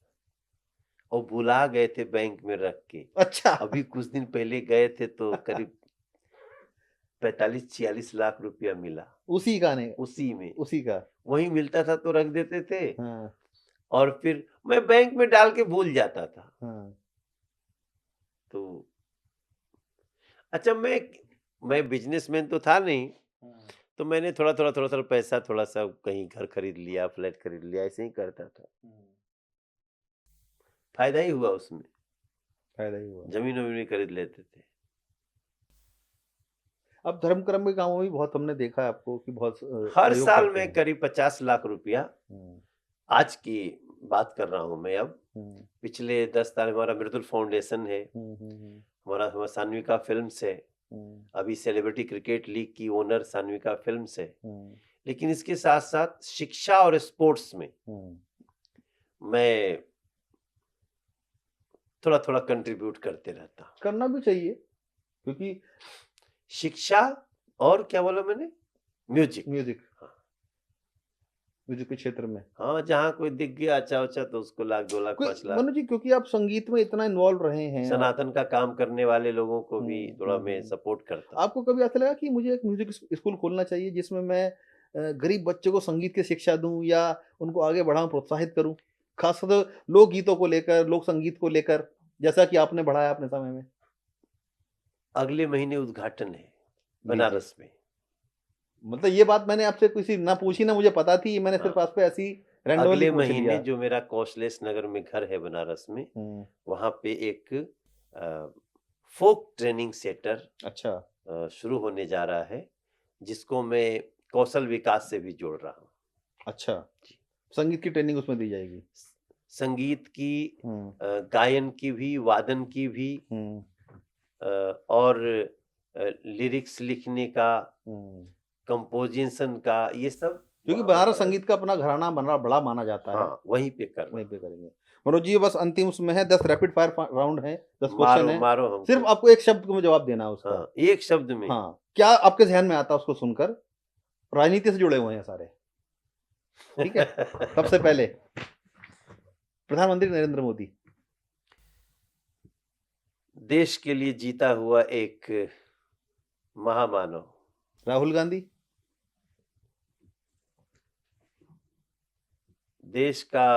और भुला गए थे बैंक में रख के। अच्छा। अभी कुछ दिन पहले गए थे तो करीब 45-46 लाख रुपया मिला। उसी गाने उसी में। उसी का? वहीं मिलता था तो रख देते थे हाँ, और फिर मैं बैंक में डाल के भूल जाता था। हाँ। तो अच्छा मैं बिज़नेसमैन तो था नहीं, तो मैंने थोड़ा-थोड़ा पैसा थोड़ा-सा कहीं घर खरीद लिया, फ्लैट खरीद लिया, ऐसे ही करता था। फ़ायदा ही हुआ उसमें। फ़ायदा ही हुआ। ज़मीन-वमीन भी खरीद लेते थे। अब धर्म-कर्म के कामों में भी बहुत हमने देखा है आपको कि बहुत हर सहयोग साल करते में हैं। करीब 50 लाख रुपया, हुँ, आज की बात कर रहा हूँ मैं अब। हुँ, पिछले 10 साल हमारा मृदुल फाउंडेशन है, हुँ। हमारा सान्विका फ़िल्म्स है, अभी सेलिब्रिटी क्रिकेट लीग की ओनर सान्विका फ़िल्म्स है। लेकिन इसके साथ-साथ शिक्षा और स्पोर्ट्स में मैं थोड़ा-थोड़ा कंट्रीब्यूट करते रहता हूँ। करना भी चाहिए, क्योंकि शिक्षा और क्या बोला मैंने? म्यूज़िक। म्यूज़िक हाँ। म्यूज़िक के क्षेत्र में। हाँ, जहाँ कोई दिख गया अच्छा-वच्चा तो उसको लाख, 2 लाख, 5 लाख। मनु जी, क्योंकि आप संगीत में इतना इन्वॉल्व रहे हैं और सनातन का काम करने वाले लोगों को भी थोड़ा मैं हुँ। सपोर्ट करता हूँ। आपको कभी ऐसा लगा कि मुझे एक म्यूज़िक स्कूल खोलना चाहिए जिसमें मैं गरीब बच्चों को संगीत की शिक्षा दूँ या उनको आगे बढ़ाऊँ, प्रोत्साहित करूँ? ख़ासकर लोक गीतों को लेकर, लोक संगीत को लेकर, जैसा कि आपने बढ़ाया अपने समय में? अगले महीने उद्घाटन है लीजिए। बनारस में। मतलब ये बात मैंने आपसे किसी ना पूछी ना मुझे पता थी, मैंने हाँ, सिर्फ़ आप पे ऐसी रैंडमली अगले पूछ महीने लिया। जो मेरा कौशलेश नगर में घर है बनारस में, हुँ, वहाँ पे एक फ़ोक ट्रेनिंग सेंटर अच्छा। शुरू होने जा रहा है, जिसको मैं कौशल विकास से भी जोड़ रहा हूँ। अच्छा, जी। संगीत की ट्रेनिंग उसमें दी जाएगी। स संगीत की, हुँ, गायन की भी, वादन की भी, हुँ, और लिरिक्स लिखने का, हुँ। कंपोज़िशन का, ये सब क्योंकि वहाँ बनारस पर। संगीत का अपना घराना बना बड़ा माना जाता है, हाँ, वहीं पे कर रहा वहीं हूँ। पे करेंगे। मनोज जी, ये बस अंतिम उसमें है 10 रैपिड फायर राउंड है, 10 क्वेश्चन मारो, है। मारो सिर्फ़ हमको। आपको एक शब्द में जवाब देना है उसका। हाँ, एक शब्द में। हाँ, क्या आपके ज़हन में आता है उसको सुनकर? राजनीति से जुड़े हुए हैं सारे, ठीक है? सबसे पहले प्रधानमंत्री नरेंद्र मोदी, देश के लिए जीता हुआ एक महामानव। राहुल गांधी, देश का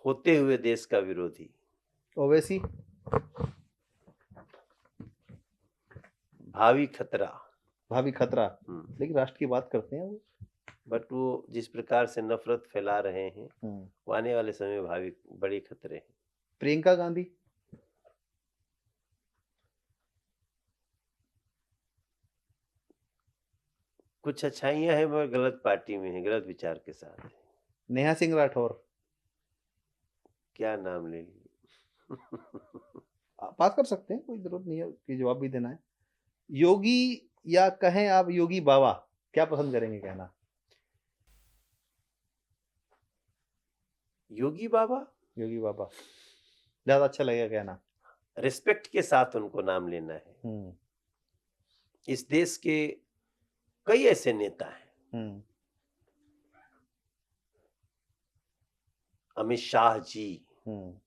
होते हुए देश का विरोधी। ओवैसी, भावी खतरा। भावी खतरा। हुँ, लेकिन राष्ट्र की बात करते हैं वो। बट वो जिस प्रकार से नफ़रत फैला रहे हैं, हुँ। वो आने वाले समय में भावी बड़े खतरे हैं। प्रियंका गांधी, कुछ अच्छाइयाँ हैं मगर गलत पार्टी में हैं, गलत विचार के साथ हैं। नेहा सिंह राठौर। क्या नाम ले लिए? आप बात कर सकते हैं, कोई ज़रूरत नहीं है कि जवाब भी देना है। योगी या कहें आप योगी बाबा, क्या पसंद करेंगे कहना? योगी बाबा? योगी बाबा, ज़्यादा अच्छा लगेगा कहना। रिस्पेक्ट के साथ उनको नाम लेना है। हुँ, इस देश के कई ऐसे नेता हैं, हुँ। अमित शाह जी, हुँ।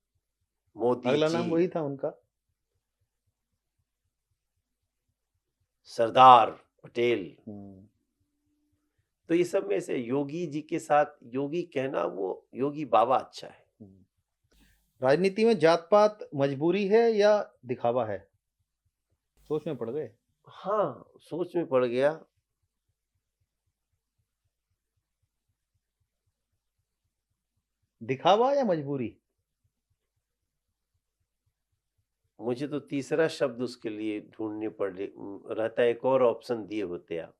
मोदी अगला जी, नाम वही था उनका। सरदार पटेल, हुँ। तो ये सब में से योगी जी के साथ योगी कहना, वो योगी बाबा अच्छा है। राजनीति में जात पात मजबूरी है या दिखावा है? सोच में पड़ गए। हाँ, सोच में पड़ गया। दिखावा या मजबूरी? मुझे तो तीसरा शब्द उसके लिए ढूंढने पड़ रहता है। एक और ऑप्शन दिए होते आप।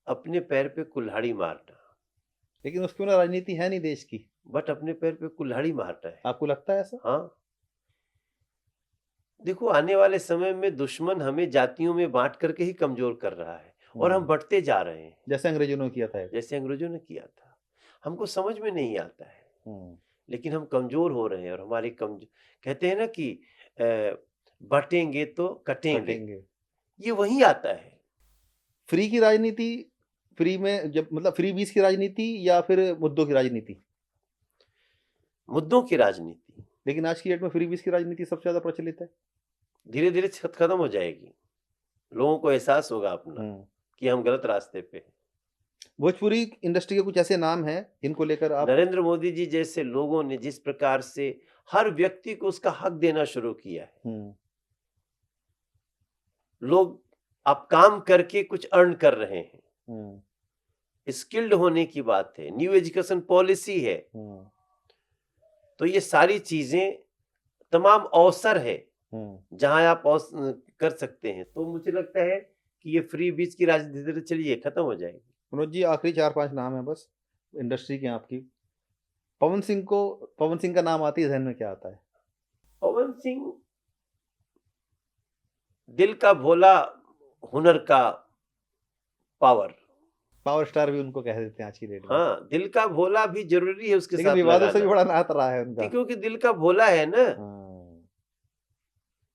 अपने पैर पे कुल्हाड़ी मारना। लेकिन उसके बिना राजनीति है नहीं देश की। बट अपने पैर पे कुल्हाड़ी मारना है। आपको लगता है ऐसा? हाँ, देखो आने वाले समय में दुश्मन हमें जातियों में बांट करके ही कमजोर कर रहा है, और हम बढ़ते जा रहे हैं। जैसे अंग्रेजों ने किया था। जैसे अंग्रेजों ने किया था। हमको समझ में नहीं आता है, लेकिन हम कमजोर हो रहे हैं। और हमारी कहते हैं ना कि बटेंगे तो कटेंगे। ये वही आता है। फ्री की राजनीति, फ्री में जब मतलब फ्री बीस की राजनीति या फिर मुद्दों की राजनीति? मुद्दों की राजनीति। लेकिन आज की डेट में फ्री बीस की राजनीति सबसे ज्यादा प्रचलित है। धीरे धीरे खत्म हो जाएगी। लोगों को एहसास होगा अपना कि हम गलत रास्ते पे हैं। भोजपुरी इंडस्ट्री के कुछ ऐसे नाम हैं जिनको लेकर आप? नरेंद्र मोदी जी जैसे लोगों ने जिस प्रकार से हर व्यक्ति को उसका हक देना शुरू किया है, लोग अब काम करके कुछ अर्न कर रहे हैं। स्किल्ड होने की बात है, न्यू एजुकेशन पॉलिसी है। तो ये सारी चीजें तमाम अवसर है जहां आप कर सकते हैं। तो मुझे लगता है कि ये फ्री बीच की राजनीति धीरे चलिए खत्म हो जाएगी। मनोज जी, आखिरी 4-5 नाम है बस इंडस्ट्री के आपकी। पवन सिंह का नाम आती है ध्यान में, क्या आता है? पवन सिंह दिल का भोला, हुनर का पावर स्टार भी उनको कह देते हैं आज की डेट में। हाँ, दिल का भोला भी जरूरी है उसके साथ। लेकिन विवादों से भी बड़ा नाता रहा है उनका। क्योंकि दिल का भोला है ना,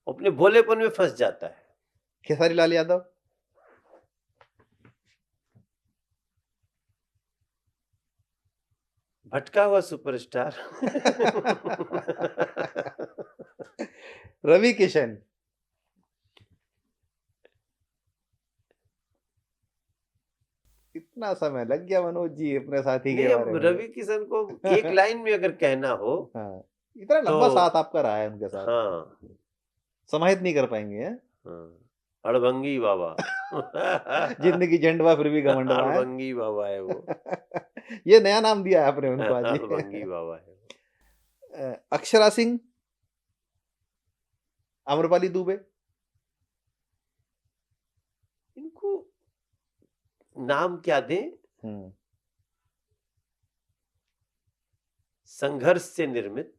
अपने भोलेपन में फंस जाता है। खेसारी लाल यादव? भटका हुआ सुपरस्टार। रवि किशन? इतना समय लग गया मनोज जी अपने साथी के बारे में। रवि किशन को एक लाइन में अगर कहना हो, इतना लंबा साथ आपका रहा है उनके साथ। हाँ, समाहित नहीं कर पाएंगे। अड़भंगी बाबा। जिंदगी झंडवा फिर भी घमंडवा है। अड़भंगी बाबा है वो। ये नया नाम दिया है आपने उनको आज। अड़भंगी बाबा है। अक्षरा सिंह, आम्रपाली दुबे? इनको नाम क्या दें? संघर्ष से निर्मित,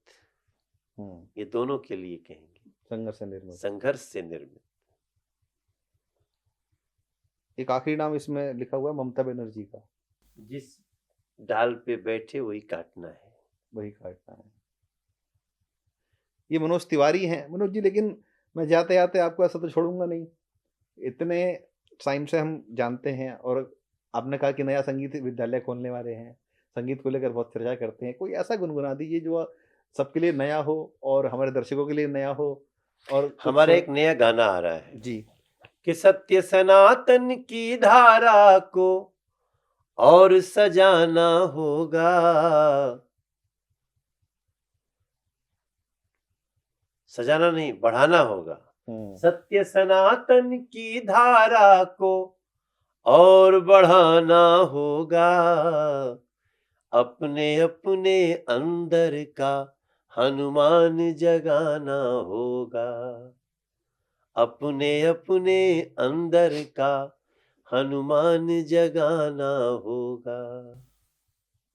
ये दोनों के लिए कहेंगे। संघर्ष से निर्मित। एक आखिरी नाम इसमें लिखा हुआ है ममता बनर्जी का। जिस डाल पे बैठे वही काटना है। ये मनोज तिवारी हैं। मनोज जी, लेकिन मैं जाते जाते आपको ऐसा तो छोड़ूंगा नहीं। इतने टाइम से हम जानते हैं, और आपने कहा कि नया संगीत विद्यालय खोलने वाले हैं, संगीत को लेकर बहुत चर्चा करते हैं। कोई ऐसा गुनगुना दीजिए जो सबके लिए नया हो और हमारे दर्शकों के लिए नया हो। और हमारा एक नया गाना आ रहा है जी, कि सत्य सनातन की धारा को और सजाना होगा, सजाना नहीं बढ़ाना होगा। सत्य सनातन की धारा को और बढ़ाना होगा, अपने अपने अंदर का हनुमान जगाना होगा, अपने अपने अंदर का हनुमान जगाना होगा।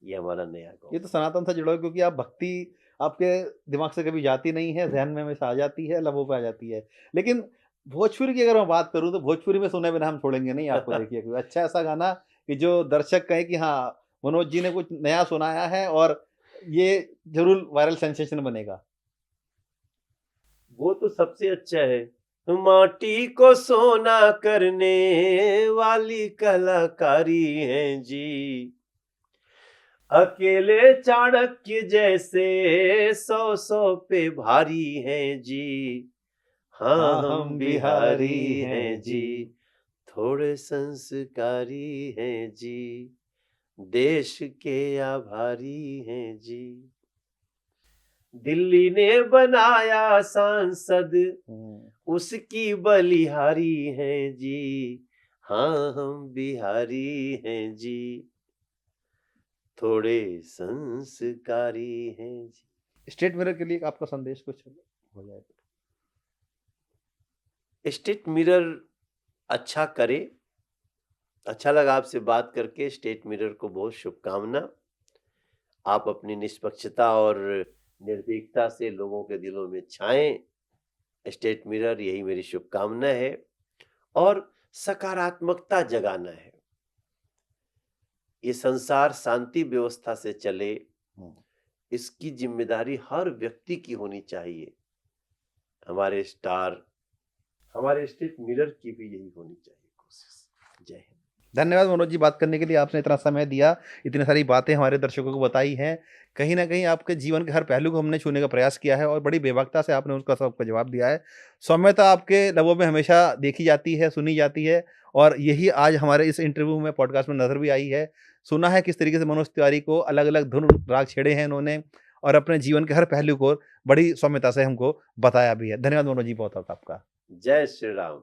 ये हमारा नया गाँव। ये तो सनातन से जुड़ा है, क्योंकि आप भक्ति आपके दिमाग से कभी जाती नहीं है, ध्यान में हमेशा आ जाती है, लबों पे आ जाती है। लेकिन भोजपुरी की अगर मैं बात करूं तो भोजपुरी में सुने बिना हम छोड़ेंगे नहीं आपको। देखिए कोई अच्छा ऐसा गाना कि जो दर्शक कहे कि हाँ मनोज जी ने कुछ नया सुनाया है और ये जरूर वायरल सेंसेशन बनेगा। वो तो सबसे अच्छा है। माटी को सोना करने वाली कलाकारी है जी, अकेले चाणक्य जैसे 100 पे भारी हैं जी। हाँ हम बिहारी हैं जी, थोड़े संस्कारी हैं जी, देश के आभारी हैं जी। दिल्ली ने बनाया सांसद, उसकी बलिहारी हैं जी। हाँ हम बिहारी हैं जी, थोड़े संस्कारी हैं जी। स्टेट मिरर के लिए आपका संदेश कुछ हो जाए तो। स्टेट मिरर अच्छा करे। अच्छा लगा आपसे बात करके। स्टेट मिरर को बहुत शुभकामना। आप अपनी निष्पक्षता और निर्भीकता से लोगों के दिलों में छाएं। स्टेट मिरर, यही मेरी शुभकामना है। और सकारात्मकता जगाना है। ये संसार शांति व्यवस्था से चले, इसकी जिम्मेदारी हर व्यक्ति की होनी चाहिए। हमारे स्टेट मिरर की भी यही होनी चाहिए कोशिश। जय हिंद। धन्यवाद मनोज जी, बात करने के लिए। आपने इतना समय दिया, इतनी सारी बातें हमारे दर्शकों को बताई हैं। कहीं ना कहीं आपके जीवन के हर पहलू को हमने छूने का प्रयास किया है और बड़ी बेबाकता से आपने उसका सबका जवाब दिया है। सौम्यता आपके लबों में हमेशा देखी जाती है, सुनी जाती है, और यही आज हमारे इस इंटरव्यू में, पॉडकास्ट में नजर भी आई है। सुना है किस तरीके से मनोज तिवारी को अलग अलग धुन राग छेड़े हैं इन्होंने, और अपने जीवन के हर पहलू को बड़ी सौम्यता से हमको बताया भी है। धन्यवाद मनोज जी, बहुत बहुत आपका। जय श्री राम।